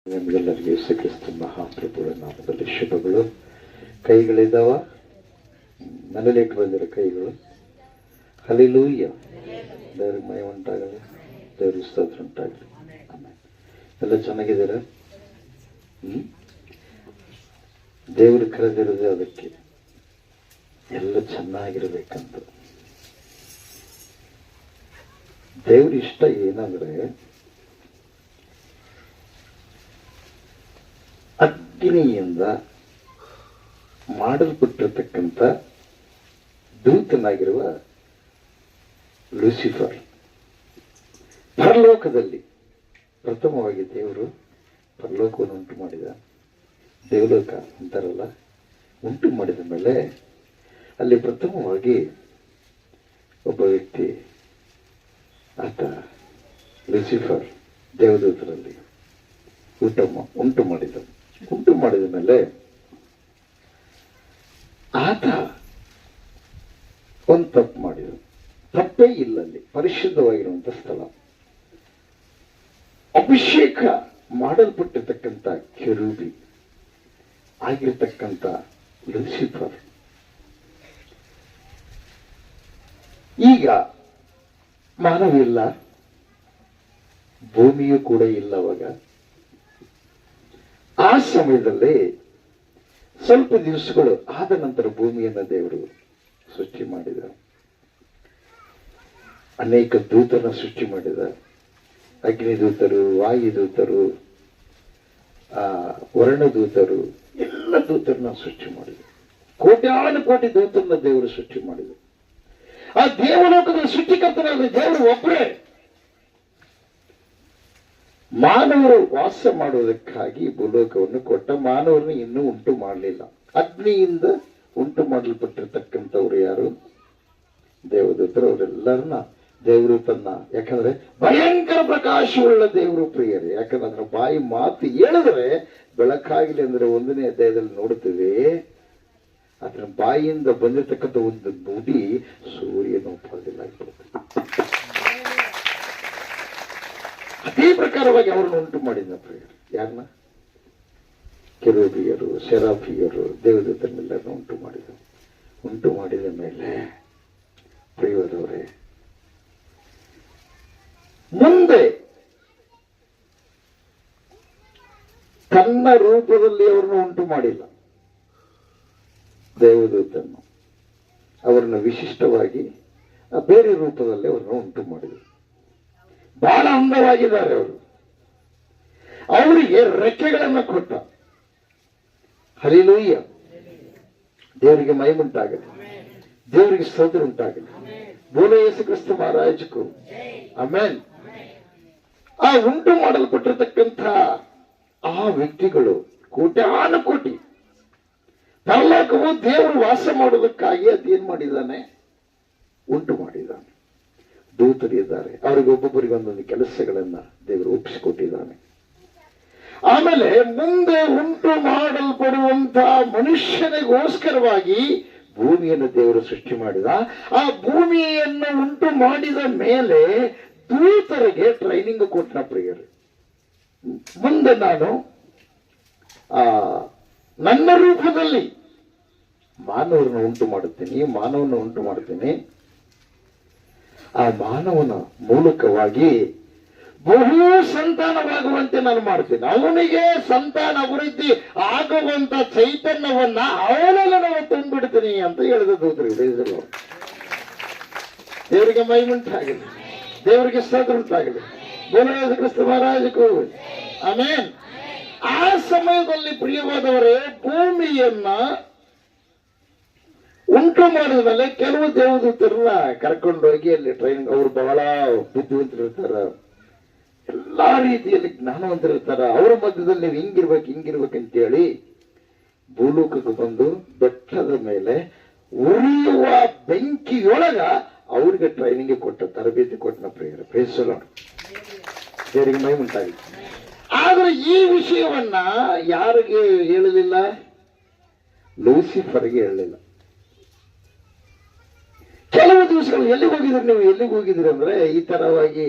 ನಿಮಗೆಲ್ಲರಿಗೂ ಯೇಸು ಕ್ರಿಸ್ತ ಮಹಾಪ್ರಭುಗಳ ನಾಮದಲ್ಲಿ ಶುಭಗಳು. ಕೈಗಳಿದ್ದಾವ, ಮನೇಲಿಟ್ಟು ಬಂದಿರೋ ಕೈಗಳು. ಹಲ್ಲೆಲೂಯಾ. ದೇವ್ರಿಗೆ ಮಹಿಮೆ ಉಂಟಾಗಲಿ, ದೇವ್ರಿಗೆ ಸ್ತೋತ್ರ ಉಂಟಾಗಲಿ. ಆಮೇಲೆ ಎಲ್ಲ ಚೆನ್ನಾಗಿದ್ದೀರ? ದೇವರು ಕರೆದಿರೋದೇ ಅದಕ್ಕೆ, ಎಲ್ಲ ಚೆನ್ನಾಗಿರ್ಬೇಕಂತ. ದೇವ್ರ ಇಷ್ಟ ಏನಂದ್ರೆ ಅಗ್ನಿಯಿಂದ ಮಾಡಲ್ಪಟ್ಟಿರತಕ್ಕಂಥ ದೂತನಾಗಿರುವ ಲೂಸಿಫರ್ ಪರಲೋಕದಲ್ಲಿ ಪ್ರಥಮವಾಗಿ ದೇವರು ಪರಲೋಕವನ್ನು ಉಂಟು ಮಾಡಿದ. ದೇವಲೋಕ ಅಂತಾರಲ್ಲ, ಉಂಟು ಮಾಡಿದ ಮೇಲೆ ಅಲ್ಲಿ ಪ್ರಥಮವಾಗಿ ಒಬ್ಬ ವ್ಯಕ್ತಿ, ಆತ ಲೂಸಿಫರ್ ದೇವದೂತರಲ್ಲಿ ಉಂಟು ಮಾಡಿದ ಮೇಲೆ ಆತ ಒಂದು ತಪ್ಪು ಮಾಡಿದ. ತಪ್ಪೇ ಇಲ್ಲ, ಅಲ್ಲಿ ಪರಿಶುದ್ಧವಾಗಿರುವಂತ ಸ್ಥಳ, ಅಭಿಷೇಕ ಮಾಡಲ್ಪಟ್ಟಿರ್ತಕ್ಕಂಥ ಕೆರೂಬಿ ಆಗಿರ್ತಕ್ಕಂಥ ಲೂಸಿಫರ್ ಈಗ ಮಾನವಿಲ್ಲ, ಭೂಮಿಯೂ ಕೂಡ ಇಲ್ಲ. ಅವಾಗ ಆ ಸಮಯದಲ್ಲಿ ಸ್ವಲ್ಪ ದಿವಸಗಳು ಆದ ನಂತರ ಭೂಮಿಯನ್ನ ದೇವರು ಸೃಷ್ಟಿ ಮಾಡಿದ. ಅನೇಕ ದೂತರನ್ನ ಸೃಷ್ಟಿ ಮಾಡಿದ. ಅಗ್ನಿದೂತರು, ವಾಯುದೂತರು, ವರ್ಣದೂತರು, ಎಲ್ಲ ದೂತರನ್ನ ಸೃಷ್ಟಿ ಮಾಡಿದ. ಕೋಟ್ಯಾನು ಕೋಟಿ ದೂತರನ್ನ ದೇವರು ಸೃಷ್ಟಿ ಮಾಡಿದ. ಆ ದೇವಲೋಕದ ಸೃಷ್ಟಿಕರ್ತನಾದ ದೇವರು ಒಬ್ಬರೇ. ಮಾನವರು ವಾಸ ಮಾಡುವುದಕ್ಕಾಗಿ ಭೂಲೋಕವನ್ನು ಕೊಟ್ಟ. ಮಾನವರನ್ನು ಇನ್ನೂ ಉಂಟು ಮಾಡಲಿಲ್ಲ. ಅಗ್ನಿಯಿಂದ ಉಂಟು ಮಾಡಲ್ಪಟ್ಟಿರ್ತಕ್ಕಂಥವ್ರು ಯಾರು? ದೇವದೂತರು. ಅವರೆಲ್ಲರನ್ನ ದೇವರು ತನ್ನ, ಯಾಕಂದ್ರೆ ಭಯಂಕರ ಪ್ರಕಾಶವುಳ್ಳ ದೇವರು ಪ್ರಿಯರೇ. ಯಾಕಂದ್ರೆ ಅದರ ಬಾಯಿ ಮಾತು ಹೇಳಿದ್ರೆ ಬೆಳಕಾಗಲಿ ಅಂದ್ರೆ 1ನೇ ಅಧ್ಯಾಯದಲ್ಲಿ ನೋಡ್ತೀವಿ, ಅದರ ಬಾಯಿಯಿಂದ ಬಂದಿರತಕ್ಕಂಥ ಒಂದು ನುಡಿ ಸೂರ್ಯನ ಉಪದಿಲ್ಲ ಆಗ್ಬಿಡುತ್ತೆ. ಅದೇ ಪ್ರಕಾರವಾಗಿ ಅವರನ್ನು ಉಂಟು ಮಾಡಿದ ಪ್ರಿಯರು. ಯಾರನ್ನ? ಕೆರೂಬಿಯರು, ಸೆರಾಫಿಯರು, ದೇವದೂತರನ್ನೆಲ್ಲರನ್ನು ಉಂಟು ಮಾಡಿದ ಮೇಲೆ ಪ್ರಿಯರವರೇ, ಮುಂದೆ ತನ್ನ ರೂಪದಲ್ಲಿ ಅವರನ್ನು ಉಂಟು ಮಾಡಿಲ್ಲ. ದೇವದೂತನ್ನು ಅವರನ್ನು ವಿಶಿಷ್ಟವಾಗಿ ಬೇರೆ ರೂಪದಲ್ಲಿ ಅವರನ್ನು ಉಂಟು ಮಾಡಿದರು. ಬಹಳ ಅಂದವಾಗಿದ್ದಾರೆ ಅವರು. ಅವರಿಗೆ ರೆಕ್ಕೆಗಳನ್ನು ಕೊಟ್ಟ. ಹಲ್ಲೆಲೂಯಾ. ದೇವರಿಗೆ ಮಹಿಮೆ ಉಂಟಾಗಲಿ, ದೇವರಿಗೆ ಸ್ತೋತ್ರ ಉಂಟಾಗಲಿ. ಬೋಲೋ ಯೇಸು ಕ್ರಿಸ್ತ ಮಹಾರಾಜಕ್ಕೂ ಆಮೆನ್. ಆ ಉಂಟು ಮಾಡಲ್ಪಟ್ಟಿರತಕ್ಕಂಥ ಆ ವ್ಯಕ್ತಿಗಳು ಕೋಟ್ಯಾನು ಕೋಟಿ. ಪರಲೋಕವು ದೇವರು ವಾಸ ಮಾಡುವುದಕ್ಕಾಗಿ ಅದೇನ್ ಮಾಡಿದ್ದಾನೆ? ಉಂಟು ಮಾಡಿದ್ದಾನೆ. ದೂತರಿದ್ದಾರೆ, ಅವರಿಗೆ ಒಬ್ಬೊಬ್ಬರಿಗೆ ಒಂದೊಂದು ಕೆಲಸಗಳನ್ನ ದೇವರು ಒಪ್ಪಿಸಿಕೊಟ್ಟಿದ್ದಾನೆ. ಆಮೇಲೆ ಮುಂದೆ ಉಂಟು ಮಾಡಲ್ಪಡುವಂತಹ ಮನುಷ್ಯನಿಗೋಸ್ಕರವಾಗಿ ಭೂಮಿಯನ್ನು ದೇವರು ಸೃಷ್ಟಿ ಮಾಡಿದ. ಆ ಭೂಮಿಯನ್ನು ಉಂಟು ಮಾಡಿದ ಮೇಲೆ ದೂತರಿಗೆ ಟ್ರೈನಿಂಗ್ ಕೊಟ್ಟನ ಪ್ರಿಯರು. ಮುಂದೆ ನಾನು ನನ್ನ ರೂಪದಲ್ಲಿ ಮಾನವರನ್ನು ಉಂಟು ಮಾಡುತ್ತೇನೆ. ಆ ಮಾನವನ ಮೂಲಕವಾಗಿ ಬಹು ಸಂತಾನವಾಗುವಂತೆ ನಾನು ಮಾಡ್ತೀನಿ. ಅವನಿಗೆ ಸಂತಾನ ಅಭಿವೃದ್ಧಿ ಆಗುವಂತ ಚೈತನ್ಯವನ್ನ ಅವನಲ್ಲಿ ನಾವು ತಂದ್ಬಿಡ್ತೀನಿ ಅಂತ ಹೇಳಿದ ದೂತರಿಗೆ. ದೇವರಿಗೆ ಮಹಿಮೆ ಉಂಟಾಗಲಿ, ದೇವರಿಗೆ ಸ್ತೋತ್ರ ಉಂಟಾಗಲಿ. ಬೋಲೋ ಯೇಸು ಕ್ರಿಸ್ತ ಮಹಾರಾಜಕ್ಕೂ ಆಮೆನ್. ಆ ಸಮಯದಲ್ಲಿ ಪ್ರಿಯವಾದವರೇ, ಭೂಮಿಯನ್ನ ಉಂಟು ಮಾಡಿದ ಮೇಲೆ ಕೆಲವು ದೇವದೂತರನ್ನ ಕರ್ಕೊಂಡೋಗಿ ಅಲ್ಲಿ ಟ್ರೈನಿಂಗ್. ಅವರು ಬಹಳ ಬುದ್ಧಿವಂತರಿರ್ತಾರ, ಎಲ್ಲಾ ರೀತಿಯಲ್ಲಿ ಜ್ಞಾನವಂತರಿರ್ತಾರ. ಅವರ ಮಧ್ಯದಲ್ಲಿ ನೀವು ಹಿಂಗಿರ್ಬೇಕಂತೇಳಿ ಭೂಲೋಕಕ್ಕೆ ಬಂದು ಬೆಟ್ಟದ ಮೇಲೆ ಉರಿಯುವ ಬೆಂಕಿಯೊಳಗ ಅವ್ರಿಗೆ ಟ್ರೈನಿಂಗ್ ಕೊಟ್ಟ, ತರಬೇತಿ ಕೊಟ್ಟನ ಪ್ರಿಯರ. Price lord. ದೇವರಿಗೆ ಮಹಿಮೆ ಉಂಟಾಗಿದೆ. ಆದ್ರೆ ಈ ವಿಷಯವನ್ನ ಯಾರಿಗೆ ಹೇಳಲಿಲ್ಲ? ಲೂಸಿಫರ್ಗೆ ಹೇಳಲಿಲ್ಲ. ಕೆಲವು ದಿವಸಗಳು ಎಲ್ಲಿಗೆ ಹೋಗಿದ್ರಿ ಅಂದ್ರೆ ಈ ತರವಾಗಿ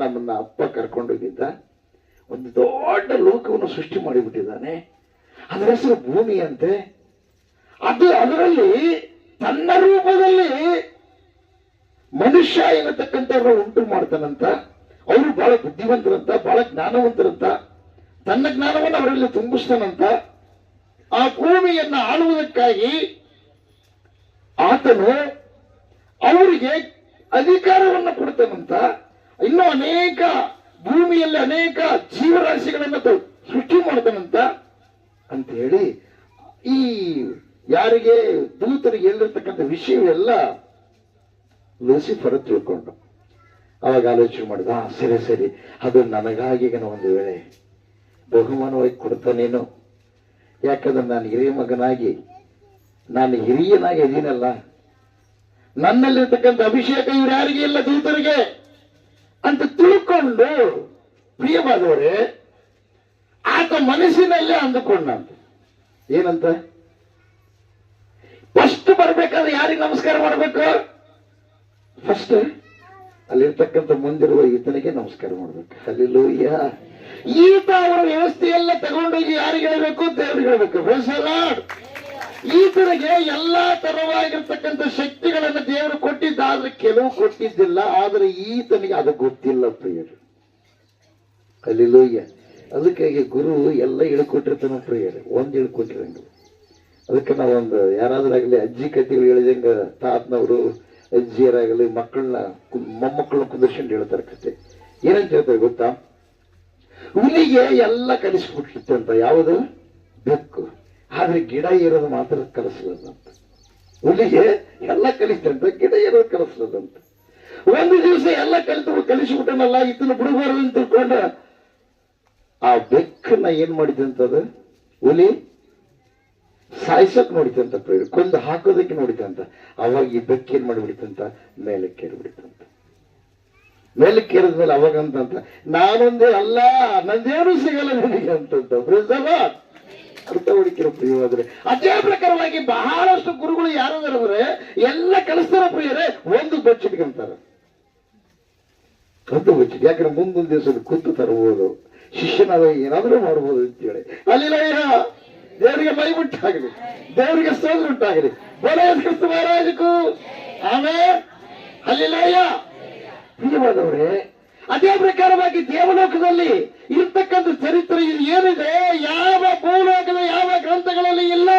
ನಮ್ಮನ್ನ ಅಪ್ಪ ಕರ್ಕೊಂಡೋಗಿದ್ದ. ಒಂದು ದೊಡ್ಡ ಲೋಕವನ್ನು ಸೃಷ್ಟಿ ಮಾಡಿಬಿಟ್ಟಿದ್ದಾನೆ. ಅದರ ಹೆಸರು ಭೂಮಿ ಅಂತೆ. ಅದರಲ್ಲಿ ತನ್ನ ರೂಪದಲ್ಲಿ ಮನುಷ್ಯ ಎನ್ನತಕ್ಕಂಥವ್ರನ್ನ ಉಂಟು ಮಾಡ್ತಾನಂತ. ಅವರು ಬಹಳ ಬುದ್ಧಿವಂತರಂತ, ಬಹಳ ಜ್ಞಾನವಂತರಂತ. ತನ್ನ ಜ್ಞಾನವನ್ನು ಅವರಲ್ಲಿ ತುಂಬಿಸ್ತಾನಂತ. ಆ ಭೂಮಿಯನ್ನ ಆಳುವುದಕ್ಕಾಗಿ ಆತನು ಅವರಿಗೆ ಅಧಿಕಾರವನ್ನು ಕೊಡ್ತಾನಂತ. ಇನ್ನೂ ಅನೇಕ ಭೂಮಿಯಲ್ಲಿ ಅನೇಕ ಜೀವರಾಶಿಗಳನ್ನ ಸೃಷ್ಟಿ ಮಾಡ್ತಾನಂತ ಅಂತ ಹೇಳಿ ಈ ಯಾರಿಗೆ ದೂತರಿಗೆ ಹೇಳಿರ್ತಕ್ಕಂಥ ವಿಷಯವೆಲ್ಲ ಲೂಸಿಫರ್ ತಿಳ್ಕೊಂಡು ಅವಾಗ ಆಲೋಚನೆ ಮಾಡಿದ, ಸರಿ ಸರಿ, ಅದು ನನಗಾಗಿ ಒಂದು ವೇಳೆ ಬಹುಮಾನವಾಗಿ ಕೊಡ್ತಾನೇನು. ಯಾಕಂದ್ರೆ ನಾನು ಹಿರಿಯ ಮಗನಾಗಿ, ನಾನು ಹಿರಿಯನಾಗಿ ಇದೀನಲ್ಲ, ನನ್ನಲ್ಲಿರ್ತಕ್ಕಂಥ ಅಭಿಷೇಕ ಇವ್ರು ಯಾರಿಗೆ ಇಲ್ಲ, ದೂತರಿಗೆ ಅಂತ ತಿಳ್ಕೊಂಡು ಪ್ರಿಯವಾದವರೇ ಆತ ಮನಸ್ಸಿನಲ್ಲೇ ಅಂದುಕೊಂಡಂತ. ಏನಂತ? ಫಸ್ಟ್ ಬರ್ಬೇಕಾದ್ರೆ ಯಾರಿಗೆ ನಮಸ್ಕಾರ ಮಾಡಬೇಕು? ಫಸ್ಟ್ ಅಲ್ಲಿರ್ತಕ್ಕಂಥ ಮುಂದಿರುವ ಈತನಿಗೆ ನಮಸ್ಕಾರ ಮಾಡ್ಬೇಕು. ಹಲ್ಲೆಲೂಯ. ಈತ ಅವರ ವ್ಯವಸ್ಥೆಯೆಲ್ಲ ತಗೊಂಡೋಗಿ ಯಾರಿಗೆ ಹೇಳಬೇಕು? ದೇವರಿಗೆ ಹೇಳಬೇಕು. ಈತನಿಗೆ ಎಲ್ಲಾ ತರವಾಗಿರ್ತಕ್ಕಂಥ ಶಕ್ತಿಗಳನ್ನು ದೇವರು ಕೊಟ್ಟಿದ್ದಾದ್ರೆ ಕೆಲವು ಕೊಟ್ಟಿದ್ದಿಲ್ಲ. ಆದ್ರೆ ಈತನಿಗೆ ಅದು ಗೊತ್ತಿಲ್ಲ ಪ್ರಿಯರು. ಹಲ್ಲೆಲೂಯ. ಅದಕ್ಕಾಗಿ ಗುರು ಎಲ್ಲ ಹೇಳ್ಕೊಟ್ಟಿರ್ತಾನ ಪ್ರಿಯರು, ಒಂದ್ ಹೇಳ್ಕೊಟ್ಟಿರಂಗಿಲ್ಲ. ಅದಕ್ಕೆ ನಾವೊಂದು ಯಾರಾದ್ರಾಗಲಿ ಅಜ್ಜಿ ಕಥೆಗಳು ಹೇಳಿದಂಗ ತಾತನವರು ಅಜ್ಜಿಯರಾಗಲಿ ಮೊಮ್ಮಕ್ಕಳನ್ನ ಕುಂದರ್ಸ್ಕೊಂಡು ಹೇಳ್ತಾರೆ ಕತೆ. ಏನಂತ ಹೇಳ್ತಾರೆ ಗೊತ್ತಾ? ಹುಲಿಗೆ ಎಲ್ಲ ಕಲಿಸ್ಬಿಟ್ಟಿತ್ತಂತ, ಯಾವುದು? ಬೆಕ್ಕು. ಆದ್ರೆ ಗಿಡ ಏರೋದು ಮಾತ್ರ ಕಲಿಸಲದಂತ. ಹುಲಿಗೆ ಎಲ್ಲ ಕಲಿಸ್ತಂತ, ಗಿಡ ಏರೋದು ಕಲಿಸಲದಂತ. ಒಂದು ದಿವಸ ಎಲ್ಲ ಕಲಿಸ್ಬಿಟ್ಟನಲ್ಲ, ಇದನ್ನು ಬಿಡಬಾರದು ಅಂತ ತಿಳ್ಕೊಂಡ ಆ ಬೆಕ್ಕನ್ನ ಏನ್ ಮಾಡಿದಂತದ ಹುಲಿ ಸಾಯ್ಸಕ್ ನೋಡಿತಂತ, ಕೊಂದು ಹಾಕೋದಕ್ಕೆ ನೋಡಿತಂತ. ಅವಾಗ ಈ ಬೆಕ್ಕ ಏನ್ ಮಾಡಿಬಿಡಿತಂತ, ಮೇಲಕ್ಕೆ ಏರ್ಬಿಡಿತಂತ. ಮೇಲಕ್ಕೆ ಏರಿದ್ಮೇಲೆ ಅವಾಗ ಅಂತಂತ, ನಾನೊಂದೇ ಅಲ್ಲ, ನಂದೇನು ಸಿಗಲ್ಲ ನನಗೆ ಅಂತಂತ. ಅರ್ಥ ಹುಡುಕಿರೋ ಪ್ರಿಯವಾದ್ರೆ ಅದೇ ಪ್ರಕಾರವಾಗಿ ಬಹಳಷ್ಟು ಗುರುಗಳು ಯಾರಾದ್ರೆ ಎಲ್ಲ ಕಲಿಸ್ತಾರ ಪ್ರಿಯರೇ, ಒಂದು ಬಚ್ಚಿಟ್ಕೊಂತಾರೆ. ಒಂದು ಬಚ್ಚಿಟ್, ಯಾಕಂದ್ರೆ ಮುಂದೊಂದು ದಿವಸ ಕೂತು ತರಬಹುದು, ಶಿಷ್ಯನಾದ ಏನಾದ್ರೂ ಮಾಡಬಹುದು ಅಂತೇಳಿ. ಅಲ್ಲಿಲ್ಲ, ದೇವರಿಗೆ ಮೈ ಉಂಟಾಗಲಿ, ದೇವರಿಗೆ ಸ್ತೋತ್ರ ಉಂಟಾಗಲಿ. ಕ್ರಿಸ್ತ ಮಹಾರಾಜಕ್ಕೂ ಆಮೇಲೆ ಅಲ್ಲಿಲ್ಲ. ಪ್ರಿಯವಾದವರೇ, ಅದೇ ಪ್ರಕಾರವಾಗಿ ದೇವಲೋಕದಲ್ಲಿ ಇರ್ತಕ್ಕಂಥ ಚರಿತ್ರೆ ಏನಿದೆ, ಯಾವ ಭೂಲೋಕದ ಯಾವ ಗ್ರಂಥಗಳಲ್ಲಿ ಇಲ್ಲ.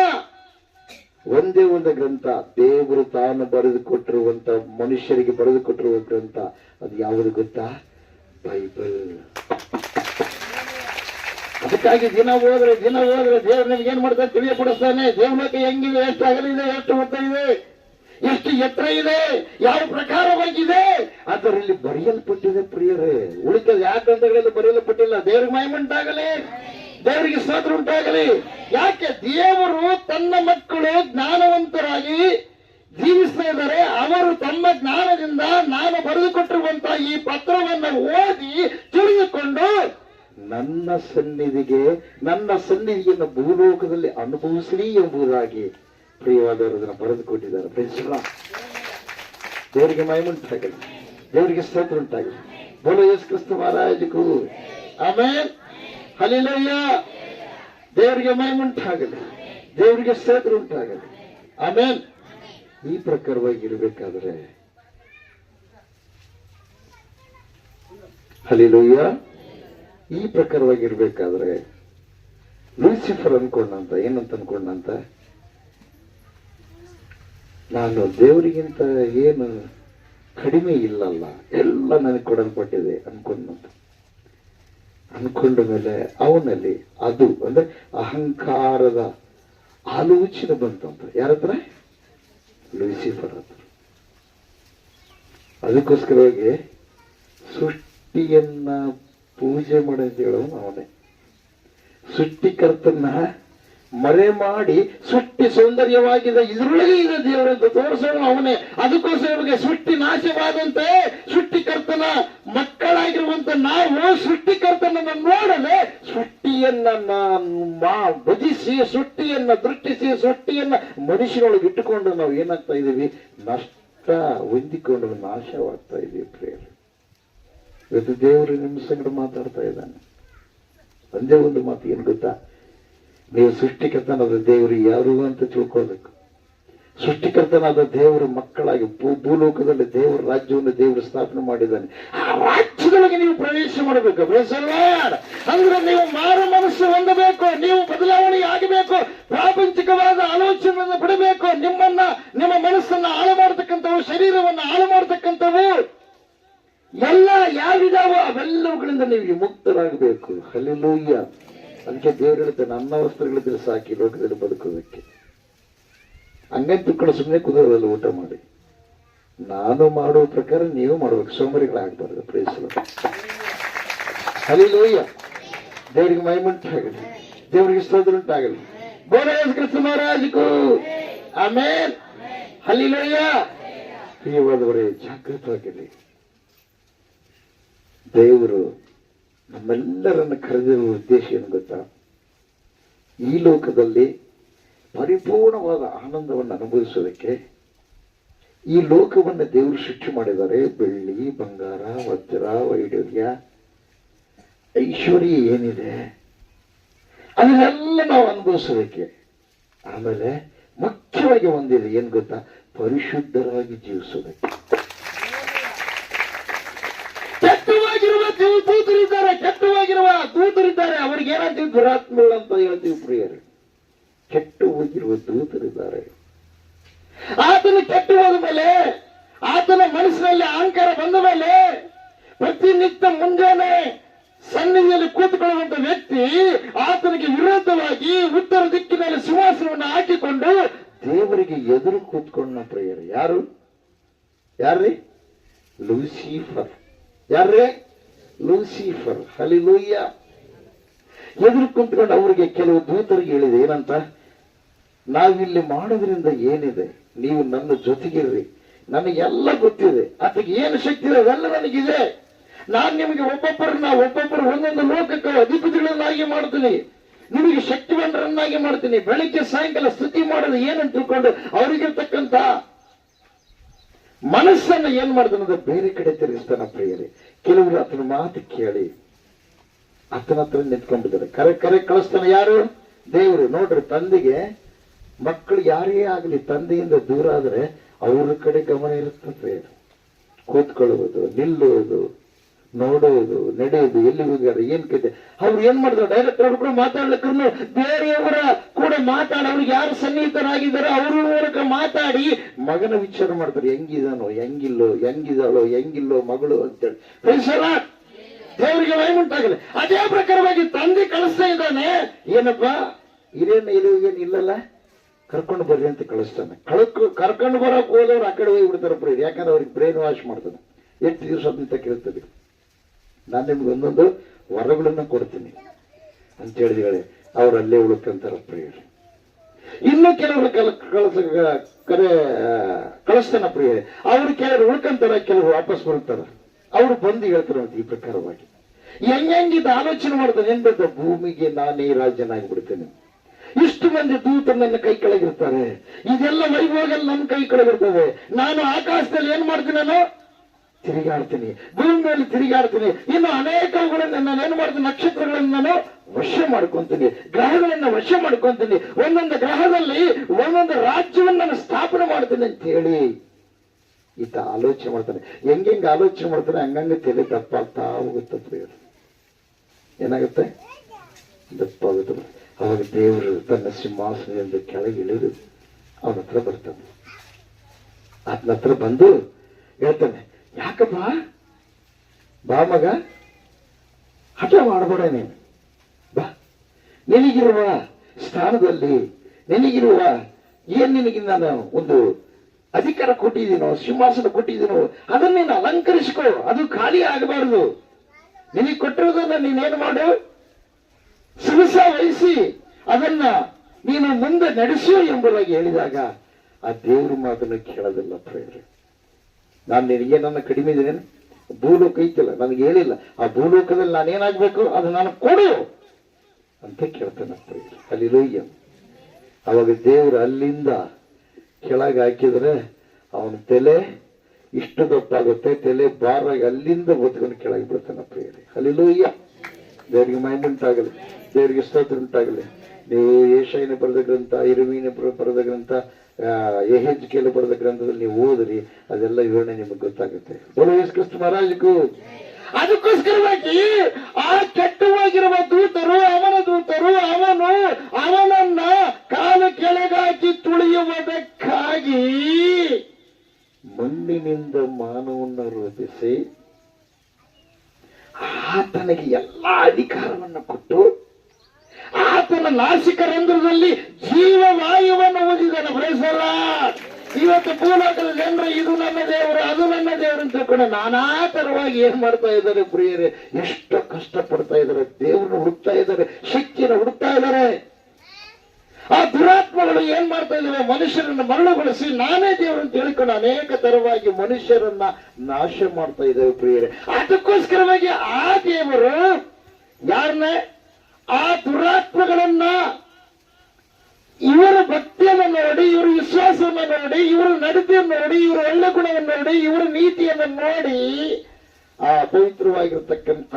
ಒಂದೇ ಒಂದು ಗ್ರಂಥ, ದೇವರು ತಾನು ಬರೆದುಕೊಟ್ಟಿರುವಂತ, ಮನುಷ್ಯರಿಗೆ ಬರೆದುಕೊಟ್ಟಿರುವ ಗ್ರಂಥ. ಅದು ಯಾವುದು ಗೊತ್ತಾ? ಬೈಬಲ್. ಅದಕ್ಕಾಗಿ ದಿನ ಹೋದ್ರೆ ದೇವರು ನಿಮ್ಗೆ ಏನ್ ಮಾಡ್ತಾರೆ ತಿಳಿಯಪಡಿಸ್ತಾನೆ. ದೇವಲೋಕ ಹೆಂಗಿದೆ, ಎಷ್ಟು ಅಗಲಿದೆ, ಎಷ್ಟು ಉದ್ದ ಇದೆ, ಎಷ್ಟು ಎತ್ತರ ಇದೆ, ಯಾವ ಪ್ರಕಾರವಾಗಿದೆ, ಅದರಲ್ಲಿ ಬರೆಯಲ್ಪಟ್ಟಿದೆ ಪ್ರಿಯರೇ. ಉಳಿದ ಯಾವ ಗ್ರಂಥಗಳಲ್ಲಿ ಬರೆಯಲ್ಪಟ್ಟಿಲ್ಲ. ದೇವರಿಗೆ ಮಹಿಮೆ ಉಂಟಾಗಲಿ, ದೇವರಿಗೆ ಸ್ತೋತ್ರ ಉಂಟಾಗಲಿ. ಯಾಕೆ? ದೇವರು ತನ್ನ ಮಕ್ಕಳು ಜ್ಞಾನವಂತರಾಗಿ ಜೀವಿಸ್ತಾ ಇದ್ದಾರೆ. ಅವರು ತಮ್ಮ ಜ್ಞಾನದಿಂದ ನಾನು ಬರೆದುಕೊಟ್ಟಿರುವಂತಹ ಈ ಪತ್ರವನ್ನು ಓದಿ ತಿಳಿದುಕೊಂಡು ನನ್ನ ಸನ್ನಿಧಿಯನ್ನು ಭೂಲೋಕದಲ್ಲಿ ಅನುಭವಿಸಲಿ ಎಂಬುದಾಗಿ ಪ್ರಿಯವಾದವರು ಅದನ್ನು ಬರೆದುಕೊಟ್ಟಿದ್ದಾರೆ. ದೇವರಿಗೆ ಮಹಿಮೆ ಉಂಟಾಗಲಿ, ದೇವರಿಗೆ ಸ್ತೋತ್ರ ಉಂಟಾಗಲಿ. ಬೋಲೋ ಯೇಸು ಕ್ರಿಸ್ತ ಮಹಾರಾಜಕ್ಕೂ ಆಮೆನ್. ಹಲ್ಲೆಲೂಯಾ. ದೇವರಿಗೆ ಮಹಿಮೆ ಉಂಟಾಗಲಿ, ದೇವರಿಗೆ ಸ್ತೋತ್ರ ಉಂಟಾಗಲಿ. ಆಮೆನ್. ಈ ಪ್ರಕಾರವಾಗಿ ಇರಬೇಕಾದ್ರೆ ಹಲ್ಲೆಲೂಯಾ, ಈ ಪ್ರಕಾರವಾಗಿ ಇರ್ಬೇಕಾದ್ರೆ ಲೂಸಿಫರ್ ಅನ್ಕೊಂಡಂತ, ಏನಂತ ಅನ್ಕೊಂಡಂತ, ನಾನು ದೇವರಿಗಿಂತ ಏನು ಕಡಿಮೆ ಇಲ್ಲಲ್ಲ, ಎಲ್ಲ ನನಗೆ ಕೊಡಲ್ಪಟ್ಟಿದೆ ಅನ್ಕೊಂಡ ಮೇಲೆ ಅವನಲ್ಲಿ ಅದು ಅಂದ್ರೆ ಅಹಂಕಾರದ ಆಲೋಚನೆ ಬಂತಂತ. ಯಾರತ್ರ? ಲೂಸಿಫರ್ ಹತ್ರ. ಅದಕ್ಕೋಸ್ಕರವಾಗಿ ಸೃಷ್ಟಿಯನ್ನ ಪೂಜೆ ಮಾಡೋದು ಹೇಳೋನು ಅವನೇ. ಸೃಷ್ಟಿಕರ್ತನ ಮರೆ ಮಾಡಿ ಸೃಷ್ಟಿ ಸೌಂದರ್ಯವಾಗಿದೆ, ಇದರೊಳಗೆ ಇದೆ ದೇವರೆಂದು ತೋರಿಸೋನು ಅವನೇ. ಅದಕ್ಕೋಸ್ಕರ ಸೃಷ್ಟಿ ನಾಶವಾದಂತೆ ಸೃಷ್ಟಿಕರ್ತನ ಮಕ್ಕಳಾಗಿರುವಂತ ನಾವು ಸೃಷ್ಟಿಕರ್ತನನ್ನು ನೋಡದೆ ಸೃಷ್ಟಿಯನ್ನ ಭಜಿಸಿ, ಸೃಷ್ಟಿಯನ್ನ ದೃಷ್ಟಿಸಿ, ಸೃಷ್ಟಿಯನ್ನ ಮನುಷ್ಯನೊಳಗೆ ಇಟ್ಟುಕೊಂಡು ನಾವು ಏನಾಗ್ತಾ ಇದೀವಿ? ನಷ್ಟ ಹೊಂದಿಕೊಂಡು ನಾಶವಾಗ್ತಾ ಇದೀವಿ ಪ್ರಿಯರೇ. ಇವತ್ತು ದೇವರು ನಿಮ್ಮ ಸಂಗಡ ಮಾತಾಡ್ತಾ ಇದ್ದಾನೆ. ಒಂದೇ ಒಂದು ಮಾತು ಏನು ಗೊತ್ತಾ, ನೀವು ಸೃಷ್ಟಿಕರ್ತನಾದ ದೇವರು ಯಾರು ಅಂತ ತಿಳ್ಕೊಳ್ಬೇಕು. ಸೃಷ್ಟಿಕರ್ತನಾದ ದೇವರ ಮಕ್ಕಳಾಗಿ ಭೂಲೋಕದಲ್ಲಿ ದೇವರ ರಾಜ್ಯವನ್ನು ದೇವರು ಸ್ಥಾಪನೆ ಮಾಡಿದ್ದಾನೆ. ಆ ರಾಜ್ಯದೊಳಗೆ ನೀವು ಪ್ರವೇಶ ಮಾಡಬೇಕು. ಅಂದ್ರೆ ನೀವು ಮಾರು ಮನಸ್ಸು ಹೊಂದಬೇಕು, ನೀವು ಬದಲಾವಣೆ ಆಗಬೇಕು, ಪ್ರಾಪಂಚಿಕವಾದ ಆಲೋಚನೆಯನ್ನು ಬಿಡಬೇಕು. ನಿಮ್ಮ ಮನಸ್ಸನ್ನ ಹಾಳು ಮಾಡತಕ್ಕಂಥವು, ಶರೀರವನ್ನು ಹಾಳು ಮಾಡತಕ್ಕಂಥವು ಎಲ್ಲ ಯಾವಿದಾವೋ ಅವೆಲ್ಲವುಗಳಿಂದ ನೀವು ಮುಕ್ತರಾಗಬೇಕು. ಹಲ್ಲೆಲೂಯಾ. ಅದಕ್ಕೆ ದೇವರು ಹೇಳುತ್ತೆ, ನನ್ನ ವಸ್ತ್ರಗಳಿದ್ರೆ ಸಾಕಿ ಲೋಕದಲ್ಲಿ ಬದುಕೋದಕ್ಕೆ. ಹಂಗಂತ ತಿಳ್ಕೊಂಡು ಸುಮ್ಮನೆ ಕುದುರಲ್ಲ, ಊಟ ಮಾಡಿ. ನಾನು ಮಾಡುವ ಪ್ರಕಾರ ನೀವು ಮಾಡ್ಬೇಕು, ಸೋಮರಿಗಳಾಗಬಾರ್ದು. ಪ್ರೇಸಲು ಹಲ್ಲೆಲೂಯಾ. ದೇವರಿಗೆ ಮಹಿಮುಂಟಾಗಲಿ, ದೇವರಿಗೆ ಸ್ತೋತ್ರ ಉಂಟಾಗಲಿ. ಬೋರೇಸ್ ಕ್ರಿಸ್ತ ಮಹಾರಾಜಗೂ ಆಮೇಲೆ. ಹಲ್ಲೆಲೂಯಾ. ಪ್ರಿಯವಾದವರೇ, ಜಾಗೃತವಾಗಿರಿ. ದೇವರು ನಮ್ಮೆಲ್ಲರನ್ನು ಕರೆದಿರುವ ಉದ್ದೇಶ ಏನು ಗೊತ್ತಾ? ಈ ಲೋಕದಲ್ಲಿ ಪರಿಪೂರ್ಣವಾದ ಆನಂದವನ್ನು ಅನುಭವಿಸೋದಕ್ಕೆ. ಈ ಲೋಕವನ್ನು ದೇವರು ಸೃಷ್ಟಿ ಮಾಡಿದ್ದಾರೆ. ಬೆಳ್ಳಿ, ಬಂಗಾರ, ವಜ್ರ, ವೈಡೂರ್ಯ, ಐಶ್ವರ್ಯ ಏನಿದೆ ಅದನ್ನೆಲ್ಲ ನಾವು ಅನುಭವಿಸೋದಕ್ಕೆ. ಆಮೇಲೆ ಮುಖ್ಯವಾಗಿ ಒಂದಿದೆ, ಏನ್ ಗೊತ್ತಾ? ಪರಿಶುದ್ಧರಾಗಿ ಜೀವಿಸೋದಕ್ಕೆ. ಕೆಟ್ಟವಾಗಿರುವ ದೂತರಿದ್ದಾರೆ. ಅವ್ರಿಗೆ ಏನಂತೀವಿ? ದುರಾತ್ಮಗಳು ಅಂತ ಹೇಳ್ತೀವಿ ಪ್ರಿಯರು. ಕೆಟ್ಟು ಹೋಗಿರುವ ದೂತರಿದ್ದಾರೆ. ಆತನ ಕೆಟ್ಟು ಹೋದ ಮೇಲೆ, ಆತನ ಮನಸ್ಸಿನಲ್ಲಿ ಅಹಂಕಾರ ಬಂದ ಮೇಲೆ, ಪ್ರತಿನಿತ್ಯ ಮುಂಜಾನೆ ಸನ್ನಿಧಿಯಲ್ಲಿ ಕೂತ್ಕೊಳ್ಳುವಂತ ವ್ಯಕ್ತಿ ಆತನಿಗೆ ವಿರೋಧವಾಗಿ ಉತ್ತರ ದಿಕ್ಕಿನಲ್ಲಿ ಸಿಂಹಾಸನವನ್ನು ಹಾಕಿಕೊಂಡು ದೇವರಿಗೆ ಎದುರು ಕೂತ್ಕೊಂಡ ಪ್ರಿಯರು. ಯಾರ್ರೀ? ಲೂಸಿಫರ್. ಯಾರ್ರೀ? ಲೂಸಿಫರ್. ಹಲ್ಲೆಲೂಯಾ. ಎದುರು ಕುಂತ್ಕೊಂಡು ಅವರಿಗೆ ಕೆಲವು ದೂತರಿಗೆ ಹೇಳಿದೆ, ಏನಂತ? ನಾವಿಲ್ಲಿ ಮಾಡೋದ್ರಿಂದ ಏನಿದೆ, ನೀವು ನನ್ನ ಜೊತೆಗಿರ್ರಿ, ನನಗೆಲ್ಲ ಗೊತ್ತಿದೆ, ಅದಕ್ಕೆ ಏನು ಶಕ್ತಿ ಇದೆ ಅದೆಲ್ಲ ನನಗಿದೆ. ನಾನು ನಿಮಗೆ ಒಬ್ಬೊಬ್ಬರು ಒಂದೊಂದು ಲೋಕಕ್ಕೆ ಅಧಿಪತಿಗಳನ್ನಾಗಿ ಮಾಡ್ತೀನಿ, ನಿಮಗೆ ಶಕ್ತಿವಂತರನ್ನಾಗಿ ಮಾಡ್ತೀನಿ. ಬೆಳಿಗ್ಗೆ ಸಾಯಂಕಾಲ ಸ್ತುತಿ ಮಾಡೋದು ಏನಂತ ತಿಳ್ಕೊಂಡು ಅವರಿಗಿರ್ತಕ್ಕಂಥ ಮನಸ್ಸನ್ನ ಏನ್ ಮಾಡ್ತಾನೆ ಅಂದ್ರೆ ಬೇರೆ ಕಡೆ ತಿರುಗಿಸ್ತಾನ ಪ್ರಿಯರೇ. ಕೆಲವರು ಆತನ ಮಾತು ಕೇಳಿ ಆತನ ಹತ್ರ ನಿಂತ್ಕೊಂಡಿದ್ದಾರೆ. ಕರೆ ಕಳಿಸ್ತಾನೆ ಯಾರು? ದೇವರು. ನೋಡ್ರಿ, ತಂದೆಗೆ ಮಕ್ಕಳು ಯಾರೇ ಆಗಲಿ ತಂದೆಯಿಂದ ದೂರ ಆದ್ರೆ ಅವ್ರ ಕಡೆ ಗಮನ ಇರುತ್ತದೆ. ಕೂತ್ಕೊಳ್ಳುವುದು, ನಿಲ್ಲುವುದು, ನೋಡುವುದು, ನಡೆಯುವುದು, ಎಲ್ಲಿ ಹೋಗ್ಯಾರ, ಏನ್ ಕತೆ. ಅವ್ರು ಏನ್ ಮಾಡಿದ್ರು? ಡೈರೆಕ್ಟ್ ಅವ್ರು ಕೂಡ ಮಾತಾಡ್ಲಿಕ್ಕೂ ಬೇರೆಯವರ ಕೂಡ ಮಾತಾಡಿ, ಅವ್ರಿಗೆ ಯಾರು ಸನ್ನಿಹಿತರಾಗಿದ್ದಾರೆ ಅವ್ರ ಮೂಲಕ ಮಾತಾಡಿ ಮಗನ ವಿಚಾರ ಮಾಡ್ತಾರೆ. ಹೆಂಗಿದಾನೋ, ಹೆಂಗಿದಾಳೋ, ಹೆಂಗಿಲ್ಲೋ ಮಗಳು ಅಂತೇಳಿ. ದೇವರಿಗೆ ಮಹಿಮುಂಟಾಗಲಿ. ಅದೇ ಪ್ರಕಾರವಾಗಿ ತಂದೆ ಕಳಿಸ್ತಾ ಇದ್ದಾನೆ. ಏನಪ್ಪಾ ಏನ್ ಇಲ್ಲಲ್ಲ, ಕರ್ಕೊಂಡು ಬರ್ರಿ ಅಂತ ಕಳಿಸ್ತಾನೆ. ಕರ್ಕೊಂಡು ಬರೋಕ್ ಹೋದವ್ರು ಆ ಕಡೆ ಹೋಗಿ ಬಿಡ್ತಾರ ಪ್ರೇರ್. ಯಾಕಂದ್ರೆ ಅವ್ರಿಗೆ ಬ್ರೈನ್ ವಾಶ್ ಮಾಡ್ತಾನೆ. ಎಷ್ಟು ದಿವಸ ಅಂತ ಕೇಳ್ತದೆ, ನಾನು ನಿಮ್ಗೆ ಒಂದೊಂದು ವರಗಳನ್ನು ಕೊಡ್ತೀನಿ ಅಂತ ಹೇಳಿದ್ರೆ ಅವ್ರು ಅಲ್ಲೇ ಉಳ್ಕಂತಾರ ಪ್ರಿಯರು. ಇನ್ನು ಕೆಲವರು ಕಳಿಸ್ತಾನ ಪ್ರಿಯರೇ. ಅವ್ರು ಕೆಲವರು ಉಳ್ಕಂತಾರ, ಕೆಲವರು ವಾಪಸ್ ಬರ್ತಾರ. ಅವ್ರು ಬಂದು ಹೇಳ್ತಾರ ಈ ಪ್ರಕಾರವಾಗಿ ಹೆಂಗಿದ್ದ ಆಲೋಚನೆ ಮಾಡ್ತಾನೆ. ಏನ್ ಗೊತ್ತಾ? ಭೂಮಿಗೆ ನಾನೇ ರಾಜ್ಯನಾಗಿ ಬಿಡ್ತೇನೆ. ಇಷ್ಟು ಮಂದಿ ದೂತರು ನನ್ನ ಕೈ ಕೆಳಗಿರ್ತಾರೆ, ಇದೆಲ್ಲ ವೈಭೋಗಲ್ಲಿ ನನ್ನ ಕೈ ಕೆಳಗಿರ್ತದೆ. ನಾನು ಆಕಾಶದಲ್ಲಿ ಏನ್ ಮಾಡ್ತೀನಿ? ನಾನು ತಿರುಗಾಡ್ತೀನಿ, ಭೂಮಿ ಮೇಲೆ ತಿರುಗಾಡ್ತೀನಿ. ಇನ್ನು ಅನೇಕಗಳನ್ನು ನಾನು ಏನ್ ಮಾಡ್ತೀನಿ? ನಕ್ಷತ್ರಗಳನ್ನು ನಾನು ವಶ ಮಾಡ್ಕೊಂತೀನಿ, ಗ್ರಹಗಳನ್ನ ವಶ ಮಾಡ್ಕೊಂತೀನಿ, ಒಂದೊಂದು ಗ್ರಹದಲ್ಲಿ ಒಂದೊಂದು ರಾಜ್ಯವನ್ನು ನಾನು ಸ್ಥಾಪನೆ ಮಾಡ್ತೀನಿ ಅಂತ ಹೇಳಿ ಈತ ಆಲೋಚನೆ ಮಾಡ್ತಾನೆ. ಹೆಂಗೆಂಗೆ ಆಲೋಚನೆ ಮಾಡ್ತಾನೆ ಹಂಗಂಗೆ ತಲೆ ದಪ್ಪ ಆಗ್ತಾ ಹೋಗುತ್ತೆ ಪ್ರಿಯರು. ಏನಾಗುತ್ತೆ? ದಪ್ಪ ಆಗುತ್ತೆ. ಅವಾಗ ದೇವರು ತನ್ನ ಸಿಂಹಾಸನದಿಂದ ಕೆಳಗೆ ಇಳಿದು ಅವನ ಹತ್ರ ಬರ್ತಾನೆ. ಆತನ ಹತ್ರ ಬಂದು ಹೇಳ್ತಾನೆ, ಯಾಕಪ್ಪ ಬಾ ಮಗ, ಹಠ ಮಾಡಬೇಡ ನೀನು, ಬಾ. ನಿನಗಿರುವ ಸ್ಥಾನದಲ್ಲಿ, ನಿನಗಿರುವ ನಿನಗೆ ನಾನು ಒಂದು ಅಧಿಕಾರ ಕೊಟ್ಟಿದ್ದೀನೋ, ಸಿಂಹಾಸನ ಕೊಟ್ಟಿದ್ದೀನೋ, ಅದನ್ನ ನೀನು ಅಲಂಕರಿಸಿಕೋ. ಅದು ಖಾಲಿ ಆಗಬಾರದು. ನಿನಗೆ ಕೊಟ್ಟಿರೋದನ್ನ ನೀನೇನು ಮಾಡು? ಸಿರಸ ವಹಿಸಿ ಅದನ್ನ ನೀನು ಮುಂದೆ ನಡೆಸು ಎಂಬುದಾಗಿ ಹೇಳಿದಾಗ ಆ ದೇವ್ರ ಮಾತನ್ನು ಕೇಳೋದಿಲ್ಲ ಪ್ರೇರೆ. ನಾನು ನಿನಗೆ ನನ್ನ ಕಡಿಮೆ ಇದ್ದೇನೆ, ಭೂಲೋಕ ಐತಿಲ್ಲ, ನನಗೆ ಹೇಳಿಲ್ಲ. ಆ ಭೂಲೋಕದಲ್ಲಿ ನಾನೇನಾಗ್ಬೇಕು ಅದು ನಾನು ಕೊಡು ಅಂತ ಕೇಳ್ತಾನೆ ಪ್ರೇರೆ. ಹಲ್ಲೆಲೂಯಾ. ಅವಾಗ ದೇವರು ಅಲ್ಲಿಂದ ಕೆಳಗೆ ಹಾಕಿದ್ರೆ ಅವನ ತಲೆ ಇಷ್ಟು ದಪ್ಪಾಗುತ್ತೆ, ತಲೆ ಬಾರಾಗಿ ಅಲ್ಲಿಂದ ಒತ್ಕೊಂಡು ಕೆಳಗೆ ಬಿಡ್ತಾನೆ ಪ್ರಿಯರೇ. ಹಲ್ಲೆಲೂಯಾ. ದೇವರಿಗೆ ಮಹಿಮೆ ಉಂಟಾಗಲಿ, ದೇವರಿಗೆ ಸ್ತೋತ್ರ ಉಂಟಾಗಲಿ. ನೀವು ಯೆಶಾಯನ ಬರೆದ ಗ್ರಂಥ, ಇರ್ಮೀಯನ ಬರೆದ ಗ್ರಂಥ, ಯೆಹೆಜ್ಕೇಲ ಬರೆದ ಗ್ರಂಥದಲ್ಲಿ ನೀವು ಓದ್ರಿ, ಅದೆಲ್ಲ ವಿವರಣೆ ನಿಮಗೆ ಗೊತ್ತಾಗುತ್ತೆ. ಬೋಲೋ ಯೇಸು ಕ್ರಿಸ್ತ ಮಹಾರಾಜಗೂ. ಅದಕ್ಕೋಸ್ಕರವಾಗಿ ಆ ಕೆಟ್ಟವಾಗಿರುವ ದೂತರು, ಅವನನ್ನ ಕಾಲು ಕೆಳಗಾಗಿ ತುಳಿಯುವುದಕ್ಕಾಗಿ ಮಣ್ಣಿನಿಂದ ಮಾನವನ್ನ ರೂಪಿಸಿ ಆತನಿಗೆ ಎಲ್ಲಾ ಅಧಿಕಾರವನ್ನು ಕೊಟ್ಟು ಆತನ ನಾಸಿಕ ರಂಧ್ರದಲ್ಲಿ ಜೀವವಾಯುವನ್ನು ಊದಿದನು. ಪ್ರೈಸಲ್ಲ. ಇವತ್ತು ಭೂಲೋಕದ ಜನರು ಇದು ನನ್ನ ದೇವರು, ಅದು ನನ್ನ ದೇವರು ಅಂತ ತಿಳ್ಕೊಂಡು ನಾನಾ ತರವಾಗಿ ಏನ್ ಮಾಡ್ತಾ ಇದ್ದಾರೆ ಪ್ರಿಯರೇ, ಎಷ್ಟು ಕಷ್ಟ ಪಡ್ತಾ ಇದ್ದಾರೆ, ದೇವ್ರನ್ನ ಹುಡುಕ್ತಾ ಇದ್ದಾರೆ, ಶಕ್ತಿಯನ್ನು ಹುಡುಕ್ತಾ ಇದ್ದಾರೆ. ಆ ದುರಾತ್ಮಗಳು ಏನ್ ಮಾಡ್ತಾ ಇದ್ದಾವೆ, ಮನುಷ್ಯರನ್ನ ಮರಳುಗೊಳಿಸಿ ನಾನೇ ದೇವರು ಅಂತ ಹೇಳಿಕೊಂಡು ಅನೇಕ ತರವಾಗಿ ಮನುಷ್ಯರನ್ನ ನಾಶ ಮಾಡ್ತಾ ಇದ್ದೇವೆ ಪ್ರಿಯರೇ. ಅದಕ್ಕೋಸ್ಕರವಾಗಿ ಆ ದೇವರು ಯಾರನ್ನ, ಆ ದುರಾತ್ಮಗಳನ್ನ ಇವರ ಭಕ್ತಿಯನ್ನು ನೋಡಿ, ಇವರ ವಿಶ್ವಾಸವನ್ನು ನೋಡಿ, ಇವರ ನಡತೆಯನ್ನು ನೋಡಿ, ಇವರ ಒಳ್ಳೆ ಗುಣವನ್ನು ನೋಡಿ, ಇವರ ನೀತಿಯನ್ನು ನೋಡಿ ಆ ಪವಿತ್ರವಾಗಿರತಕ್ಕಂಥ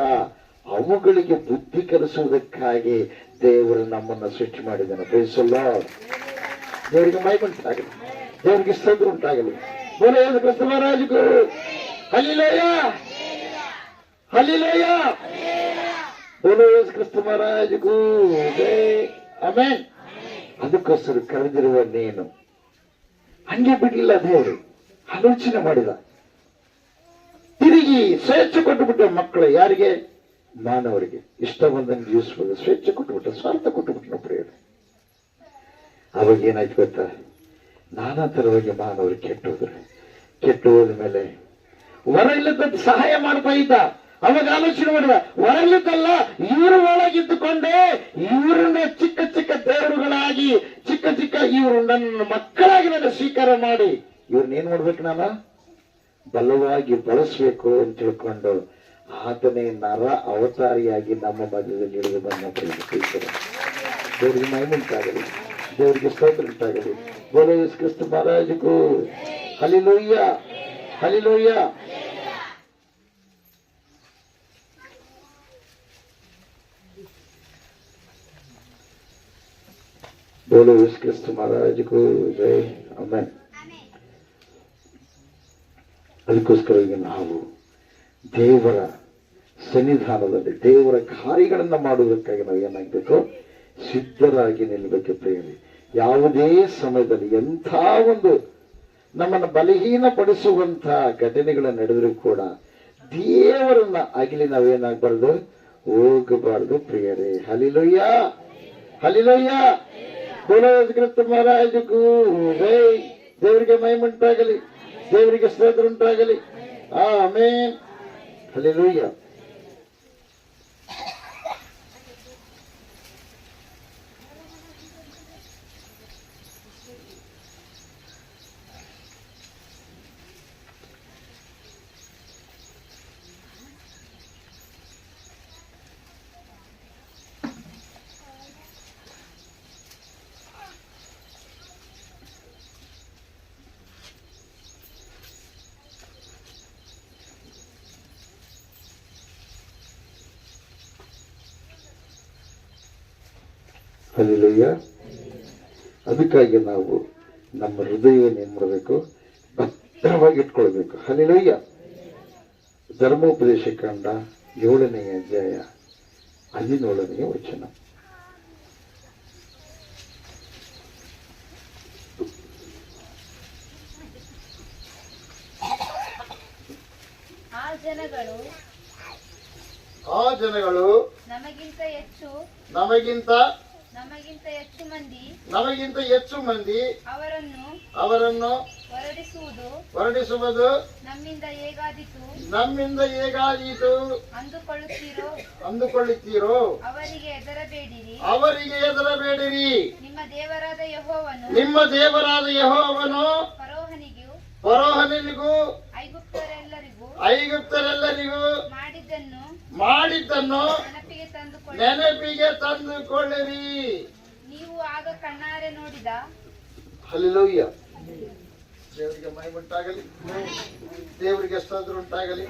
ಅವುಗಳಿಗೆ ಬುದ್ಧಿ ಕಲಿಸುವುದಕ್ಕಾಗಿ ದೇವರು ನಮ್ಮನ್ನ ಸೃಷ್ಟಿ ಮಾಡಿದ್ದಾನೆ. ಪ್ರೈಸಲ್ಲ. ದೇವರಿಗೆ ಮಹಿಮೆ ಉಂಟಾಗಲಿ, ದೇವರಿಗೆ ಸ್ತೋತ್ರ ಉಂಟಾಗಲಿ. ಬೋಲೋ ಯೇಸು ಕ್ರಿಸ್ತ ಮಹಾರಾಜಗೂ. Hallelujah, hallelujah. ಬೋಲೋ ಯೇಸು ಕ್ರಿಸ್ತ ಮಹಾರಾಜಗೂ. ಆಮೆನ್. ಅದಕ್ಕೋಸ್ಕರ ಕರೆದಿರುವ ನೀನು ಹಂಗೆ ಬಿಡ್ಲಿಲ್ಲ, ದೇವರು ಆಲೋಚನೆ ಮಾಡಿದ. ತಿರುಗಿ ಸ್ವೇಚ್ಛೆ ಕೊಟ್ಟುಬಿಟ್ಟ ಮಕ್ಕಳು. ಯಾರಿಗೆ? ಮಾನವರಿಗೆ. ಇಷ್ಟ ಬಂದಂಗೆ ಜೀವಿಸ್ಬೋದು. ಸ್ವೇಚ್ಛೆ ಕೊಟ್ಟುಬಿಟ್ಟ, ಸ್ವಾರ್ಥ ಕೊಟ್ಟುಬಿಟ್ಟು ಪ್ರಿಯರೇ. ಅವಾಗ ಏನಾಯ್ತು ಗೊತ್ತಾ, ನಾನಾ ತರವಾಗಿ ಮಾನವರು ಕೆಟ್ಟು ಹೋದ ಮೇಲೆ ವರ ಇಲ್ಲದ ಸಹಾಯ ಮಾಡ್ತಾ ಇದ್ದ. ಅವಾಗ ಆಲೋಚನೆ ಮಾಡಿದ, ವರ ಇಲ್ಲದಲ್ಲ, ಇವರು ಒಳಗಿದ್ದುಕೊಂಡೆ ಇವರನ್ನ ಚಿಕ್ಕ ಚಿಕ್ಕ ದೇವರುಗಳಾಗಿ, ಚಿಕ್ಕ ಇವರು ನನ್ನ ಮಕ್ಕಳಾಗಿ ನನ್ನ ಸ್ವೀಕಾರ ಮಾಡಿ ಇವ್ರನ್ನೇನ್ ಮಾಡ್ಬೇಕು, ನಾನು ಬಲವಾಗಿ ಬಳಸಬೇಕು ಅಂತ ತಿಳ್ಕೊಂಡು ಆತನೇ ನರ ಅವತಾರಿಯಾಗಿ ನಮ್ಮ ಮಧ್ಯದಲ್ಲಿ ಇಳಿದು ಬಂದ ಪ್ರೀತಿಸಿದರು. ದೇವರಿಗೆ ಮಹಿಮೆ ಉಂಟಾಗಲಿ, ದೇವರಿಗೆ ಸ್ತೋತ್ರ ಉಂಟಾಗಲಿ. ಬೋಲೋ ಯೇಸು ಕ್ರಿಸ್ತ ಮಹಾರಾಜಗೂ. Hallelujah, hallelujah. ಬೋಲೋ ಯೇಸು ಕ್ರಿಸ್ತ ಮಹಾರಾಜಗೂ ಜೈ. ಆಮೆನ್. ಅದಕ್ಕೋಸ್ಕರ ಈಗ ನಾವು ದೇವರ ಸನ್ನಿಧಾನದಲ್ಲಿ ದೇವರ ಕಾರ್ಯಗಳನ್ನ ಮಾಡುವುದಕ್ಕಾಗಿ ನಾವು ಏನಾಗಬೇಕು, ಸಿದ್ಧರಾಗಿ ನಿಲ್ಲಬೇಕು ಪ್ರಿಯರೇ. ಯಾವುದೇ ಸಮಯದಲ್ಲಿ ಎಂಥ ಒಂದು ನಮ್ಮನ್ನು ಬಲಹೀನಪಡಿಸುವಂತಹ ಘಟನೆಗಳು ನಡೆದರೂ ಕೂಡ ದೇವರನ್ನ ಅಗಲಿ ನಾವೇನಾಗಬಾರ್ದು, ಹೋಗಬಾರ್ದು ಪ್ರಿಯರೇ. Hallelujah, hallelujah. ಬೋಲೋ ಯೇಸು ಕ್ರಿಸ್ತ ಮಹಾರಾಜಗೂ ಜೈ. ದೇವರಿಗೆ ಮಹಿಮೆ ಉಂಟಾಗಲಿ, ದೇವರಿಗೆ ಸ್ತೋತ್ರ ಉಂಟಾಗಲಿ. ಆಮೆನ್. ಹಲ್ಲೆಲೂಯ. ಹಲ್ಲೆಲೂಯ. ಅದಕ್ಕಾಗಿ ನಾವು ನಮ್ಮ ಹೃದಯವನ್ನು ಏನ್ ಮಾಡಬೇಕು, ಭದ್ರವಾಗಿ ಇಟ್ಕೊಳ್ಬೇಕು. ಹಲ್ಲೆಲೂಯ. ಧರ್ಮೋಪದೇಶ ಕಾಂಡ 7ನೇ ಅಧ್ಯಾಯ 17ನೇ ವಚನ. ಆ ಜನಗಳು ನಮಗಿಂತ ಹೆಚ್ಚು ಮಂದಿ ಅವರನ್ನು ಹೊರಡಿಸುವುದು ನಮ್ಮಿಂದ ಹೇಗಾದೀತು ಅಂದುಕೊಳ್ಳುತ್ತೀರೋ. ಅವರಿಗೆ ಹೆದರಬೇಡಿರಿ. ನಿಮ್ಮ ದೇವರಾದ ಯೆಹೋವನು ಫರೋಹನಿಗೂ ಐಗುಪ್ತರೆಲ್ಲರಿಗೂ ಮಾಡಿದ್ದನ್ನು ನೆನಪಿಗೆ ತಂದುಕೊಳ್ಳಿರಿ. ನೀವು ಆಗ ಕಣ್ಣಾರೆ ನೋಡಿದ. ಹಲ್ಲೆಲೂಯ. ದೇವರಿಗೆ ಮಹಿಮೆ ಉಂಟಾಗಲಿ, ದೇವರಿಗೆ ಸ್ತೋತ್ರ ಉಂಟಾಗಲಿ.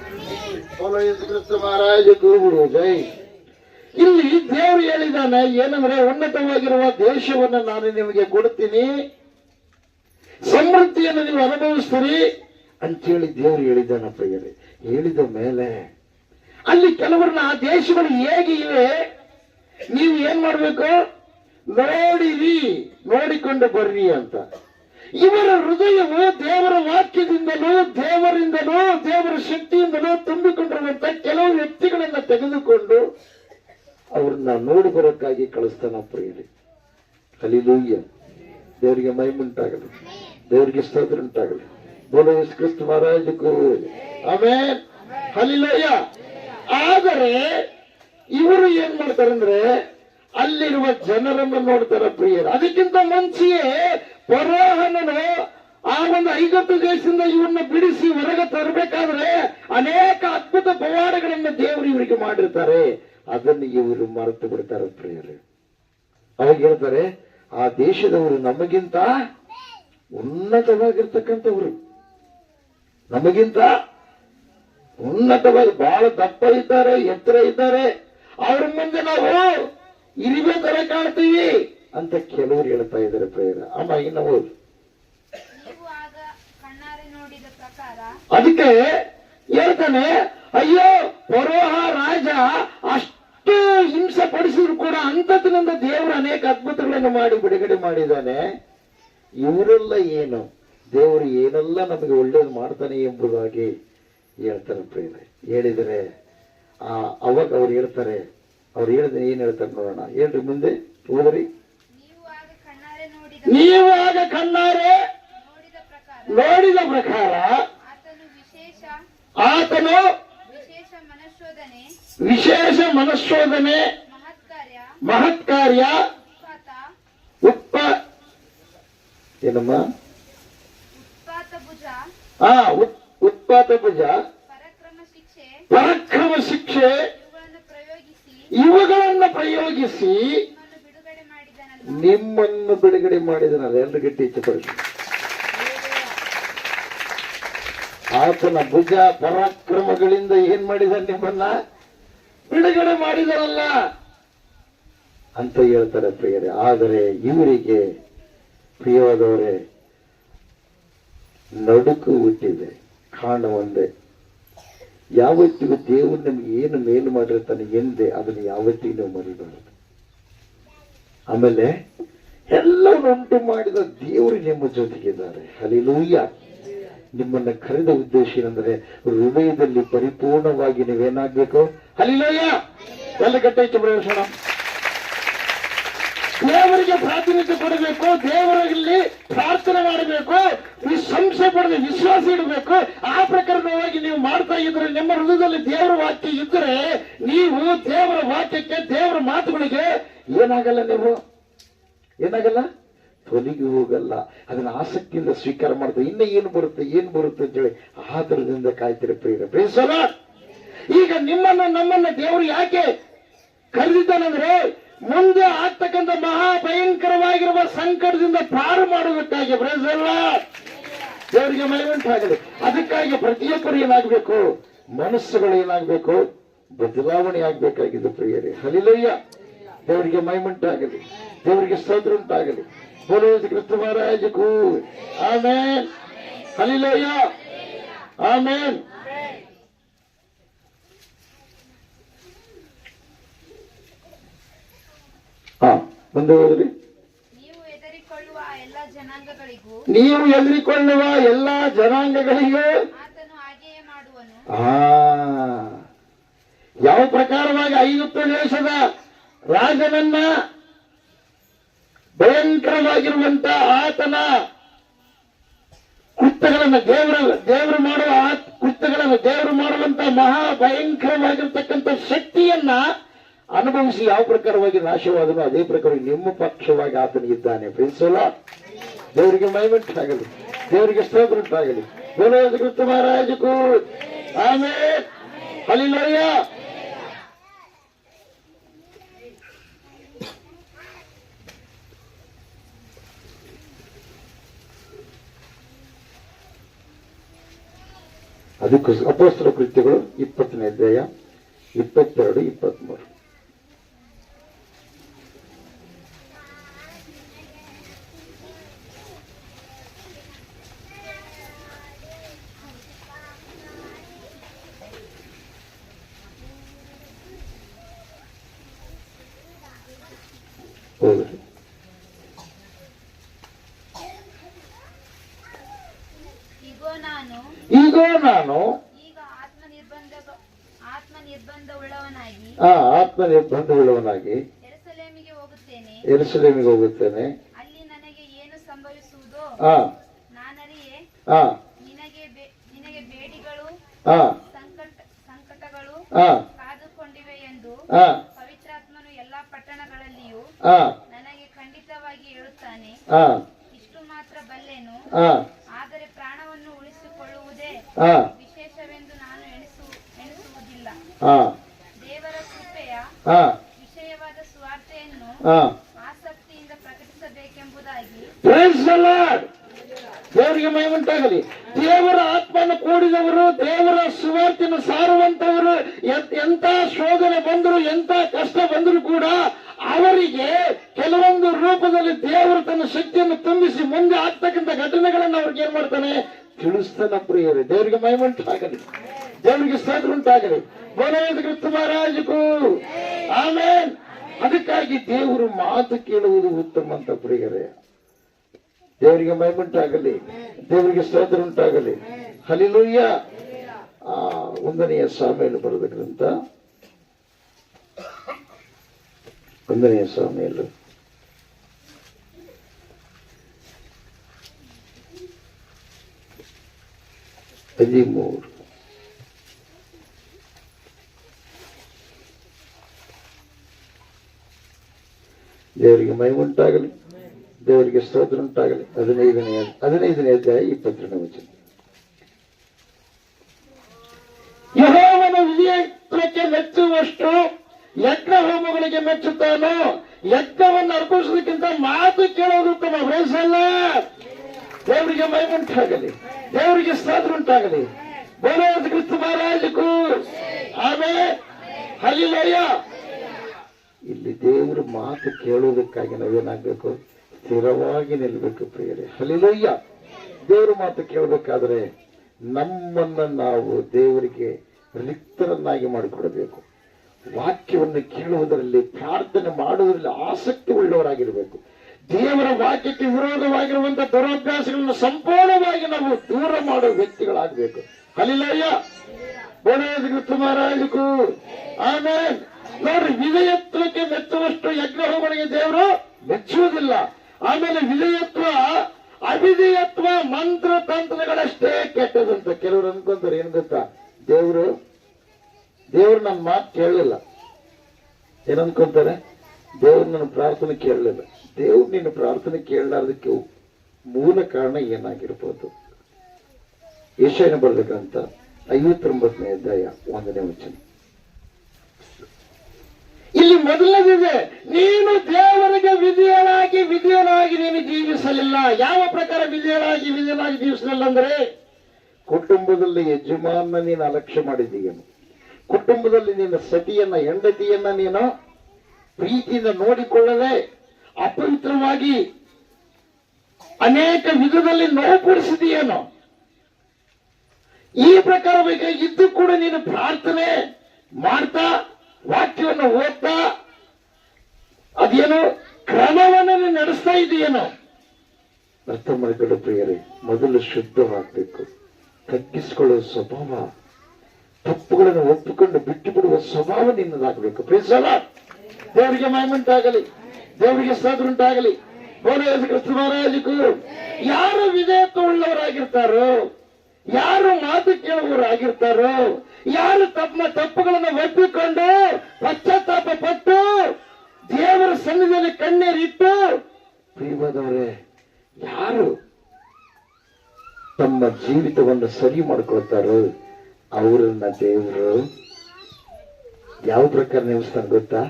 ಬೋಲೋ ಯೇಸು ಕ್ರಿಸ್ತ ಮಹಾರಾಜಗೂ ಜೈ. ಇಲ್ಲಿ ದೇವರು ಹೇಳಿದಾನೆ ಏನಂದ್ರೆ, ಉನ್ನತವಾಗಿರುವ ದೇಶವನ್ನು ನಾನು ನಿಮಗೆ ಕೊಡ್ತೀನಿ, ಸಮೃದ್ಧಿಯನ್ನು ನೀವು ಅನುಭವಿಸ್ತೀರಿ ಅಂತೇಳಿ ದೇವರು ಹೇಳಿದ್ದಾನ ಪ್ರಿಯರೇ. ಹೇಳಿದ ಮೇಲೆ ಅಲ್ಲಿ ಕೆಲವರನ್ನ ಆ ದೇಶಗಳು ಹೇಗೆ ಇವೆ ನೀವು ಏನ್ ಮಾಡ್ಬೇಕು, ನೋಡಿರಿ, ನೋಡಿಕೊಂಡು ಬರ್ರಿ ಅಂತ. ಇವರ ಹೃದಯವು ದೇವರ ವಾಕ್ಯದಿಂದಲೂ ದೇವರಿಂದಲೂ ದೇವರ ಶಕ್ತಿಯಿಂದಲೂ ತುಂಬಿಕೊಂಡಿರುವಂತ ಕೆಲವು ವ್ಯಕ್ತಿಗಳನ್ನ ತೆಗೆದುಕೊಂಡು ಅವ್ರನ್ನ ನೋಡಿ ಬರೋಕ್ಕಾಗಿ ಕಳಿಸ್ತಾನ ಪ್ರಿಯರೇ. ಹಲ್ಲೆಲೂಯಾ. ದೇವರಿಗೆ ಮಹಿಮೆ ಉಂಟಾಗಲಿ, ದೇವರಿಗೆ ಸ್ತೋತ್ರ ಉಂಟಾಗಲಿ. ಬೋಲೋ ಯೇಸು ಕ್ರಿಸ್ತ ಮಹಾರಾಜಕ್ಕೂ ಆಮೆನ್. ಹಲ್ಲೆಲೂಯಾ. ಆದರೆ ಇವರು ಏನ್ ಮಾಡ್ತಾರಂದ್ರೆ ಅಲ್ಲಿರುವ ಜನರನ್ನು ನೋಡ್ತಾರ ಪ್ರಿಯರು. ಅದಕ್ಕಿಂತ ಮುಂಚೆಯೇ ಫರೋಹನನು ಆ ಒಂದು ಐಗುಪ್ತ ದೇಶದಿಂದ ಇವನ್ನ ಬಿಡಿಸಿ ಹೊರಗೆ ತರಬೇಕಾದ್ರೆ ಅನೇಕ ಅದ್ಭುತ ಪವಾಡಗಳನ್ನು ದೇವರು ಇವರಿಗೆ ಮಾಡಿರ್ತಾರೆ. ಅದನ್ನು ಇವರು ಮರೆತು ಬಿಡ್ತಾರೆ ಪ್ರಿಯರು. ಅವಾಗ ಹೇಳ್ತಾರೆ, ಆ ದೇಶದವರು ನಮಗಿಂತ ಉನ್ನತವಾಗಿರ್ತಕ್ಕಂಥವ್ರು, ನಮಗಿಂತ ಉನ್ನತವಾಗಿ ಬಹಳ ದಪ್ಪ ಇದ್ದಾರೆ, ಎತ್ತರ ಇದ್ದಾರೆ, ಅವ್ರ ಮುಂದೆ ನಾವು ಇರಿಬೆ ತರ ಕಾಣ್ತೀವಿ ಅಂತ ಕೆಲವರು ಹೇಳ್ತಾ ಇದ್ದಾರೆ ಪ್ರೇರ. ಅಮ್ಮ ಇನ್ನು ಓದು. ಅದಕ್ಕೆ ಹೇಳ್ತಾನೆ, ಅಯ್ಯೋ ಫರೋಹ ರಾಜ ಅಷ್ಟು ಹಿಂಸೆ ಪಡಿಸಿದ್ರು ಕೂಡ ಅಂತದ್ರಿಂದ ದೇವರು ಅನೇಕ ಅದ್ಭುತಗಳನ್ನು ಮಾಡಿ ಬಿಡುಗಡೆ ಮಾಡಿದ್ದಾನೆ. ಇವರೆಲ್ಲ ಏನು, ದೇವರು ಏನೆಲ್ಲ ನಮಗೆ ಒಳ್ಳೇದು ಮಾಡ್ತಾನೆ ಎಂಬುದಾಗಿ ಹೇಳ್ತಾರೆ ಪ್ರೇರೆ. ಹೇಳಿದರೆ ಅವಾಗ ಅವ್ರು ಹೇಳ್ತಾರೆ, ಅವ್ರು ಹೇಳಿದ್ರೆ ಏನ್ ಹೇಳ್ತಾರೆ ನೋಡೋಣ. ಹೇಳ್ರಿ, ಮುಂದೆ ಓದ್ರಿ. ನೀವು ಆಗ ಕಣ್ಣಾರೆ ನೋಡಿದ ಪ್ರಕಾರ ಆತನು ವಿಶೇಷ ಮನಶೋಧನೆ ಮಹತ್ಕಾರ್ಯ ಏನಮ್ಮ ಉತ್ಪಾತ ಭುಜ ಪರಾಕ್ರಮ ಶಿಕ್ಷೆ ಇವುಗಳನ್ನು ಪ್ರಯೋಗಿಸಿ ನಿಮ್ಮನ್ನು ಬಿಡುಗಡೆ ಮಾಡಿದನಲ್ಲ. ಎಲ್ಲರೂ ಗಟ್ಟಿ ಇಚ್ಛೆಪಡಿಸಿ. ಆತನ ಭುಜ ಪರಾಕ್ರಮಗಳಿಂದ ಏನ್ ಮಾಡಿದ, ನಿಮ್ಮನ್ನ ಬಿಡುಗಡೆ ಮಾಡಿದನಲ್ಲ ಅಂತ ಹೇಳ್ತಾರೆ ಪ್ರಿಯರೇ. ಆದರೆ ಇವರಿಗೆ ಪ್ರಿಯವಾದವರೇ ನಡುಕು ಹುಟ್ಟಿದೆ. ಕಾರಣ ಒಂದೇ, ಯಾವತ್ತಿಗೂ ದೇವರು ನಮ್ಗೆ ಏನು ಮೇಲು ಮಾಡಿರ್ತಾನೆ ಎಂದೇ ಅದನ್ನು ಯಾವತ್ತಿಗೂ ನಾವು ಮರಿಬಾರದು. ಆಮೇಲೆ ಎಲ್ಲವನ್ನು ಉಂಟು ಮಾಡಿದ ದೇವರು ನಿಮ್ಮ ಜೊತೆಗಿದ್ದಾರೆ. ಹಲ್ಲೆಲೂಯಾ. ನಿಮ್ಮನ್ನ ಕರೆದ ಉದ್ದೇಶ ಏನಂದ್ರೆ ಹೃದಯದಲ್ಲಿ ಪರಿಪೂರ್ಣವಾಗಿ ನೀವೇನಾಗ್ಬೇಕು. ಹಲ್ಲೆಲೂಯಾ. ಎಲ್ಲ ಗಟ್ಟ ಇತ್ತು ಪ್ರವೇಶನ. ದೇವರಿಗೆ ಪ್ರಾತಿನಿಧ್ಯ ಕೊಡಬೇಕು, ದೇವರಲ್ಲಿ ಪ್ರಾರ್ಥನೆ ಮಾಡಬೇಕು, ಸಂಶಯ ಪಡೆದ ವಿಶ್ವಾಸ ಇಡಬೇಕು. ಆ ಪ್ರಕಾರವಾಗಿ ನೀವು ಮಾಡ್ತಾ ಇದ್ರೆ, ನಿಮ್ಮ ಹೃದಯದಲ್ಲಿ ದೇವರ ವಾಕ್ಯ ಇದ್ರೆ, ನೀವು ದೇವರ ವಾಕ್ಯಕ್ಕೆ, ದೇವರ ಮಾತುಗಳಿಗೆ ಏನಾಗಲ್ಲ, ನೀವು ಏನಾಗಲ್ಲ, ತೊಲಗಿ ಹೋಗಲ್ಲ. ಅದನ್ನ ಆಸಕ್ತಿಯಿಂದ ಸ್ವೀಕಾರ ಮಾಡ್ತಾರೆ. ಇನ್ನ ಏನು ಬರುತ್ತೆ ಅಂತ ಹೇಳಿ ಆತರದಿಂದ ಕಾಯ್ತಿರ ಪ್ರಿಯರ. ಈಗ ನಮ್ಮನ್ನ ದೇವರು ಯಾಕೆ ಕರೆದಿದ್ದಾನಂದ್ರೆ, ಮುಂದೆ ಆಗ್ತಕ್ಕಂಥ ಮಹಾ ಭಯಂಕರವಾಗಿರುವ ಸಂಕಟದಿಂದ ಪಾರು ಮಾಡುವುದಕ್ಕಾಗಿ. ದೇವರಿಗೆ ಮಹಿಮೆ ಉಂಟಾಗಲಿ. ಅದಕ್ಕಾಗಿ ಪ್ರತಿಯೊಬ್ಬರು ಏನಾಗಬೇಕು, ಮನಸ್ಸುಗಳು ಏನಾಗಬೇಕು, ಬದಲಾವಣೆ ಆಗ್ಬೇಕಾಗಿದೆ ಪ್ರಿಯರೇ. ಹಲ್ಲೆಲೂಯಾ. ದೇವರಿಗೆ ಮಹಿಮೆ ಉಂಟಾಗಲಿ, ದೇವರಿಗೆ ಸ್ತೋತ್ರ ಉಂಟಾಗಲಿ. ಬೋಲೋ ಯೇಸು ಕ್ರಿಸ್ತ ಮಹಾರಾಜಕ್ಕೂ ಆಮೆನ್. ಹಲ್ಲೆಲೂಯಾ. ಆಮೆನ್. ಮುಂದೆ ಹೋದ್ರಿ. ನೀವು ಎದುರಿಕೊಳ್ಳುವ ಎಲ್ಲ ಜನಾಂಗಗಳಿಗೂ ಯಾವ ಪ್ರಕಾರವಾಗಿ ಐಗುಪ್ತ ದೇಶದ ರಾಜನನ್ನ ಭಯಂಕರವಾಗಿರುವಂತ ಆತನ ಕೃತ್ಯಗಳನ್ನು ದೇವರು ಮಾಡುವ ಕೃತ್ಯಗಳನ್ನು ದೇವರು ಮಾಡುವಂತ ಮಹಾ ಭಯಂಕರವಾಗಿರ್ತಕ್ಕಂಥ ಶಕ್ತಿಯನ್ನ ಅನುಭವಿಸಿ ಯಾವ ಪ್ರಕಾರವಾಗಿ ನಾಶವಾದನು ಅದೇ ಪ್ರಕಾರ ನಿಮ್ಮ ಪಕ್ಷವಾಗಿ ಆತನು ಇದ್ದಾನೆ. ಪ್ರಿನ್ಸಲ್ಲ. ದೇವರಿಗೆ ಮಹಿಮೆ ಉಂಟಾಗಲಿ, ದೇವರಿಗೆ ಸ್ತೋತ್ರ ಉಂಟಾಗಲಿ. ಬೋಲೋ ಯೇಸು ಕ್ರಿಸ್ತ ಮಹಾರಾಜಕ್ಕೂ ಆಮೆನ್. ಹಲ್ಲೆಲೂಯಾ. ಅದಕ್ಕೂ ಅಪೊಸ್ತಲರ ಕೃತ್ಯಗಳು 20ನೇ ಅಧ್ಯಾಯ 22, 23. ಹೋಗ್ರಿ. ಈಗೋ ನಾನು ಈಗ ಆತ್ಮ ನಿರ್ಬಂಧವುಳ್ಳವನಾಗಿ ಯೆರೂಸಲೇಮಿಗೆ ಹೋಗುತ್ತೇನೆ. ಅಲ್ಲಿ ನನಗೆ ಏನು ಸಂಭವಿಸುವುದೋ ನಾನರಿಯೆ. ನಿನಗೆ ಬೇಡಿಗಳು ಸಂಕಟಗಳು ಕಾದುಕೊಂಡಿವೆ ಎಂದು ಪವಿತ್ರಾತ್ಮನು ಎಲ್ಲಾ ಪಟ್ಟಣಗಳಲ್ಲಿಯೂ ನನಗೆ ಖಂಡಿತವಾಗಿ ಹೇಳುತ್ತಾನೆ. ಇಷ್ಟು ಮಾತ್ರ ಬಲ್ಲೆನು, ಆದರೆ ಪ್ರಾಣವನ್ನು ಉಳಿಸಿಕೊಳ್ಳುವುದೇ ವಿಶೇಷವೆಂದು ನಾನು ಎಣಿಸುವುದಿಲ್ಲ. ದೇವರ ಕೃಪೆಯ ವಿಷಯವಾದ ಸುವಾರ್ತೆಯನ್ನು ಆಸಕ್ತಿಯಿಂದ ಪ್ರಕಟಿಸಬೇಕೆಂಬುದಾಗಿ. ದೇವರಿಗೆ ಮಹಿಮುಂಟಾಗಲಿ. ದೇವರ ಆತ್ಮನ ಕೂಡಿದವರು, ದೇವರ ಸುವಾರ್ತೆಯನ್ನು ಸಾರುವಂತವರು, ಎಂತ ಶೋಧನೆ ಬಂದರು, ಎಂತ ಕಷ್ಟ ಬಂದರೂ ಕೂಡ ಅವರಿಗೆ ಕೆಲವೊಂದು ರೂಪದಲ್ಲಿ ದೇವರು ತನ್ನ ಶಕ್ತಿಯನ್ನು ತುಂಬಿಸಿ ಮುಂದೆ ಆಗ್ತಕ್ಕಂಥ ಘಟನೆಗಳನ್ನು ಅವ್ರಿಗೆ ಏನ್ ಮಾಡ್ತಾನೆ, ತಿಳಿಸ್ತಾನ. ಪ್ರಿಯರೇ, ದೇವರಿಗೆ ಮಹಿಮುಂಟಾಗಲಿ, ದೇವರಿಗೆ ಸ್ತೋತ್ರ ಉಂಟಾಗಲಿ. ಕ್ರಿಸ್ತ ಮಹಾರಾಜಗೂ ಆಮೇನ್. ಅದಕ್ಕಾಗಿ ದೇವರು ಮಾತು ಕೇಳುವುದು ಉತ್ತಮ ಅಂತ ಪ್ರಿಯರೇ. ದೇವರಿಗೆ ಮಹಿಮುಂಟಾಗಲಿ, ದೇವರಿಗೆ ಸ್ತೋತ್ರ ಉಂಟಾಗಲಿ. ಹಲ್ಲೆಲೂಯ. 1ನೇ ಸಾಮುವೇಲ ಬರೆದ ಗ್ರಂಥ, 1ನೇ ಸಾಮುವೇಲ 13. ದೇವರಿಗೆ ಮಹಿಮುಂಟಾಗಲಿ, ದೇವರಿಗೆ ಸ್ತೋತ್ರ ಉಂಟಾಗಲಿ. 15ನೇ ಅಧ್ಯಾಯ 22ನೇ ವಚನ. ಯೆಹೋವನ ವಿಧೇಯತ್ವಕ್ಕೆ ಮೆಚ್ಚುವಷ್ಟು ಯಜ್ಞ ಹೋಮಗಳಿಗೆ ಮೆಚ್ಚುತ್ತಾನೋ, ಯಜ್ಞವನ್ನು ಅರ್ಪಿಸುವುದಕ್ಕಿಂತ ಮಾತು ಕೇಳೋದು ಉತ್ತಮ. ದೇವರಿಗೆ ಮಹಿಮುಂಟಾಗಲಿ, ದೇವರಿಗೆ ಸ್ತೋತ್ರ ಉಂಟಾಗಲಿ. ಕ್ರಿಸ್ತ ಮಹಾರಾಜಗೂ ಆಮೇಲೆ. ಹಲ್ಲೆಲೂಯ. ಇಲ್ಲಿ ದೇವರ ಮಾತು ಕೇಳುವುದಕ್ಕಾಗಿ ನಾವೇನಾಗಬೇಕು, ಸ್ಥಿರವಾಗಿ ನಿಲ್ಲಬೇಕು ಪ್ರಿಯರೇ. ಹಲ್ಲೆಲೂಯ. ದೇವರ ಮಾತು ಕೇಳಬೇಕಾದ್ರೆ ನಮ್ಮನ್ನ ನಾವು ದೇವರಿಗೆ ರಿಕ್ತರನ್ನಾಗಿ ಮಾಡಿಕೊಡಬೇಕು. ವಾಕ್ಯವನ್ನು ಕೇಳುವುದರಲ್ಲಿ, ಪ್ರಾರ್ಥನೆ ಮಾಡುವುದರಲ್ಲಿ ಆಸಕ್ತಿ ಉಳ್ಳವರಾಗಿರಬೇಕು. ದೇವರ ವಾಕ್ಯಕ್ಕೆ ವಿರೋಧವಾಗಿರುವಂತಹ ದುರಭ್ಯಾಸಗಳನ್ನು ಸಂಪೂರ್ಣವಾಗಿ ನಾವು ದೂರ ಮಾಡುವ ವ್ಯಕ್ತಿಗಳಾಗಬೇಕು. ಹಲ್ಲೆಲೂಯ. ಕ್ರಿಸ್ತ ಮಹಾರಾಜಗೂ ಆಮೇನ್. ನೋಡ್ರಿ, ವಿಧೇಯತ್ವಕ್ಕೆ ಮೆಚ್ಚುವಷ್ಟು ಯಜ್ಞ ಹೋಮಗಳಿಗೆ ದೇವರು ಮೆಚ್ಚುವುದಿಲ್ಲ. ಆಮೇಲೆ ವಿಧೇಯತ್ವ, ಅವಿಧೇಯತ್ವ ಮಂತ್ರ ತಂತ್ರಗಳಷ್ಟೇ ಕೆಟ್ಟದಂತ. ಕೆಲವರು ಅನ್ಕೊಂತಾರೆ, ಏನ್ ಗೊತ್ತಾ, ದೇವರು ನನ್ನ ಮಾತು ಕೇಳಲಿಲ್ಲ. ಏನನ್ಕೊಂತಾರೆ, ದೇವ್ರು ನನ್ನ ಪ್ರಾರ್ಥನೆ ಕೇಳಲಿಲ್ಲ. ದೇವ್ರು ನಿನ್ನ ಪ್ರಾರ್ಥನೆ ಕೇಳಲಾರ್ದಕ್ಕೆ ಮೂಲ ಕಾರಣ ಏನಾಗಿರ್ಬೋದು? ಯೆಶಾಯನ ಬರೆದಕ್ಕಂತ 59ನೇ ಅಧ್ಯಾಯ 1ನೇ ವಚನ. ಇಲ್ಲಿ ಮೊದಲನೇದಿದೆ, ನೀನು ದೇವರಿಗೆ ವಿಧೇಯನಾಗಿ ನೀನು ಜೀವಿಸಲಿಲ್ಲ. ಯಾವ ಪ್ರಕಾರ ವಿಧೇಯನಾಗಿ ಜೀವಿಸಲಿಲ್ಲ ಅಂದ್ರೆ, ಕುಟುಂಬದಲ್ಲಿ ಯಜಮಾನ ನೀನು ಅಲಕ್ಷ್ಯ ಮಾಡಿದ್ದೀಯನು, ಕುಟುಂಬದಲ್ಲಿ ನಿನ್ನ ಸತಿಯನ್ನ, ಹೆಂಡತಿಯನ್ನ ನೀನು ಪ್ರೀತಿಯಿಂದ ನೋಡಿಕೊಳ್ಳದೆ ಅಪವಿತ್ರವಾಗಿ ಅನೇಕ ವಿಧದಲ್ಲಿ ನೋವುಪಡಿಸಿದೆಯೇನೋ. ಈ ಪ್ರಕಾರ ಇದ್ದು ಕೂಡ ನೀನು ಪ್ರಾರ್ಥನೆ ಮಾಡ್ತಾ, ವಾಕ್ಯವನ್ನು ಓದ್ತಾ, ಅದೇನೋ ಕ್ರಮವನ್ನು ನಡೆಸ್ತಾ ಇದೆಯೇನೋ. ಅರ್ಥ ಮಾಡಿಕೊಳ್ಳೋ ಪ್ರಿಯರೇ, ಮೊದಲು ಶುದ್ಧವಾಗಬೇಕು. ತಗ್ಗಿಸಿಕೊಳ್ಳುವ ಸ್ವಭಾವ, ತಪ್ಪುಗಳನ್ನು ಒಪ್ಪಿಕೊಂಡು ಬಿಟ್ಟು ಬಿಡುವ ಸ್ವಭಾವ ನಿನ್ನದಾಗಬೇಕು. ಪ್ರೀಸಲ್ಲ. ದೇವರಿಗೆ ಮಹಿಮುಂಟಾಗಲಿ, ದೇವರಿಗೆ ಸ್ತೋತ್ರ ಉಂಟಾಗಲಿ. ಕ್ರಿಸ್ತ ಮಹಾರಾಜಗೂ. ಯಾರು ವಿಧೇಯತ್ವ ಉಳ್ಳವರಾಗಿರ್ತಾರೋ, ಯಾರು ಮಾತು ಕೇಳುವವರಾಗಿರ್ತಾರೋ, ಯಾರು ತಮ್ಮ ತಪ್ಪುಗಳನ್ನು ಒಪ್ಪಿಕೊಂಡು ಪಶ್ಚಾತ್ತಾಪ ಪಟ್ಟು ದೇವರ ಸನ್ನಿಧಿಯಲ್ಲಿ ಕಣ್ಣೀರಿಟ್ಟು, ಪ್ರಿಯವಾದವರೇ, ಯಾರು ತಮ್ಮ ಜೀವಿತವನ್ನು ಸರಿ ಮಾಡಿಕೊಳ್ತಾರೋ ಅವರನ್ನ ದೇವರು ಯಾವ ಪ್ರಕಾರ ನೇಮಿಸ್ತಾನೆ ಗೊತ್ತಾ?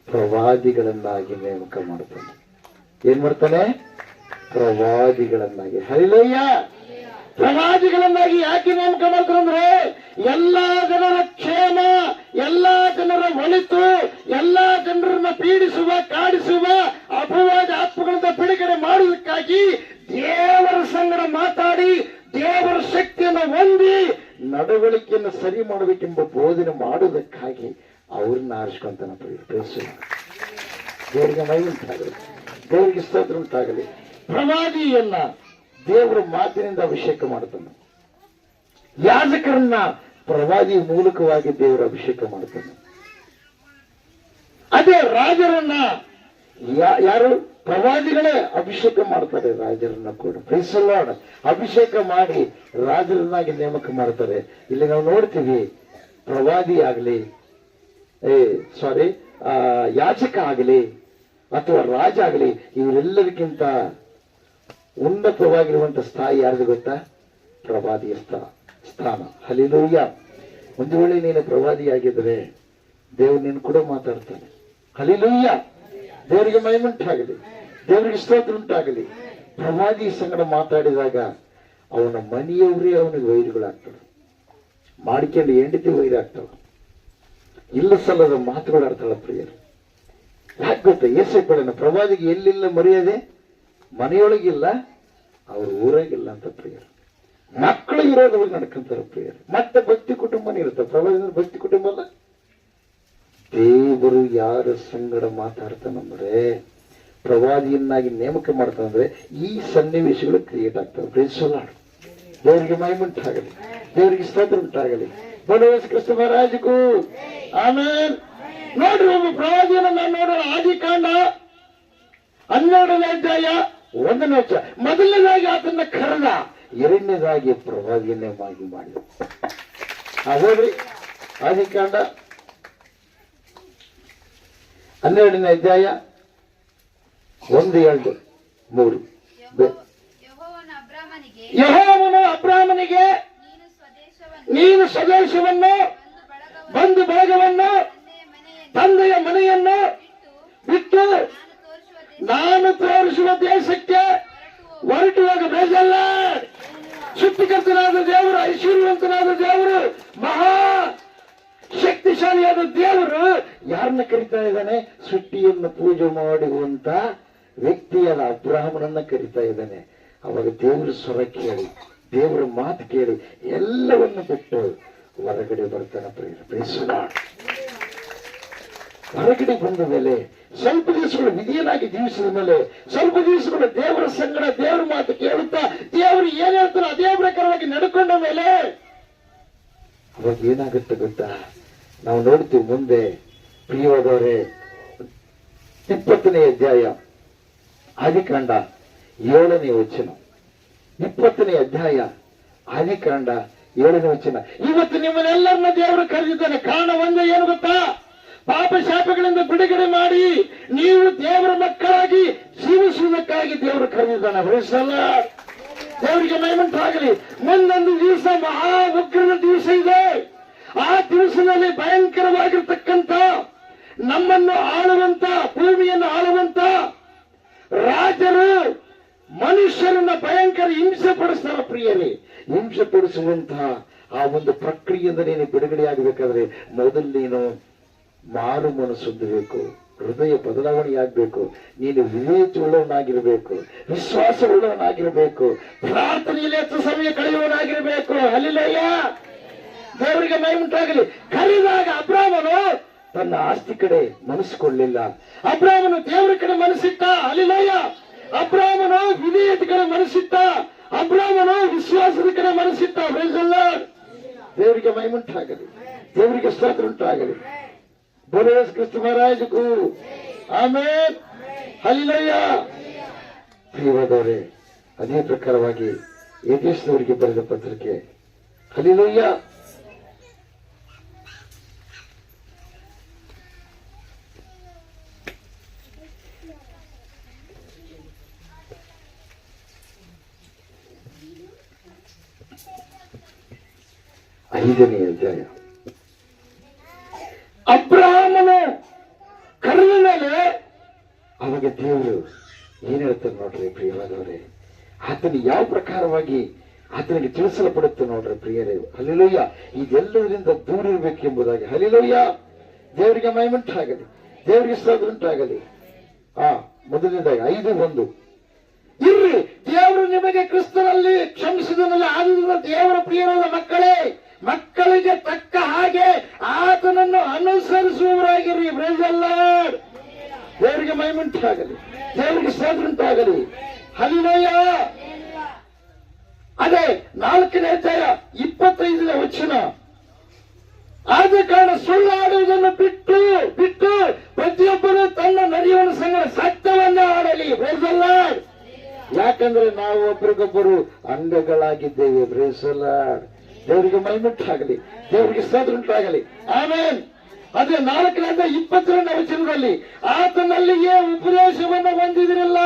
ಪ್ರವಾದಿಗಳನ್ನಾಗಿ ನೇಮಕ ಮಾಡ್ತಾನೆ. ಏನ್ ಮಾಡ್ತಾನೆ? ಪ್ರವಾದಿಗಳನ್ನಾಗಿ. ಹಲ್ಲೆಲೂಯ. ಪ್ರವಾದಿಗಳನ್ನಾಗಿ ಯಾಕೆ ನೇಮಕ ಮಾಡ್ತಾರಂದ್ರೆ, ಎಲ್ಲಾ ಜನರ ಕ್ಷೇಮ, ಎಲ್ಲಾ ಜನರ ಒಳಿತು, ಎಲ್ಲಾ ಜನರನ್ನ ಪೀಡಿಸುವ, ಕಾಡಿಸುವ ಅಪವಾದ ಆತ್ಮಗಳಿಂದ ಬಿಡುಗಡೆ ಮಾಡುವುದಕ್ಕಾಗಿ ದೇವರ ಸಂಗಡ ಮಾತಾಡಿ ದೇವರ ಶಕ್ತಿಯನ್ನು ಹೊಂದಿ ನಡವಳಿಕೆಯನ್ನು ಸರಿ ಮಾಡಬೇಕೆಂಬ ಬೋಧನೆ ಮಾಡುವುದಕ್ಕಾಗಿ ಅವ್ರನ್ನ ಆರಿಸ್ಕೊಂತಾನ. ದೇವರಿಗೆ ದೇವರಿಗೆ ಮಹಿಮೆ ಉಂಟಾಗಲಿ, ದೇವರಿಗೆ ಸ್ತೋತ್ರ ಉಂಟಾಗಲಿ. ಪ್ರವಾದಿಯನ್ನ ದೇವರ ಮಾತಿನಿಂದ ಅಭಿಷೇಕ ಮಾಡ್ತಾನೆ. ಯಾಜಕರನ್ನ ಪ್ರವಾದಿ ಮೂಲಕವಾಗಿ ದೇವರ ಅಭಿಷೇಕ ಮಾಡ್ತಾನೆ. ಅದೇ ರಾಜರನ್ನ ಯಾರು ಪ್ರವಾದಿಗಳೇ ಅಭಿಷೇಕ ಮಾಡ್ತಾರೆ. ರಾಜರನ್ನ ಕೂಡ ಪ್ರೈಸ್ ದಿ ಲಾರ್ಡ್ ಅಭಿಷೇಕ ಮಾಡಿ ರಾಜರನ್ನಾಗಿ ನೇಮಕ ಮಾಡ್ತಾರೆ. ಇಲ್ಲಿ ನಾವು ನೋಡ್ತೀವಿ, ಪ್ರವಾದಿ ಆಗಲಿ ಯಾಜಕ ಆಗಲಿ ಅಥವಾ ರಾಜ ಆಗಲಿ, ಇವರೆಲ್ಲರಿಗಿಂತ ಉನ್ನತವಾಗಿರುವಂತ ಸ್ಥಾಯಿ ಯಾರ್ದು ಗೊತ್ತಾ? ಪ್ರವಾದಿಯ ಸ್ಥಾನ. ಹಲ್ಲೆಲೂಯಾ. ಒಂದು ವೇಳೆ ನೀನು ಪ್ರವಾದಿಯಾಗಿದ್ರೆ ದೇವರು ನೀನು ಕೂಡ ಮಾತಾಡ್ತಾನೆ. ಹಲ್ಲೆಲೂಯಾ. ದೇವರಿಗೆ ಮಹಿಮೆ ಉಂಟಾಗಲಿ, ದೇವರಿಗೆ ಸ್ತೋತ್ರ ಉಂಟಾಗಲಿ. ಪ್ರವಾದಿ ಸಂಗಡ ಮಾತಾಡಿದಾಗ ಅವನ ಮನೆಯವರೇ ಅವನಿಗೆ ವೈರಿಗಳಾಗ್ತವೆ, ಮಾಡಿಕೊಂಡು ಹೆಂಡತಿ ವೈರಾಗ್ತವೆ, ಇಲ್ಲ ಸಲ್ಲದ ಮಾತುಗಳಾಡ್ತಾಳ ಪ್ರಿಯರು. ಯಾಕೆ ಗೊತ್ತಾ? ಏಸೈಪಡನ ಪ್ರವಾದಿಗೆ ಎಲ್ಲಿಲ್ಲ ಮರ್ಯಾದೆ, ಮನೆಯೊಳಗಿಲ್ಲ, ಅವ್ರ ಊರಾಗಿಲ್ಲ ಅಂತ ಪ್ರಿಯರು. ಮಕ್ಕಳು ಇರೋದವ್ರು ನಡ್ಕೊಂತಾರೆ ಪ್ರಿಯರು. ಮತ್ತೆ ಭಕ್ತಿ ಕುಟುಂಬನೇ ಇರುತ್ತೆ. ಪ್ರವಾದಿ ಭಕ್ತಿ ಕುಟುಂಬ ಅಲ್ಲ. ದೇವರು ಯಾರ ಸಂಗಡ ಮಾತಾಡ್ತಾನಂದ್ರೆ, ಪ್ರವಾದಿಯನ್ನಾಗಿ ನೇಮಕ ಮಾಡ್ತಾನಂದ್ರೆ ಈ ಸನ್ನಿವೇಶಗಳು ಕ್ರಿಯೇಟ್ ಆಗ್ತವೆ. Praise the Lord. ದೇವರಿಗೆ ಮಹಿಮೆ ಉಂಟಾಗಲಿ, ದೇವರಿಗೆ ಸ್ತೋತ್ರ ಉಂಟಾಗಲಿ. ಬಡವಸ್ ಕ್ರಿಸ್ತ ಮಹಾರಾಜಗೂ ಆಮೇಲೆ ನೋಡ್ರಿ, ಒಬ್ಬ ಪ್ರವಾದಿಯನ್ನು ನಾನು ನೋಡೋಣ. ಆದಿಕಾಂಡ 12ನೇ ಅಧ್ಯಾಯ 1ನೇ ವಚನ. ಮೊದಲನೇದಾಗಿ ಆತನ್ನ ಕರೆದ, ಎರಡನೇದಾಗಿ ಪ್ರವಾದಿಯನ್ನೇ ಮಾಡಿದ. ಹೋಗ್ರಿ, ಆದಿಕಾಂಡ 12ನೇ ಅಧ್ಯಾಯ 1, 2, 3. ಯೆಹೋವನು ಅಬ್ರಾಮನಿಗೆ ನೀನು ಸ್ವದೇಶವನ್ನು, ಬಂಧು ಬಳಗವನ್ನು, ತಂದೆಯ ಮನೆಯನ್ನು ಬಿಟ್ಟು ನಾನು ತೋರಿಸುವ ದೇಶಕ್ಕೆ ಹೊರಟುವಾಗ ಬೇಜಲ್ಲ. ಸೃಷ್ಟಿಕರ್ತನಾದ ದೇವರು, ಐಶ್ವರ್ಯವಂತನಾದ ದೇವರು, ಮಹಾ ಶಕ್ತಿಶಾಲಿಯಾದ ದೇವರು ಯಾರನ್ನ ಕರಿತಾ ಇದ್ದಾನೆ? ಸೃಷ್ಟಿಯನ್ನು ಪೂಜೆ ಮಾಡುವಂತ ವ್ಯಕ್ತಿಯಾದ ಅಬ್ರಾಹ್ಮನನ್ನ ಕರಿತಾ ಇದ್ದಾನೆ. ಅವಾಗ ದೇವರ ಸ್ವರ ಕೇಳಿ, ದೇವರ ಮಾತು ಕೇಳಿ ಎಲ್ಲವನ್ನು ಬಿಟ್ಟು ಹೊರಗಡೆ ಬರ್ತಾನೆ ಪ್ರಿಯರೇ. Praise the Lord. ಹೊರಗಡೆ ಬಂದ ಮೇಲೆ ಸ್ವಲ್ಪ ದಿವಸಗಳು ವಿಧಿಯನಾಗಿ ಜೀವಿಸಿದ ಮೇಲೆ, ಸ್ವಲ್ಪ ದಿವಸಗಳು ದೇವರ ಸಂಗಡ ದೇವರ ಮಾತು ಕೇಳುತ್ತಾ ದೇವರು ಏನ್ ಹೇಳ್ತಾರೋ ಅದೇ ಪ್ರಕಾರವಾಗಿ ನಡ್ಕೊಂಡ ಮೇಲೆ ಅವಾಗ ಏನಾಗುತ್ತೆ ಗೊತ್ತಾ? ನಾವು ನೋಡ್ತೀವಿ ಮುಂದೆ ಪ್ರಿಯವಾದವರೇ, 20ನೇ ಅಧ್ಯಾಯ ಆದಿಕಾಂಡ 7ನೇ ವಚನ. 20ನೇ ಅಧ್ಯಾಯ ಆದಿಕಾಂಡ 7ನೇ ವಚನ. ಇವತ್ತು ನಿಮ್ಮನ್ನೆಲ್ಲರನ್ನ ದೇವರು ಕರೆದಿದ್ದಾನೆ. ಕಾರಣ ಒಂದೇ, ಏನು ಗೊತ್ತಾ? ಪಾಪ ಶಾಪಗಳಿಂದ ಬಿಡುಗಡೆ ಮಾಡಿ ನೀವು ದೇವರ ಮಕ್ಕಳಾಗಿ ಜೀವಿಸುವುದಕ್ಕಾಗಿ ದೇವರು ಕರೆದಿದ್ದಾನೆ. Price the Lord. ದೇವರಿಗೆ ಮಹಿಮೆ ಉಂಟಾಗಲಿ. ಮುಂದೊಂದು ದಿವಸ ಮಹಾ ಉಗ್ರನ ದಿವಸ ಇದೆ. ಆ ದಿವಸದಲ್ಲಿ ಭಯಂಕರವಾಗಿರ್ತಕ್ಕಂಥ, ನಮ್ಮನ್ನು ಆಳುವಂತ, ಭೂಮಿಯನ್ನು ಆಳುವಂತ ರಾಜರು ಮನುಷ್ಯರನ್ನ ಭಯಂಕರ ಹಿಂಸೆ ಪಡಿಸ್ತಾರ ಪ್ರಿಯರೇ. ಹಿಂಸೆ ಪಡಿಸುವಂತಹ ಆ ಒಂದು ಪ್ರಕ್ರಿಯೆಯಿಂದ ನೀನು ಬಿಡುಗಡೆಯಾಗಬೇಕಾದ್ರೆ ಮೊದಲು ನೀನು ಮಾರು ಮನಸ್ಸು ಹೊಂದಬೇಕು, ಹೃದಯ ಬದಲಾವಣೆಯಾಗಬೇಕು, ನೀನು ವಿವೇಚವುಳ್ಳವನಾಗಿರಬೇಕು, ವಿಶ್ವಾಸವುಳ್ಳವನಾಗಿರಬೇಕು, ಪ್ರಾರ್ಥನೆಯಲ್ಲಿ ಹೆಚ್ಚು ಸಮಯ ಕಳೆಯುವವನಾಗಿರಬೇಕು. ಹಲ್ಲೆಲೂಯಾ. ದೇವರಿಗೆ ಮಹಿಮೆ ಉಂಟಾಗಲಿ. ಕರೆದಾಗ ಅಬ್ರಾಮನು ತನ್ನ ಆಸ್ತಿ ಕಡೆ ಮನಸ್ಸುಕೊಳ್ಳಲಿಲ್ಲ. ಅಬ್ರಾಮನು ದೇವರ ಕಡೆ ಮನಸ್ಸಿಟ್ಟ. ಹಲ್ಲೆಲೂಯಾ. ಅಬ್ರಾಮನು ವಿಧೇಯತೆ ಕಡೆ ಮನಸ್ಸಿಟ್ಟ. ಅಬ್ರಾಮನು ವಿಶ್ವಾಸದ ಕಡೆ ಮನಸ್ಸಿಟ್ಟ. Price the Lord. ದೇವರಿಗೆ ಮಹಿಮೆ ಉಂಟಾಗಲಿ, ದೇವರಿಗೆ ಸ್ತೋತ್ರ ಉಂಟಾಗಲಿ. ಬೋಲೋಸ್ ಕ್ರಿಸ್ತ ಮಹಾರಾಜಗೂ ಆಮೇನ್. ಹಲ್ಲೆಲೂಯಾ. ಪ್ರಿಯವಾದವರೇ, ಅದೇ ಪ್ರಕಾರವಾಗಿ ಏಫೆಸದವರಿಗೆ ಬರೆದ ಪತ್ರಿಕೆ, ಹಲ್ಲೆಲೂಯಾ, 5ನೇ ಅಧ್ಯಾಯ. ಅಬ್ರಹಾಮನು ಕರೆದ ಮೇಲೆ ಅವಾಗ ದೇವರು ಏನ್ ಹೇಳ್ತಾರೆ ನೋಡ್ರಿ ಪ್ರಿಯವಾದವರೇ. ಆತನ ಯಾವ ಪ್ರಕಾರವಾಗಿ ಆತನಿಗೆ ತಿಳಿಸಲ್ಪಡುತ್ತೆ ನೋಡ್ರಿ ಪ್ರಿಯರೇ. ಹಲ್ಲೆಲೂಯಾ. ಇದೆಲ್ಲದರಿಂದ ದೂರ ಇರಬೇಕೆಂಬುದಾಗಿ. ಹಲ್ಲೆಲೂಯಾ. ದೇವರಿಗೆ ಮಹಿಮೆ ಉಂಟಾಗಲಿ, ದೇವರಿಗೆ ಸ್ತೋತ್ರ ಉಂಟಾಗಲಿ. ಮೊದಲನೇದಾಗಿ 5:1. ಇರ್ರಿ, ದೇವರು ನಿಮಗೆ ಕ್ರಿಸ್ತನಲ್ಲಿ ಕ್ಷಮಿಸಿದನಲ್ಲ, ಆದ್ದರಿಂದ ದೇವರ ಪ್ರಿಯರಾದ ಮಕ್ಕಳೇ, ಮಕ್ಕಳಿಗೆ ತಕ್ಕ ಹಾಗೆ ಆತನನ್ನು ಅನುಸರಿಸುವವರಾಗಿರ್ರಿ. Price the Lord. ದೇವರಿಗೆ ಮಹಿಮುಂಟಾಗಲಿ, ದೇವರಿಗೆ ಸ್ತೋತ್ರವುಂಟಾಗಲಿ. ಹಲ್ಲೆಲೂಯ. ಅದೇ 4ನೇ ಅಧ್ಯಾಯ 25ನೇ ವಚನ. ಆದ ಕಾರಣ ಸುಳ್ಳಾಡುವುದನ್ನು ಬಿಟ್ಟು ಪ್ರತಿಯೊಬ್ಬರು ತನ್ನ ನಡೆಯುವ ಸಂಗಡ ಸತ್ಯವನ್ನ ಆಡಲಿ. Praise the Lord. ಯಾಕಂದ್ರೆ ನಾವು ಒಬ್ಬರಿಗೊಬ್ಬರು ಅಂಗಗಳಾಗಿದ್ದೇವೆ. Praise the Lord. ದೇವರಿಗೆ ಮಹಿಮುಂಟಾಗಲಿ, ದೇವರಿಗೆ ಸ್ತೋತ್ರವುಂಟಾಗಲಿ. ಆಮೆನ್. ಅದೇ 4ನೇ 22ನೇ ವಚನದಲ್ಲಿ ಆತನಲ್ಲಿಯೇ ಉಪದೇಶವನ್ನು ಹೊಂದಿದಿರಲ್ಲ.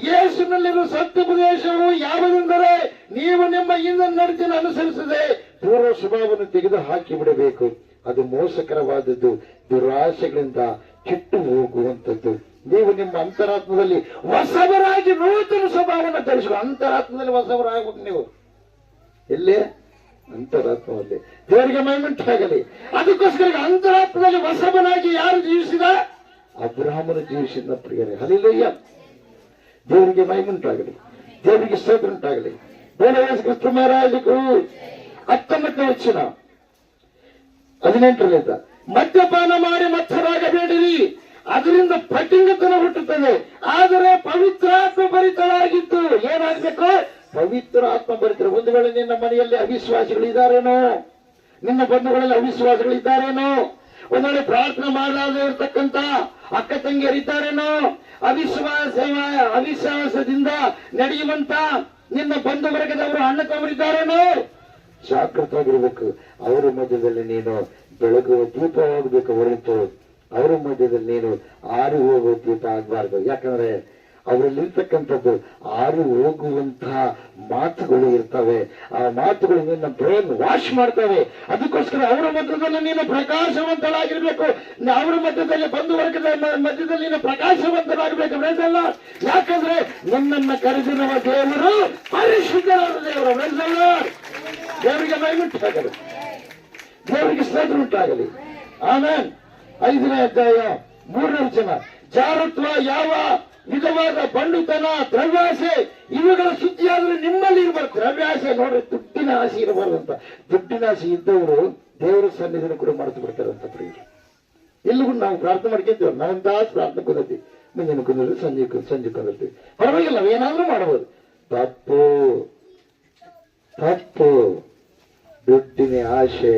ಯೇಸುನಲ್ಲಿರುವ ಸತ್ಯೋಪದೇಶವು ಯಾವುದೆಂದರೆ ನೀವು ನಿಮ್ಮ ಹಿಂದಿನ ನಡತೆಯನ್ನು ಅನುಸರಿಸದೆ ಪೂರ್ವ ಸ್ವಭಾವವನ್ನು ತೆಗೆದು ಹಾಕಿ ಬಿಡಬೇಕು. ಅದು ಮೋಸಕರವಾದದ್ದು, ದುರಾಸೆಗಳಿಂದ ಕೆಟ್ಟು ಹೋಗುವಂಥದ್ದು. ನೀವು ನಿಮ್ಮ ಅಂತರಾತ್ಮದಲ್ಲಿ ಹೊಸಬರಾಗಿ ನೂತನ ಸ್ವಭಾವವನ್ನು ಧರಿಸುವ. ಅಂತರಾತ್ಮದಲ್ಲಿ ಹೊಸಬರಾಗಬೇಕು ನೀವು. ಎಲ್ಲೇ? ಅಂತರಾತ್ಮದಲ್ಲಿ. ದೇವರಿಗೆ ಮಹಿಮುಂಟಾಗಲಿ. ಅದಕ್ಕೋಸ್ಕರ ಅಂತರಾತ್ಮದಲ್ಲಿ ಹೊಸಬನಾಗಿ ಯಾರು ಜೀವಿಸಿದ? ಅಬ್ರಹಾಮನು ಜೀವಿಸಿದ ಪ್ರಿಯರೇ. ಹಲ್ಲೆಲೂಯ. ದೇವರಿಗೆ ಮಹಿಮುಂಟಾಗಲಿ, ದೇವರಿಗೆ ಸ್ತೋತ್ರ ಉಂಟಾಗಲಿ. ಯೇಸು ಕ್ರಿಸ್ತ ಮಹಾರಾಜರು 19ನೇ ವಚನ 18ರಿಂದ ಮದ್ಯಪಾನ ಮಾಡಿ ಮತ್ತರಾಗಬೇಡಿರಿ, ಅದರಿಂದ ಪಟಿಂಗತನ ಹುಟ್ಟುತ್ತದೆ. ಆದರೆ ಪವಿತ್ರಾತ್ಮ ಭರಿತರಾಗಿದ್ದು ಏನಾಗಬೇಕು? ಪವಿತ್ರ ಆತ್ಮ ಭರಿತರು. ಒಂದು ವೇಳೆ ನಿನ್ನ ಮನೆಯಲ್ಲಿ ಅವಿಶ್ವಾಸಿಗಳಿದ್ದಾರೇನೋ, ನಿನ್ನ ಬಂಧುಗಳಲ್ಲಿ ಅವಿಶ್ವಾಸಿಗಳಿದ್ದಾರೇನೋ, ಒಂದು ವೇಳೆ ಪ್ರಾರ್ಥನೆ ಮಾಡಲಾರದೆ ಇರತಕ್ಕಂತ ಅಕ್ಕ ತಂಗಿಯರಿದ್ದಾರೇನೋ, ಅವಿಶ್ವಾಸದಿಂದ ನಡೆಯುವಂತ ನಿನ್ನ ಬಂಧು ವರ್ಗದವರು ಅಣ್ಣ ತಮ್ಮರಿದ್ದಾರೇನೋ, ಜಾಗೃತವಾಗಿರ್ಬೇಕು. ಅವರ ಮಧ್ಯದಲ್ಲಿ ನೀನು ಬೆಳಗುವ ದೀಪವಾಗಬೇಕು ಹೊರತು ಅವರ ಮಧ್ಯದಲ್ಲಿ ನೀನು ಆರಿ ಹೋಗುವ ದೀಪ ಆಗಬಾರ್ದು. ಯಾಕಂದ್ರೆ ಅವರಲ್ಲಿರ್ತಕ್ಕಂಥದ್ದು ಆರಿ ಹೋಗುವಂತಹ ಮಾತುಗಳು ಇರ್ತವೆ. ಆ ಮಾತುಗಳು ನಿನ್ನ ಬ್ರೈನ್ ವಾಶ್ ಮಾಡ್ತವೆ. ಅದಕ್ಕೋಸ್ಕರ ಅವರ ಮಧ್ಯದಲ್ಲಿ ನೀನು ಪ್ರಕಾಶವಂತರಾಗಿರ್ಬೇಕು. ಅವರ ಮಧ್ಯದಲ್ಲಿ ಬಂಧು ವರ್ಗದ ಮಧ್ಯದಲ್ಲಿ ನೀನು ಪ್ರಕಾಶವಂತರಾಗಬೇಕು. ಬೇಸಲ್ಲ. ಯಾಕಂದ್ರೆ ನಿನ್ನನ್ನು ಕರೆದಿರುವ ದೇವರು ಪರಿಶುದ್ಧರಾದ ದೇವರು. ಬೇಸಲ್ಲ. ದೇವರಿಗೆ ಮಹಿಮುಂಟಾಗಲಿ, ದೇವರಿಗೆ ಸ್ತೋತ್ರ ಉಂಟಾಗಲಿ. ಆಮೇಲೆ 5ನೇ ಅಧ್ಯಾಯ 3ನೇ ವಚನ. ಜಾರತ್ವ, ಯಾವ ವಿಧವಾದ ಬಂಡುತನ, ದ್ರವ್ಯಾಸೆ ಇವುಗಳ ಸುದ್ದಿಯಾದ್ರೆ ನಿಮ್ಮಲ್ಲಿ ಇರಬಾರ್ದು. ದ್ರವ್ಯಾಸೆ ನೋಡ್ರಿ, ದುಡ್ಡಿನ ಆಸೆ ಇರಬಾರ್ದಂತ. ದುಡ್ಡಿನ ಆಸೆ ಇದ್ದವರು ದೇವರ ಸನ್ನಿಧಿನ ಕೂಡ ಮರೆತು ಬಿಡ್ತಾರಂತ ಪ್ರಿಯರು. ಇಲ್ಲಿಗೂ ನಾವು ಪ್ರಾರ್ಥನೆ ಮಾಡ್ಕೊಂತೀವಿ. ನಾವಂತ ಪ್ರಾರ್ಥನೆ ಕುಂದಿರ್ತೀವಿ, ಮುಂಜಾನೆ ಕುಂದಿರ್ತೀವಿ, ಸಂಜೆ ಕುಂದಿರ್ತೀವಿ. ಪರವಾಗಿಲ್ಲ, ನಾವೇನಾದ್ರೂ ಮಾಡಬಹುದು. ತಪ್ಪು ತಪ್ಪು. ದುಡ್ಡಿನ ಆಶೆ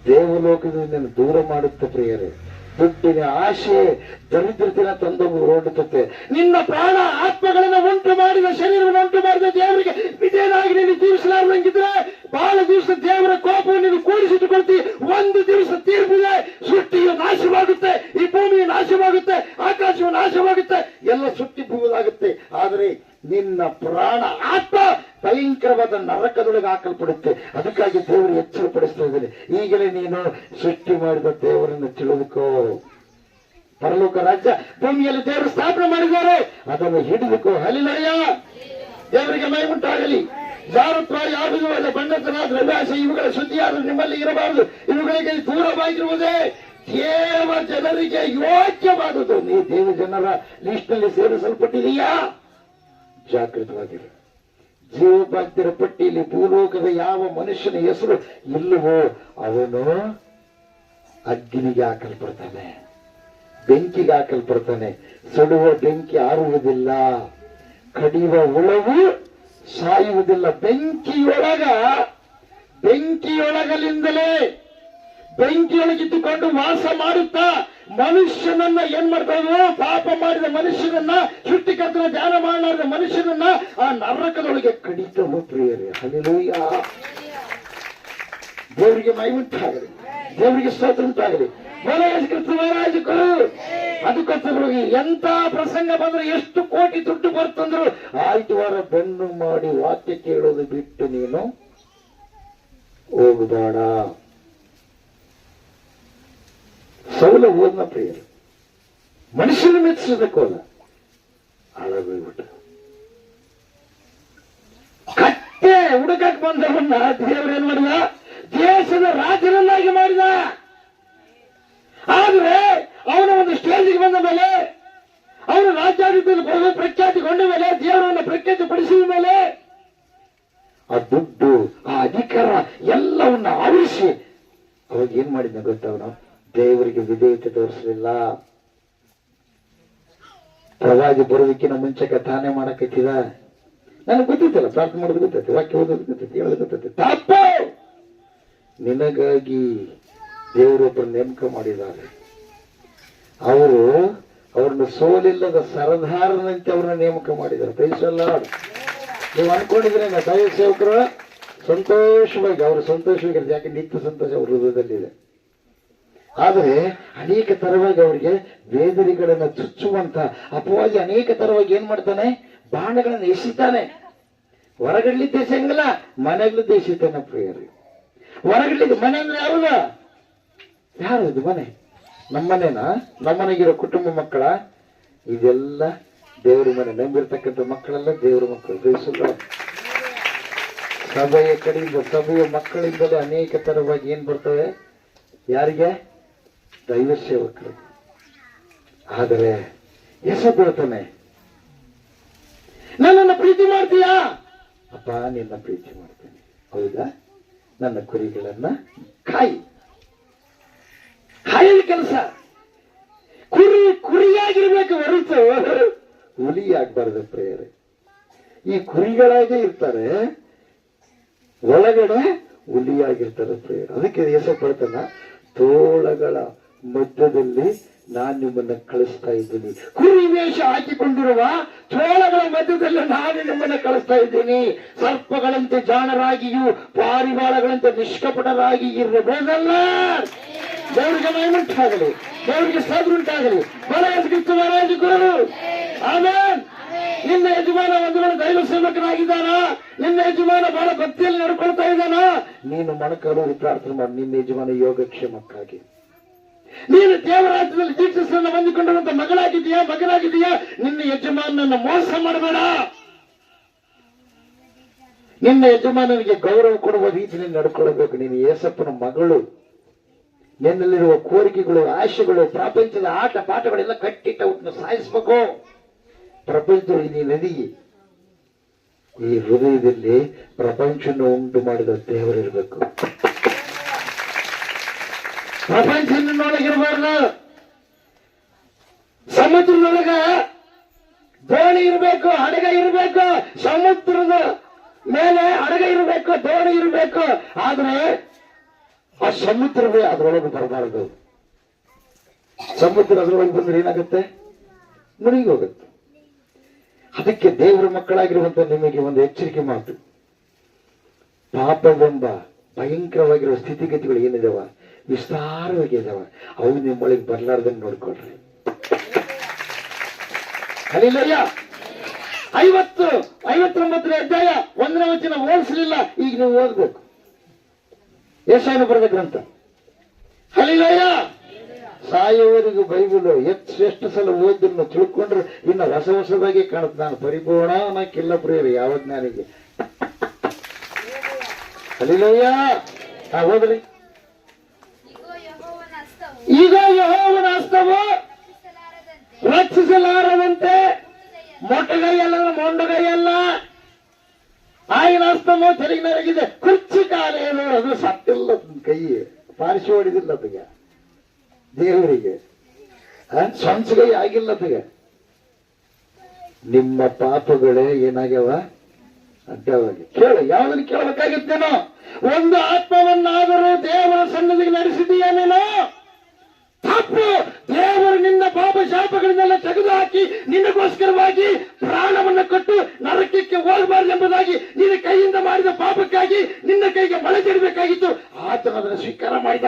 ದೇವಲೋಕದಿಂದ ದೂರ ಮಾಡುತ್ತೆ ಪ್ರಿಯರೇ. ದುಡ್ಡಿನ ಆಶೆ ದರಿದ್ರತೆನ ತಂದು ಓಡುತ್ತದೆ. ನಿನ್ನ ಪ್ರಾಣ ಆತ್ಮಗಳನ್ನು ಉಂಟು ಮಾಡಿದ, ಶರೀರವನ್ನು ಉಂಟು ಮಾಡಿದ ದೇವರಿಗೆ ವಿಧೇಯನಾಗಿ ನೀನು ಜೀವಿಸಲಾರಂಗಿದ್ರೆ ಬಹಳ ದಿವಸ ದೇವರ ಕೋಪವನ್ನು ನೀನು ಕೂಡಿಸಿಟ್ಟುಕೊಳ್ತಿ. ಒಂದು ದಿವಸ ತೀರ್ಪಿದೆ. ಸೃಷ್ಟಿಯು ನಾಶವಾಗುತ್ತೆ, ಈ ಭೂಮಿಯು ನಾಶವಾಗುತ್ತೆ, ಆಕಾಶವು ನಾಶವಾಗುತ್ತೆ, ಎಲ್ಲ ಸುಟ್ಟಿ ಬೀಳುವುದಾಗುತ್ತೆ. ಆದರೆ ನಿನ್ನ ಪ್ರಾಣ ಆತ್ಮ ಭಯಂಕರವಾದ ನರಕದೊಳಗೆ ಹಾಕಲ್ಪಡುತ್ತೆ. ಅದಕ್ಕಾಗಿ ದೇವರು ಎಚ್ಚರಪಡಿಸ್ತಾ ಇದ್ದಾನೆ. ಈಗಲೇ ನೀನು ಸೃಷ್ಟಿ ಮಾಡಿದ ದೇವರನ್ನು ತಿಳಿದುಕೋ. ಪರಲೋಕ ರಾಜ್ಯ ಭೂಮಿಯಲ್ಲಿ ದೇವರು ಸ್ಥಾಪನೆ ಮಾಡಿದ್ದಾರೆ, ಅದನ್ನು ಹಿಡಿದುಕೋ. ಹಲ್ಲೆಲೂಯ. ದೇವರಿಗೆ ಮಹಿಮುಂಟಾಗಲಿ. ಜಾರತ್ವ, ಯಾವ ವಿಧವಾದ ಬಂಡತನ, ದ್ರವ್ಯಾಸ ಇವುಗಳ ಸುದ್ದಿಯಾದರೂ ನಿಮ್ಮಲ್ಲಿ ಇರಬಾರದು. ಇವುಗಳಿಗೆ ದೂರವಾಗಿರುವುದೇ ದೇವ ಜನರಿಗೆ ಯೋಗ್ಯವಾದುದು. ನೀ ದೇವ ಜನರ ಲಿಸ್ಟ್ನಲ್ಲಿ ಸೇರಿಸಲ್ಪಟ್ಟಿದೆಯಾ? ಜಾಗೃತವಾಗಿರು. ಜೀವಬಾಧ್ಯರ ಪಟ್ಟಿಯಲ್ಲಿ ಭೂಲೋಕದ ಯಾವ ಮನುಷ್ಯನ ಹೆಸರು ಇಲ್ಲವೋ ಅವನು ಅಗ್ನಿಗೆ ಹಾಕಲ್ಪಡ್ತಾನೆ, ಬೆಂಕಿಗೆ ಹಾಕಲ್ಪಡ್ತಾನೆ. ಸುಡುವ ಬೆಂಕಿ ಆರುವುದಿಲ್ಲ, ಕಡಿಯುವ ಹುಳವು ಸಾಯುವುದಿಲ್ಲ. ಬೆಂಕಿಯೊಳಗಲಿಂದಲೇ ಬೆಂಕಿಯೊಳಗಿದ್ದುಕೊಂಡು ವಾಸ ಮಾಡುತ್ತಾ ಮನುಷ್ಯನನ್ನ ಏನ್ ಮಾಡ್ತಾರೋ, ಪಾಪ ಮಾಡಿದ ಮನುಷ್ಯನನ್ನ, ಸೃಷ್ಟಿಕರ್ತನ ಧ್ಯಾನ ಮಾಡಲಾರದ ಮನುಷ್ಯನನ್ನ ಆ ನರಕದೊಳಗೆ ಕಡಿತವು ಪ್ರಿಯರೇ. ಹಲ್ಲೆಲೂಯ. ದೇವರಿಗೆ ಮಹಿಮುಂಟಾಗಲಿ, ದೇವರಿಗೆ ಸ್ತೋತ್ರ ಉಂಟಾಗಲಿ. ಮಹಾರಾಜರು ಅದಕ್ಕೋಸ್ಕರ ಎಂತ ಪ್ರಸಂಗ ಬಂದ್ರೆ ಎಷ್ಟು ಕೋಟಿ ದುಡ್ಡು ಬರ್ತಂದ್ರು ಆಯ್ತು ವಾರ ಬೆನ್ನು ಮಾಡಿ ವಾಕ್ಯ ಕೇಳೋದು ಬಿಟ್ಟು ನೀನು ಹೋಗಬೇಡ. ಸೌಲ ಹೋದ್ನ ಪ್ರಿಯರು, ಮನುಷ್ಯನ ಮೆಚ್ಚಿಸೋದಕ್ಕೆ ಹೋದ, ಹಾಳಾಗೋಗ್ಬಿಟ್ಟ. ಕಟ್ಟೆ ಹುಡುಕಕ್ಕೆ ಬಂದವನ್ನ ದೇವರು ಏನ್ ಮಾಡಿದ? ದೇಶದ ರಾಜರನ್ನಾಗಿ ಮಾಡಿದ. ಆದ್ರೆ ಅವನ ಒಂದು ಸ್ಟೇಜಿಗೆ ಬಂದ ಮೇಲೆ, ಅವನು ರಾಜ್ಯಾಧಿಪತಿ ಬಹು ಪ್ರಖ್ಯಾತಿಗೊಂಡ ಮೇಲೆ, ದೇವರನ್ನು ಪ್ರಖ್ಯಾತಿ ಪಡಿಸಿದ ಮೇಲೆ ಆ ದುಡ್ಡು, ಆ ಅಧಿಕಾರ ಎಲ್ಲವನ್ನ ಆವರಿಸಿ ಅವಾಗ ಏನ್ ಮಾಡಿದ ಗೊತ್ತವನು? ದೇವರಿಗೆ ವಿಧೇಯತೆ ತೋರಿಸಲಿಲ್ಲ. ಪ್ರವಾದಿ ಬರೋದಕ್ಕಿಂತ ಮುಂಚೆಕ ತಾನೇ ಮಾಡಕತ್ತಿದ. ನನಗೆ ಗೊತ್ತಿತ್ತಲ್ಲ, ಪ್ರಾರ್ಥನೆ ಮಾಡೋದು ಗೊತ್ತೈತಿ, ವಾಕ್ಯ ಓದೋದು ಗೊತ್ತೈತಿ, ಹೇಳೋದು ಗೊತ್ತೈತಿ. ತಪ್ಪು. ನಿನಗಾಗಿ ದೇವರೊಬ್ಬರು ನೇಮಕ ಮಾಡಿದ್ದಾರೆ. ಅವರು ಅವ್ರನ್ನ ಸೋಲಿಲ್ಲದ ಸರದಾರನಂತೆ ಅವ್ರನ್ನ ನೇಮಕ ಮಾಡಿದ್ದಾರೆ. ಪ್ರೈಸಲ್ಲ. ನೀವು ಅನ್ಕೊಂಡಿದ್ರೆ ದೈವ ಸೇವಕರು ಸಂತೋಷವಾಗಿ, ಅವರು ಸಂತೋಷವಾಗಿರುತ್ತೆ. ಯಾಕೆ ನಿತ್ಯ ಸಂತೋಷ ಅವ್ರ ಹೃದಯದಲ್ಲಿದೆ. ಆದರೆ ಅನೇಕ ತರವಾಗಿ ಅವರಿಗೆ ವೇದನೆಗಳನ್ನ ಚುಚ್ಚುವಂತ ಅಪವಾದಿ ಅನೇಕ ತರವಾಗಿ ಏನ್ ಮಾಡ್ತಾನೆ, ಬಾಣಗಳನ್ನ ಎಸಿತಾನೆ. ಹೊರಗಡ್ಲಿದ್ದ ಎಸಂಗಿಲ್ಲ, ಮನೆಗಳಿದ್ದ ಎಸಿತಾನೆ. ಪ್ರಿಯರಿ, ಹೊರಗಡ್ಲಿದ್ದ ಮನೆ ಅಂದ್ರೆ ಯಾವಾಗ, ಯಾರದು ಮನೆ? ನಮ್ಮನೇನಾ? ನಮ್ಮನೆಗಿರೋ ಕುಟುಂಬ ಮಕ್ಕಳ? ಇದೆಲ್ಲ ದೇವ್ರ ಮನೆ. ನಂಬಿರ್ತಕ್ಕಂಥ ಮಕ್ಕಳೆಲ್ಲ ದೇವ್ರ ಮಕ್ಕಳು. ಬೇಯಿಸಲ್ಲ. ಸಭೆಯ ಕಡೆಯಿಂದ, ಸಭೆಯ ಮಕ್ಕಳಿಂದಲೇ ಅನೇಕ ತರವಾಗಿ ಏನ್ ಬರ್ತವೆ, ಯಾರಿಗೆ? ದೈವ ಸೇವಕರು. ಆದರೆ ಎಸ ಬೀಳ್ತಾನೆ, ನನ್ನನ್ನು ಪ್ರೀತಿ ಮಾಡ್ತೀಯಾ? ಅಪ್ಪ, ನಿನ್ನ ಪ್ರೀತಿ ಮಾಡ್ತೇನೆ. ಹೌದಾ? ನನ್ನ ಕುರಿಗಳನ್ನ ಕಾಯಿ. ಕಾಯದ ಕೆಲಸ. ಕುರಿಯಾಗಿರ್ಬೇಕು ಹೊರತು ಹುಲಿ ಆಗ್ಬಾರ್ದು. ಪ್ರೇಯರೆ, ಈ ಕುರಿಗಳಾಗೆ ಇರ್ತಾರೆ, ಒಳಗಡೆ ಹುಲಿಯಾಗಿರ್ತಾರೆ. ಪ್ರೇಯರ್. ಅದಕ್ಕೆ ಹೆಸರು ಪಡ್ತಾನ, ತೋಳಗಳ ಮಧ್ಯದಲ್ಲಿ ನಾನು ನಿಮ್ಮನ್ನ ಕಳಿಸ್ತಾ ಇದ್ದೀನಿ. ಕುರಿ ವೇಷ ಹಾಕಿಕೊಂಡಿರುವ ತೋಳಗಳ ಮಧ್ಯದಲ್ಲಿ ನಾನು ನಿಮ್ಮನ್ನ ಕಳಿಸ್ತಾ ಇದ್ದೀನಿ. ಸರ್ಪಗಳಂತೆ ಜಾಣರಾಗಿಯೂ ಪಾರಿವಾಳಗಳಂತೆ ನಿಷ್ಕಪಟರಾಗಿ ಇರಬಹುದಲ್ಲ. ದೇವರಿಗೆ ಮಹಿಮುಂಟಾಗಲಿ, ದೇವರಿಗೆ ಸ್ತೋತ್ರವುಂಟಾಗಲಿ. ಬಲರಾಜರು ಆಮೇನ್. ನಿನ್ನ ಯಜಮಾನ ಒಂದು ವೇಳೆ ದೈವ ಸೇವಕನಾಗಿದ್ದಾನ, ನಿನ್ನ ಯಜಮಾನ ಬಹಳ ಭಕ್ತಿಯಲ್ಲಿ ನಡ್ಕೊಳ್ತಾ ಇದ್ದಾನ, ನೀನು ಮೊಣಕಾಲೂರಿ ಪ್ರಾರ್ಥನೆ ಮಾಡಿ ನಿನ್ನ ಯಜಮಾನ ಯೋಗಕ್ಷೇಮಕ್ಕಾಗಿ. ನೀನು ದೇವರಾಜ್ಯದಲ್ಲಿ ಜೀಸಸ್ಸನ್ನು ಹೊಂದಿಕೊಂಡಿರುವಂತ ಮಗನಾಗಿದೆಯಾ, ನಿನ್ನ ಯಜಮಾನನನ್ನು ಮೋಸ ಮಾಡಬೇಡ. ನಿನ್ನ ಯಜಮಾನನಿಗೆ ಗೌರವ ಕೊಡುವ ರೀತಿಯಲ್ಲಿ ನಡ್ಕೊಳ್ಬೇಕು. ನೀನು ಏಸಪ್ಪನ ಮಗಳು. ನಿನ್ನಲ್ಲಿರುವ ಕೋರಿಕೆಗಳು, ಆಶೆಗಳು, ಪ್ರಪಂಚದ ಆಟ ಪಾಠಗಳೆಲ್ಲ ಕಟ್ಟಿಟ್ಟ ಅವನ್ನ ಸಾಯಿಸ್ಬೇಕು. ಪ್ರಪಂಚದಲ್ಲಿ ನೀ ನದಿ. ಈ ಹೃದಯದಲ್ಲಿ ಪ್ರಪಂಚನ ಉಂಟು ಮಾಡಿದ ದೇವರಿರ್ಬೇಕು. ಪ್ರಪಂಚ ನಿನ್ನೊಳಗಿರಬಾರ್ದು. ಸಮುದ್ರದೊಳಗ ದೋಣಿ ಇರಬೇಕು, ಹಡಗ ಇರಬೇಕು. ಸಮುದ್ರದ ಮೇಲೆ ಹಡಗ ಇರಬೇಕು, ದೋಣಿ ಇರಬೇಕು. ಆದ್ರೆ ಆ ಸಮುದ್ರವೇ ಅದರೊಳಗೆ ಬರಬಾರದು. ಸಮುದ್ರ ಅದರೊಳಗೆ ಬಂದ್ರೆ ಏನಾಗುತ್ತೆ? ಮುಳುಗಿ ಹೋಗುತ್ತೆ. ಅದಕ್ಕೆ ದೇವರ ಮಕ್ಕಳಾಗಿರುವಂತ ನಿಮಗೆ ಒಂದು ಎಚ್ಚರಿಕೆ ಮಾತು. ಪಾಪವೆಂಬ ಭಯಂಕರವಾಗಿರುವ ಸ್ಥಿತಿಗತಿಗಳು ಏನಿದಾವ, ವಿಸ್ತಾರವಾಗಿ ಇದಾವ. ಅವು ನಿಮ್ಮೊಳಗೆ ಬರ್ಲಾರ್ದಂಗೆ ನೋಡ್ಕೊಳ್ರಿ. ಹಲ್ಲೆಲೂಯಾ. 59ನೇ ಅಧ್ಯಾಯ 1ನೇ ವಚನ ಓದಿಸಲಿಲ್ಲ, ಈಗ ನೀವು ಓದ್ಬೇಕು. ಯೆಶಾಯನು ಬರೆದ ಗ್ರಂಥ. ಹಲ್ಲೆಲೂಯಾ. ಸಾಯುವವರೆಗೂ ಬೈಬಲ್ ಎಷ್ಟು ಸಲ ಓದಿದ್ರು ತಿಳ್ಕೊಂಡ್ರೆ ಇನ್ನು ಹೊಸದಾಗಿ ಕಾಣುತ್ತೆ. ನಾನು ಪರಿಪೂರ್ಣ ಅನ್ನಕ್ಕಿಲ್ಲ ಪ್ರಿಯರು ಯಾವ ಜ್ಞಾನಿಗೆ. ಹಲ್ಲೆಲೂಯಾ. ಓದ್ರಿ. ಈಗ ಯೆಹೋವನ ಹಸ್ತವು ರಕ್ಷಿಸಲಾರದಂತೆ ಮೊಟ್ಟಗೈಯಲ್ಲ, ಮೊಂಡಗೈಯಲ್ಲ. ఆయన ಹಸ್ತಮೋ ತೆರಿಗಿನರಗಿದೆ. ಕುರ್ಚಿ ಕಾಲೇನು, ಅದು ಸತ್ತಿಲ್ಲ, ಕೈ ಪಾರಿಸಿ ಹೊಡಿದಿಲ್ಲ ಅದಕ್ಕೆ. ದೇವರಿಗೆ ಸಂಸಗೈ ಆಗಿಲ್ಲ ಅದಕ್ಕೆ. ನಿಮ್ಮ ಪಾಪಗಳೇ ಏನಾಗ್ಯಾವ? ಅಡ್ಡವಾಗಿ. ಕೇಳು, ಯಾವ್ದನ್ನು ಕೇಳಬೇಕಾಗಿತ್ತೇನೋ? ಒಂದು ಆತ್ಮವನ್ನಾದರೂ ದೇವರ ಸನ್ನಿಧಿಗೆ ನಡೆಸಿದೀಯ ನೀನು? ತಪ್ಪು. ದೇವರು ನಿನ್ನ ಪಾಪ ಶಾಪಗಳನ್ನೆಲ್ಲ ತೆಗೆದುಹಾಕಿ ನಿನ್ನಗೋಸ್ಕರವಾಗಿ ಪ್ರಾಣವನ್ನು ಕೊಟ್ಟು ನರಕಕ್ಕೆ ಹೋಗಬಾರದು ಎಂಬುದಾಗಿ ನಿನ್ನ ಕೈಯಿಂದ ಮಾಡಿದ ಪಾಪಕ್ಕಾಗಿ ನಿನ್ನ ಕೈಗೆ ಮಳೆ ಜಡಬೇಕಾಗಿತ್ತು. ಆತನ ಅದನ್ನು ಸ್ವೀಕಾರ ಮಾಡಿದ.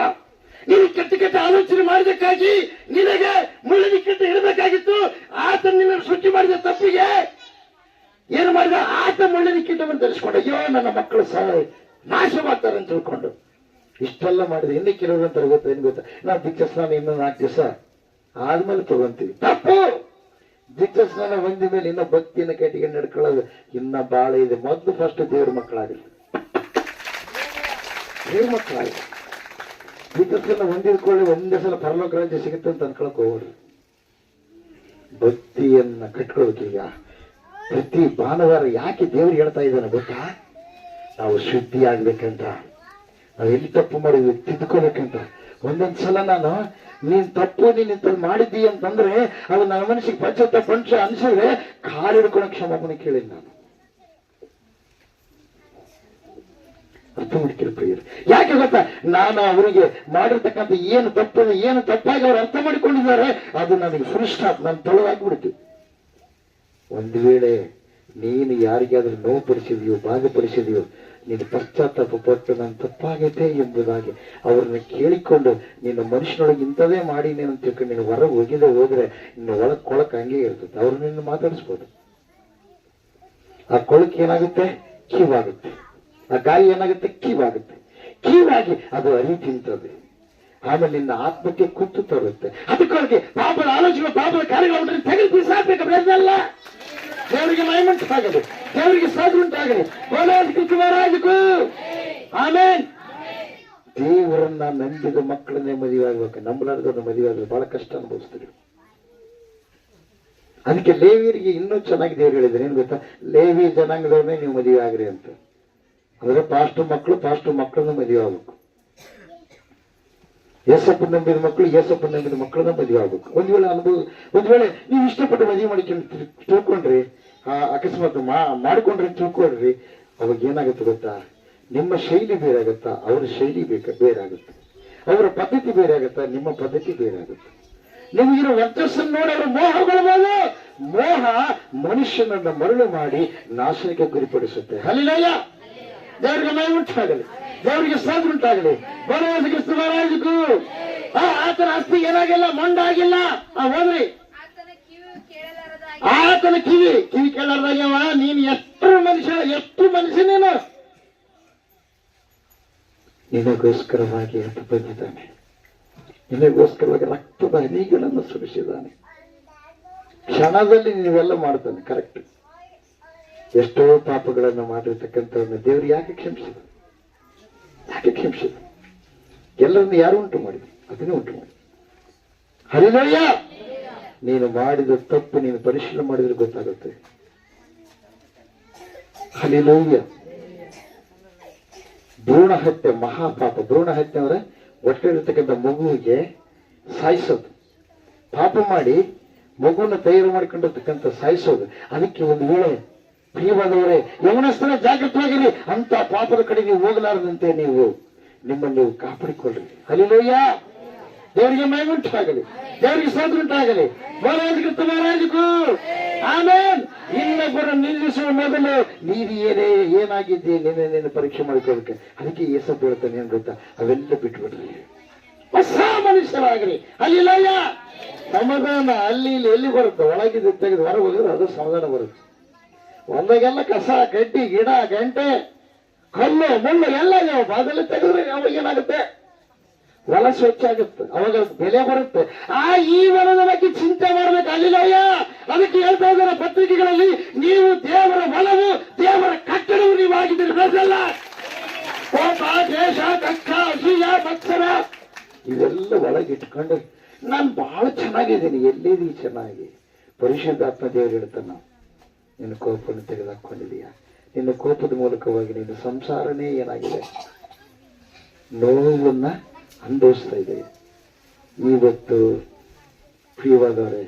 ನೀನು ಕೆಟ್ಟ ಆಲೋಚನೆ ಮಾಡಿದಕ್ಕಾಗಿ ನಿನಗೆ ಮುಳ್ಳಿನ ಕೆಟ್ಟ ಇಡಬೇಕಾಗಿತ್ತು. ಆತ ನಿನ್ನ ಸೃಷ್ಟಿ ಮಾಡಿದ ತಪ್ಪಿಗೆ ಏನು ಮಾಡಿದ? ಆತ ಮುಳ್ಳಿನ ಕಿಟ್ಟವನ್ನು ಧರಿಸಿಕೊಂಡ. ಅಯ್ಯೋ, ನನ್ನ ಮಕ್ಕಳು ನಾಶವಾಗ್ತಾರೆ ಅಂತ ತಿಳ್ಕೊಂಡು ಇಷ್ಟೆಲ್ಲ ಮಾಡಿದೆ. ಇನ್ನು ಕೆಲವರು ಅಂತ ಗೊತ್ತಾ, ಏನ್ ಗೊತ್ತಾ, ನಾವು ದೀಕ್ಷಾ ಸ್ನಾನ ಇನ್ನೂ 4 ದಿವಸ ಆದ್ಮೇಲೆ ತಗೊಂತೀವಿ. ತಪ್ಪು. ದೀಕ್ಷಾ ಸ್ನಾನ ಹೊಂದ ಮೇಲೆ ಇನ್ನೂ ಭಕ್ತಿಯನ್ನು ಕಟ್ಟಿಗೆ ನಡ್ಕೊಳ್ಳೋದು ಇನ್ನ ಬಾಳ ಇದೆ. ಮೊದಲು ಫಸ್ಟ್ ದೇವ್ರ ಮಕ್ಕಳಾಗಲಿ, ದೇವ್ರ ಮಕ್ಕಳಾಗಲಿ. ದೀಕ್ಷಾ ಸ್ನಾನ ಹೊಂದಿದ್ಕೊಳ್ಳಿ ಒಂದೇ ಸಲ ಪರಲೋಕ ರಾಜ್ಯ ಸಿಗುತ್ತೆ ಅಂತ ಅನ್ಕೊಳಕ್ ಹೋಗ್ರಿ. ಭಕ್ತಿಯನ್ನ ಕಟ್ಕೊಳ್ಳೋಕೀಗ ಪ್ರತಿ ಭಾನುವಾರ ಯಾಕೆ ದೇವ್ರು ಹೇಳ್ತಾ ಇದ್ದಾನೆ ಗೊತ್ತಾ? ನಾವು ಶುದ್ಧಿ ಆಗ್ಬೇಕಂತ, ನಾವು ಎಲ್ಲಿ ತಪ್ಪು ಮಾಡಿದ್ವಿ ತಿದ್ದುಕೋಬೇಕಂತ, ಒಂದೊಂದ್ಸಲ ನಾನು ನೀನ್ ತಪ್ಪು ನೀನ್ ಇಂಥದ್ದು ಮಾಡಿದ್ದಿ ಅಂತಂದ್ರೆ ಅದು ನನ್ನ ಮನಸ್ಸಿಗೆ ಪಂಚ ಅನ್ಸಿದ್ರೆ ಕಾಲು ಹಿಡ್ಕೊಂಡು ಕ್ಷಮಾಪಣೆ ಕೇಳಿಲ್ಲ ನಾನು. ಅರ್ಥ ಮಾಡ್ಕಿರ ಪ್ರಿಯರು. ಯಾಕೆ ಗೊತ್ತಾ, ನಾನು ಅವರಿಗೆ ಮಾಡಿರ್ತಕ್ಕಂಥ ಏನು ತಪ್ಪಾಗಿ ಅವ್ರು ಅರ್ಥ ಮಾಡಿಕೊಂಡಿದ್ದಾರೆ ಅದು ನನಗೆ ಫುಲ್ ಸ್ಟಾಪ್, ನಾನು ತೊಳಗಾಗ್ಬಿಡ್ತು. ಒಂದು ವೇಳೆ ನೀನು ಯಾರಿಗಾದ್ರೂ ನೋವು ಪಡಿಸಿದೆಯೋ ಬಾಧೆಪಡಿಸಿದೆಯೋ, ನೀನು ಪಶ್ಚಾತ್ತಾಪ ಪಟ್ಟು ನಾನು ತಪ್ಪಾಗೈತೆ ಎಂಬುದಾಗಿ ಅವ್ರನ್ನ ಕೇಳಿಕೊಂಡು ನಿನ್ನ ಮನುಷ್ಯನೊಳಗೆ ಇಂಥದೇ ಮಾಡಿ ನೀನು ತಿಳ್ಕೊಂಡು ನೀನು ಹೊರಗೆ ಹೋಗಿದ್ದೆ ಹೋದ್ರೆ ಇನ್ನು ಕೊಳಕ್ ಹಂಗೆ ಇರ್ತದೆ. ಅವ್ರು ನಿನ್ನ ಮಾತಾಡಿಸ್ಬೋದು. ಆ ಕೊಳಕ್ ಏನಾಗುತ್ತೆ, ಕೀವಾಗುತ್ತೆ. ಆ ಗಾಯ ಏನಾಗುತ್ತೆ, ಕೀವಾಗುತ್ತೆ. ಕೀವಾಗಿ ಅದು ಅರಿ ತಿಂತದೆ. ಆಮೇಲೆ ನಿನ್ನ ಆತ್ಮಕ್ಕೆ ಕುತ್ತು ತರುತ್ತೆ. ಅದಕ್ಕೊಳಗೆ ಪಾಪದ ಆಲೋಚನೆ, ಪಾಪದ ಕಾರ್ಯಗಳು ತೆಗೆದು ಬಿಸಾಕ್ಬೇಕಲ್ಲ. ದೇವರಿಗೆ ಮಹಿಮುಂಟಾಗಲಿ, ದೇವರಿಗೆ ಸಾಧುಂಟಾಗಲಿ. ಆಮೇಲೆ ದೇವರನ್ನ ನಂಬಿದ ಮಕ್ಕಳನ್ನೇ ಮದುವೆ ಆಗ್ಬೇಕು. ನಂಬಲಾರ್ದವ್ರನ್ನ ಮದುವೆ ಆದ್ರೆ ಬಹಳ ಕಷ್ಟ ಅನುಭವಿಸ್ತೀವಿ. ಅದಕ್ಕೆ ಲೇವಿಯರಿಗೆ ಇನ್ನೂ ಚೆನ್ನಾಗಿ ದೇವರು ಹೇಳಿದ್ರೆ ಏನ್ ಗೊತ್ತಾ, ಲೇವಿ ಜನಾಂಗದವ್ರನ್ನೇ ನೀವು ಮದುವೆ ಆಗ್ರಿ ಅಂತ. ಅಂದ್ರೆ ಪಾಸ್ಟರ್ ಮಕ್ಕಳನ್ನ ಮದುವೆ ಆಗ್ಬೇಕು. ಏಸಪ್ಪ ನಂಬಿದ ಮಕ್ಕಳನ್ನ ಮದುವೆ ಆಗ್ಬೇಕು. ಒಂದ್ ವೇಳೆ ನೀವು ಇಷ್ಟಪಟ್ಟು ಮದುವೆ ಮಾಡಿಕೊಂಡು ತಿಳ್ಕೊಂಡ್ರಿ, ಅಕಸ್ಮಾತ್ ಮಾಡ್ಕೊಂಡ್ರಿ ತಿಳ್ಕೊಳ್ರಿ, ಅವಾಗ ಏನಾಗುತ್ತೆ ಗೊತ್ತಾ, ನಿಮ್ಮ ಶೈಲಿ ಬೇರೆ ಆಗುತ್ತಾ, ಅವ್ರ ಶೈಲಿ ಬೇರೆ ಆಗುತ್ತೆ. ಅವರ ಪದ್ಧತಿ ಬೇರೆ ಆಗುತ್ತಾ, ನಿಮ್ಮ ಪದ್ಧತಿ ಬೇರೆ ಆಗುತ್ತೆ. ನಿಮಗಿರೋ ವರ್ಚಸ್ಸನ್ನು ನೋಡಿ ಅವರು ಮೋಹಗೊಳ್ಬಹುದು. ಮೋಹ ಮನುಷ್ಯನನ್ನ ಮರಳು ಮಾಡಿ ನಾಶನಕ್ಕೆ ಗುರಿಪಡಿಸುತ್ತೆ. ಹಲ್ಲೆಲೂಯಾ. ದೇವರಿಗೆ ಮಹಿಮುಂಟಾಗಲಿ, ದೇವರಿಗೆ ಸ್ತೋತ್ರ ಉಂಟಾಗಲಿ. ಕ್ರಿಸ್ತ ಮಹಾರಾಜಕ್ಕೂ ಆತನ ಆಸ್ತಿ ಏನಾಗಿಲ್ಲ, ಮೊಂಡಾಗಿಲ್ಲ. ಹೋದ್ರಿ, ಆತನ ಕಿವಿ ಕೇಳಾರ್ದಾಗ್ಯವ. ನೀನು ಎಷ್ಟು ಮನುಷ್ಯ ನೀನು, ನಿನಗೋಸ್ಕರವಾಗಿ ಅಂತ ಬಂದಿದ್ದಾನೆ. ನಿನಗೋಸ್ಕರವಾಗಿ ರಕ್ತದ ಹನಿಗಳನ್ನು ಸುರಿಸಿದ್ದಾನೆ. ಕ್ಷಣದಲ್ಲಿ ನೀವೆಲ್ಲ ಮಾಡ್ತಾನೆ. ಕರೆಕ್ಟ್. ಎಷ್ಟೋ ಪಾಪಗಳನ್ನು ಮಾಡಿರ್ತಕ್ಕಂಥವ್ರನ್ನ ದೇವರು ಯಾಕೆ ಕ್ಷಮಿಸಿದ? ಎಲ್ಲರನ್ನು ಯಾರು ಉಂಟು ಮಾಡಿದ್ರು? ಅದನ್ನೇ ಉಂಟು ಮಾಡಿ. ಹಲ್ಲೆಲೂಯಾ. ನೀನು ಮಾಡಿದ ತಪ್ಪು ನೀನು ಪರಿಶೀಲನೆ ಮಾಡಿದ್ರೆ ಗೊತ್ತಾಗುತ್ತೆ. ಹಲ್ಲೆಲೂಯಾ. ಭ್ರೂಣ ಹತ್ಯೆ ಮಹಾಪಾಪ. ಭ್ರೂಣ ಹತ್ಯೆ ಅಂದ್ರೆ ಹೊಟ್ಟೆಲಿರ್ತಕ್ಕಂಥ ಮಗುವಿಗೆ ಸಾಯಿಸೋದು. ಪಾಪ ಮಾಡಿ ಮಗುವನ್ನ ತಯಾರು ಮಾಡಿಕೊಂಡಿರ್ತಕ್ಕಂಥ ಸಾಯಿಸೋದು. ಅದಕ್ಕೆ ಒಂದು ವೇಳೆ ಪ್ರಿಯವಾದವರೇ, ಯೌವನಸ್ಥರ ಜಾಗೃತವಾಗಿರಿ. ಅಂತ ಪಾಪದ ಕಡೆ ನೀವು ಹೋಗಲಾರದಂತೆ ನಿಮ್ಮನ್ನು ನೀವು ಕಾಪಾಡಿಕೊಳ್ಳ್ರಿ. ಹಲ್ಲೆಲೂಯಾ. ದೇವರಿಗೆ ಮಹಿಮುಂಟಾಗಲಿ, ದೇವರಿಗೆ ಸ್ತೋತ್ರ ಉಂಟಾಗಲಿ. ಮಹಾರಾಜಕ್ಕೂ ಆಮೇಲೆ ಇನ್ನೊಬ್ಬರು ನಿಲ್ಲಿಸುವ ಮೊದಲು ನೀನು ಏನಾಗಿದ್ದೆ ನೀನು ಪರೀಕ್ಷೆ ಮಾಡಿಕೊಳ್ಳಕ್ಕೆ. ಅದಕ್ಕೆ ಏಸಪ್ಪ ಹೇಳ್ತಾನೆ ಏನ್ ಗೊತ್ತಾ, ಅವೆಲ್ಲ ಬಿಟ್ಬಿಡ್ರಿ, ಹೊಸ ಮನುಷ್ಯರಾಗ್ರಿ. ಹಲ್ಲೆಲೂಯಾ. ಸಮಾಧಾನ ಅಲ್ಲಿ ಇಲ್ಲಿ ಎಲ್ಲಿ ಬರುತ್ತೆ? ಒಳಗಿದ್ದು ತೆಗೆದು ಹೊರ ಹೋಗಿದ್ರೆ ಅದು ಸಮಾಧಾನ ಬರುತ್ತೆ. ಒಂದಾಗೆಲ್ಲ ಕಸ ಗಡ್ಡಿ ಗಿಡ ಗಂಟೆ ಕಲ್ಲು ಮುಳ್ಳು ಎಲ್ಲ ಅದೆಲ್ಲ ತೆಗೆದ್ರೆ ಅವಾಗ ಏನಾಗುತ್ತೆ, ಹೊಲ ಸ್ವಚ್ಛ ಆಗುತ್ತೆ, ಅವಾಗ ಬೆಲೆ ಬರುತ್ತೆ. ಈ ವನದ ಬಗ್ಗೆ ಚಿಂತೆ ಮಾಡ್ಬೇಕು. ಹಲ್ಲೆಲೂಯಾ. ಅದಕ್ಕೆ ಹೇಳ್ತಾ ಇದ್ದಾರೆ ಪತ್ರಿಕೆಗಳಲ್ಲಿ, ನೀವು ದೇವರ ಹೊಲವು, ದೇವರ ಕಟ್ಟಡವು ನೀವು ಆಗಿದ್ದೀರಿ. ಬೆಳೆಸಲ್ಲ ಕೋಪ, ದ್ವೇಷ, ಕಷ್ಟ, ಅಸೂಯ, ಮತ್ಸರ ಇವೆಲ್ಲ ಒಳಗಿಟ್ಕೊಂಡು ನಾನು ಬಹಳ ಚೆನ್ನಾಗಿದ್ದೀನಿ. ಎಲ್ಲಿದ್ದೀ ಚೆನ್ನಾಗಿ? ಪರಿಶುದ್ಧಾತ್ಮ ದೇವರು ಹೇಳ್ತಾನ, ನಿನ್ನ ಕೋಪವನ್ನು ತೆಗೆದುಹಾಕೊಂಡಿದೀಯಾ? ನಿನ್ನ ಕೋಪದ ಮೂಲಕವಾಗಿ ನಿನ್ನ ಸಂಸಾರನೇ ಏನಾಗಿದೆ, ನೋವನ್ನ ಅನುಭವಿಸ್ತಾ ಇದೆ. ಇವತ್ತು ಪ್ರಿಯವಾದವರೇ,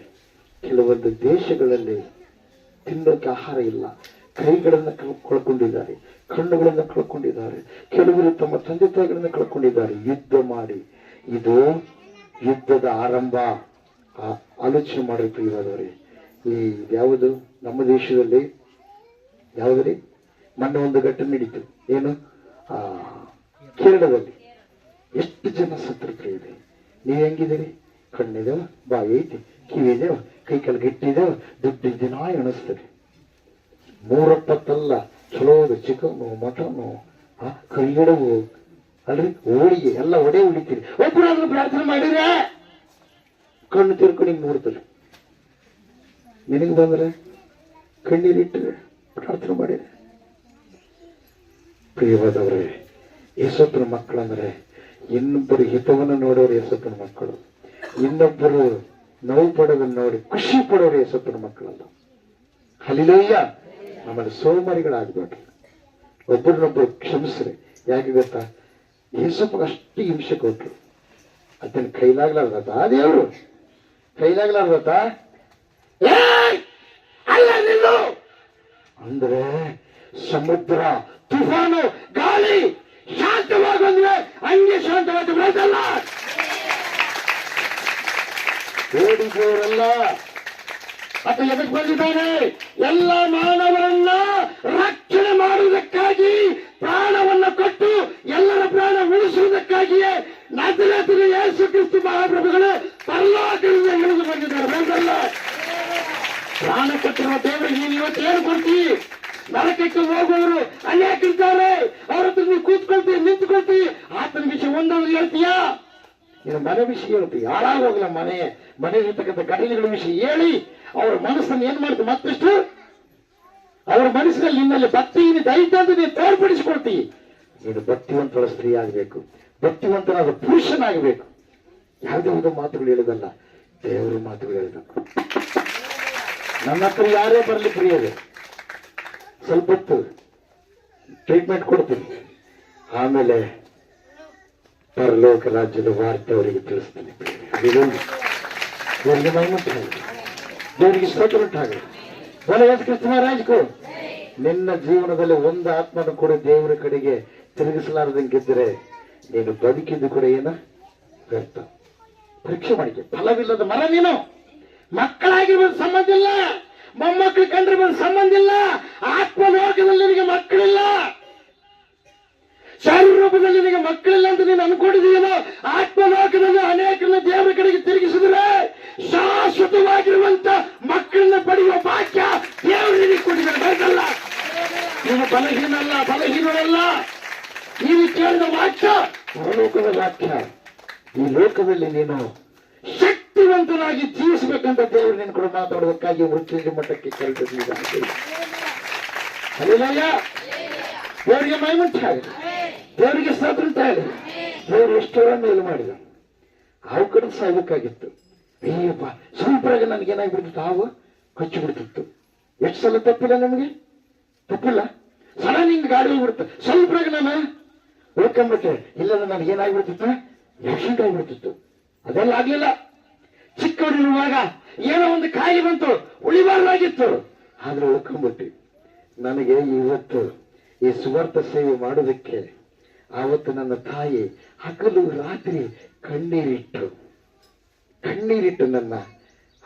ಕೆಲವೊಂದು ದೇಶಗಳಲ್ಲಿ ತಿನ್ನೋಕೆ ಆಹಾರ ಇಲ್ಲ, ಕೈಗಳನ್ನು ಕಳ್ಕೊಂಡಿದ್ದಾರೆ, ಕಣ್ಣುಗಳನ್ನು ಕಳ್ಕೊಂಡಿದ್ದಾರೆ, ಕೆಲವರು ತಮ್ಮ ತಂದೆ ತಾಯಿಗಳನ್ನು ಕಳ್ಕೊಂಡಿದ್ದಾರೆ ಯುದ್ಧ ಮಾಡಿ. ಇದು ಯುದ್ಧದ ಆರಂಭ. ಆಲೋಚನೆ ಮಾಡಿ ಪ್ರಿಯವಾದವರೇ, ಈ ಯಾವುದು ನಮ್ಮ ದೇಶದಲ್ಲಿ ಯಾವುದ್ರಿ ಮೊನ್ನೆ ಒಂದು ಘಟನೆ ನಡೀತು. ಏನು, ಕೇರಳದಲ್ಲಿ ಎಷ್ಟು ಜನ ಸತ್ರು ಪ್ರಿಯರೇ. ನೀವು ಹೆಂಗಿದ್ದೀರಿ? ಕಣ್ಣಿದೇವ, ಬಾಯಿ ಐತಿ, ಕಿವಿದೇವ, ಕೈ ಕಾಲು ಗಟ್ಟಿದೇವ, ದುಡ್ಡು ದಿನ ಎಣಿಸ್ತದೆ. 3-20 ಚಲೋದು ಚಿಕನ್ನು, ಮಟನ್ನು, ಕೈಗಡವು ಅಲ್ರಿ, ಹೋಳಿಗೆ ಎಲ್ಲ ಒಡೆ ಹೊಡಿತೀರಿ. ಒಬ್ಬರಾದ್ರೂ ಪ್ರಾರ್ಥನೆ ಮಾಡಿದ್ರೆ ಕಣ್ಣು ತಿರ್ಕೊಂಡು ಹಿಂಗ್ ನೋಡ್ತಾರೆ. ನಿನಗೆ ಬಂದ್ರೆ ಕಣ್ಣೀರಿಟ್ಟರೆ ಪ್ರಾರ್ಥನೆ ಮಾಡಿದ್ರೆ. ಪ್ರಿಯವಾದವರೇ, ಯೇಸಪ್ಪನ ಮಕ್ಕಳಂದ್ರೆ ಇನ್ನೊಬ್ಬರು ಹಿತವನ್ನು ನೋಡೋರು ಯೇಸಪ್ಪನ ಮಕ್ಕಳು. ಇನ್ನೊಬ್ಬರು ನೋವು ಪಡೋದನ್ನು ನೋಡಿ ಖುಷಿ ಪಡೋರು ಯೇಸಪ್ಪನ ಮಕ್ಕಳಲ್ಲ. ಹಲ್ಲೆಲೂಯಾ. ನಮ್ಮಲ್ಲಿ ಸೋಮಾರಿಗಳಾಗ್ಬೇಡ್ರಿ, ಒಬ್ಬರನ್ನೊಬ್ಬರು ಕ್ಷಮಿಸ್ರಿ. ಯಾಕೆ ಗೊತ್ತಾ, ಯೇಸಪ್ಪಗೆ ಅಷ್ಟು ಹಿಂಸೆ ಕೊಟ್ರು. ಅದನ್ನ ಕೈಲಾಗ್ಲಾರ್ದತ ದೇವ್ರು ಕೈಲಾಗ್ಲಾರ್ದತ ಅಲ್ಲ ನಿಲ್ಲು ಅಂದ್ರೆ ಸಮುದ್ರ ತುಫಾನು ಗಾಳಿ ಶಾಂತವಾಗಂದ್ರೆ ಹಂಗೆ ಶಾಂತವಾಗಿ ಬರೋದಲ್ಲ. ಓಡಿದವರಲ್ಲ ಆತ ಎದಕ್ಕೆ ಬಂದಿದ್ದಾನೆ? ಎಲ್ಲ ಮಾನವರನ್ನ ರಕ್ಷಣೆ ಮಾಡುವುದಕ್ಕಾಗಿ ಪ್ರಾಣವನ್ನ ಕೊಟ್ಟು ಎಲ್ಲರ ಪ್ರಾಣ ಉಳಿಸುವುದಕ್ಕಾಗಿಯೇ ನಜರೇತಿನ ಯೇಸು ಕ್ರಿಸ್ತ ಮಹಾಪ್ರಭುಗಳು ಪರಲೋಕದಿಂದ ಇಳಿದು ಬಂದಿದ್ದಾರೆ. ಬರೋದಲ್ಲ. ಪ್ರಾಣ ಕೊಟ್ಟಿರುವ ದೇವರಿಗೆ ನೀನು ಇವತ್ತೇನು ಕೊಡ್ತೀವಿ? ನರಕಕ್ಕೆ ಹೋಗುವವರು ಅನೇಕಿದ್ದಾರೆ. ಅವ್ರ ಹತ್ರ ನೀವು ಕೂತ್ಕೊಳ್ತೀವಿ, ನಿಂತ್ಕೊಳ್ತೀವಿ. ಆತನ ವಿಷಯ ಒಂದೊಂದು ಹೇಳ್ತೀಯಾ? ನೀನು ಮನೆ ವಿಷಯ ಹೇಳ್ತೀವಿ, ಹಾಳಾಗೋಗ್ಲ ಮನೆಯಲ್ಲಿರ್ತಕ್ಕಂಥ ಘಟನೆಗಳ ವಿಷಯ ಹೇಳಿ ಅವ್ರ ಮನಸ್ಸನ್ನು ಏನ್ ಮಾಡ್ತೀವಿ? ಮತ್ತಷ್ಟು ಅವರ ಮನಸ್ಸಿನಲ್ಲಿ ನಿನ್ನಲ್ಲಿ ಭಕ್ತಿ ದೈತ ಅಂತ ನೀನು ತೋರ್ಪಡಿಸಿಕೊಳ್ತೀವಿ. ನೀನು ಭಕ್ತಿವಂತರ ಸ್ತ್ರೀ ಆಗಬೇಕು, ಭಕ್ತಿವಂತನಾದ ಪುರುಷನಾಗಬೇಕು. ಯಾವುದೇ ಮಾತುಗಳು ಹೇಳೋದಲ್ಲ, ದೇವರ ಮಾತುಗಳು ಹೇಳಬೇಕು. ನನ್ನ ಹತ್ರ ಯಾರೇ ಬರಲಿ ಪ್ರಿಯರೇ, ಸ್ವಲ್ಪ ಹೊತ್ತು ಟ್ರೀಟ್ಮೆಂಟ್ ಕೊಡ್ತೀನಿ, ಆಮೇಲೆ ಪರಲೋಕ ರಾಜ್ಯದ ವಾರ್ತೆ ಅವರಿಗೆ ತಿಳಿಸ್ತೀನಿ. ದೇವರಿಗೆ ಮಹಿಮುಂಟಾಗಲಿ, ದೇವರಿಗೆ ಸ್ತೋತ್ರ ಉಂಟಾಗಲಿ. ಬಲ ಯೇಸು ಕ್ರಿಸ್ತ ಮಹಾರಾಜಕು, ನಿನ್ನ ಜೀವನದಲ್ಲಿ ಒಂದು ಆತ್ಮನ ಕೂಡ ದೇವರ ಕಡೆಗೆ ತಿರುಗಿಸಲಾರದಂಗಿದ್ದರೆ ನೀನು ಬದುಕಿದ್ದು ಕೂಡ ಏನ ವ್ಯರ್ಥ. ಪರೀಕ್ಷೆ ಮಾಡಿಕೆ. ಫಲವಿಲ್ಲದ ಮರ ನೀನು. ಮಕ್ಕಳಾಗಿ ಬಂದ ಸಂಬಂಧ ಇಲ್ಲ, ಮೊಮ್ಮಕ್ಕಳು ಕಂಡ್ರೆ ಬಂದ ಸಂಬಂಧ ಇಲ್ಲ. ಆತ್ಮಲೋಕದಲ್ಲಿ ನಿನಗೆ ಮಕ್ಕಳಿಲ್ಲ, ಶಾರೀರ ರೂಪದಲ್ಲಿ ನಿನಗೆ ಮಕ್ಕಳಿಲ್ಲ ಅಂತ ನೀನು ಅನ್ಕೊಂಡಿದೀಯೋ. ಆತ್ಮಲೋಕದಲ್ಲಿ ಅನೇಕರನ್ನ ದೇವರ ಕಡೆಗೆ ತಿರುಗಿಸಿದ್ರೆ ಶಾಶ್ವತವಾಗಿರುವಂತ ಮಕ್ಕಳನ್ನ ಪಡೆಯುವ ಭಾಗ್ಯ ದೇವರು ನಿನಗೆ ಕೊಟ್ಟಿದ್ದಾರೆ. ಬೇಕಲ್ಲ, ನೀನು ಬಲಹೀನರಲ್ಲ. ನೀನು ಕೇಳಿದ ವಾಕ್ಯ ಪರಲೋಕದ ವಾಕ್ಯ. ಈ ಲೋಕದಲ್ಲಿ ನೀನು ಶಕ್ತಿವಂತನಾಗಿ ಜೀವಿಸಬೇಕಂತ ದೇವರು ನೀನು ಕೂಡ ಮಾತಾಡೋದಕ್ಕಾಗಿ ಮೃತ್ಯುಂಜಯ ಮಟ್ಟಕ್ಕೆ ಕರೆದಿದ್ದಾನೆ. ದೇವರಿಗೆ ಮಹಿಮುಂಟಾಗಲಿ, ದೇವರಿಗೆ ಸ್ತೋತ್ರ ಉಂಟಾಗಲಿ. ದೇವರು ಎಷ್ಟೋ ಮೇಲು ಮಾಡಿದ. ಹಾವು ಕಡಿದು ಸಾಯ್ಬೇಕಾಗಿತ್ತು. ಅಯ್ಯಪ್ಪ, ಸ್ವಲ್ಪರಾಗ ನನಗೇನಾಗ್ಬಿಡ್ತಿತ್ತು? ಹಾವು ಕಚ್ಚಿ ಬಿಡ್ತಿತ್ತು. ಎಷ್ಟು ಸಲ ತಪ್ಪಿಲ್ಲ ನಮಗೆ? ತಪ್ಪಿಲ್ಲ. ಸಲ ನಿಂಗೆ ಗಾಡಿ ಹೋಗ್ಬಿಡುತ್ತೆ. ಸ್ವಲ್ಪರಾಗ ನಾನು ಉಳ್ಕೊಂಡ್ಬಿಟ್ಟೆ, ಇಲ್ಲ ನನಗೇನಾಗ್ಬಿಡ್ತಿತ್ತು? ಆಕ್ಸಿಡೆಂಟ್ ಆಗ್ಬಿಡ್ತಿತ್ತು. ಅದೆಲ್ಲ ಆಗ್ಲಿಲ್ಲ. ಚಿಕ್ಕವರಿರುವಾಗ ಏನೋ ಒಂದು ಕಾಯಿಲೆ ಬಂತು, ಉಳಿಬಾರ್ದಾಗಿತ್ತು, ಆದ್ರೆ ಉಳ್ಕೊಂಡ್ಬಿಟ್ಟು ನನಗೆ ಇವತ್ತು ಈ ಸುವರ್ತ ಸೇವೆ ಮಾಡೋದಕ್ಕೆ ಆವತ್ತು ನನ್ನ ತಾಯಿ ಹಗಲು ರಾತ್ರಿ ಕಣ್ಣೀರಿಟ್ಟು ನನ್ನ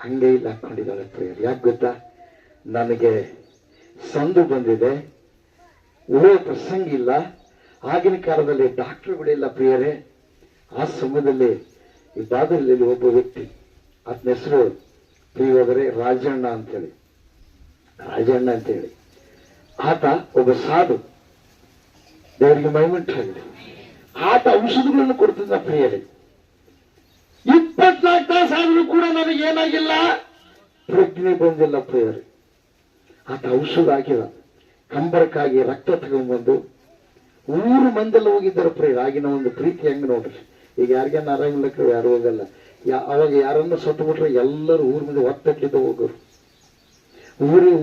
ಅಂಗೈಯಲ್ಲಿ ಹಾಕೊಂಡಿದ್ದಾಳೆ ಪ್ರಿಯರ್. ಯಾಕೆ ಗೊತ್ತಾ? ನನಗೆ ಸಂದು ಬಂದಿದೆ, ಓ ಪ್ರಸಂಗ ಇಲ್ಲ. ಆಗಿನ ಕಾಲದಲ್ಲಿ ಡಾಕ್ಟರ್ಗಳಿಲ್ಲ ಪ್ರಿಯರೇ. ಆ ಸಮಯದಲ್ಲಿ ಈ ಬಾದರಲ್ಲಿ ಒಬ್ಬ ವ್ಯಕ್ತಿ, ಆತನ ಹೆಸರು ಪ್ರಿಯೋದರೆ ರಾಜಣ್ಣ ಅಂತೇಳಿ. ಆತ ಒಬ್ಬ ಸಾಧು, ದೇವರಿಗೆ ಮಹಿಮುಂಟಾಗಲಿ. ಆತ ಔಷಧಗಳನ್ನು ಕೊಡ್ತಿದ್ದ ಪ್ರಿಯರೇ. 24 ತಾಸಾದರೂ ಕೂಡ ನನಗೆ ಏನಾಗಿಲ್ಲ, ಪ್ರಜ್ಞೆ ಬಂದಿಲ್ಲ ಪ್ರಿಯರೇ. ಆತ ಔಷಧ ಹಾಕಿದ, ಕಂಬರಕ್ಕಾಗಿ ರಕ್ತ ತಗೊಂಡ್ಬಂದು ಊರು ಮಂದೆಲ್ಲ ಹೋಗಿದ್ದಾರೆ ಪ್ರಿಯರ್. ಆಗಿನ ಒಂದು ಪ್ರೀತಿ ಹೆಂಗ್ ನೋಡ್ರಿ. ಈಗ ಯಾರಿಗೇನು ಆರಾಮಿಲ್ಲಕ್ಕೆ ಯಾರು ಹೋಗಲ್ಲ. ಅವಾಗ ಯಾರನ್ನ ಸತ್ತು ಬಿಟ್ರೆ ಎಲ್ಲರೂ ಊರ್ ಮುಂದೆ ಒತ್ತಟ್ಟಿದ್ದ ಹೋಗೋರು.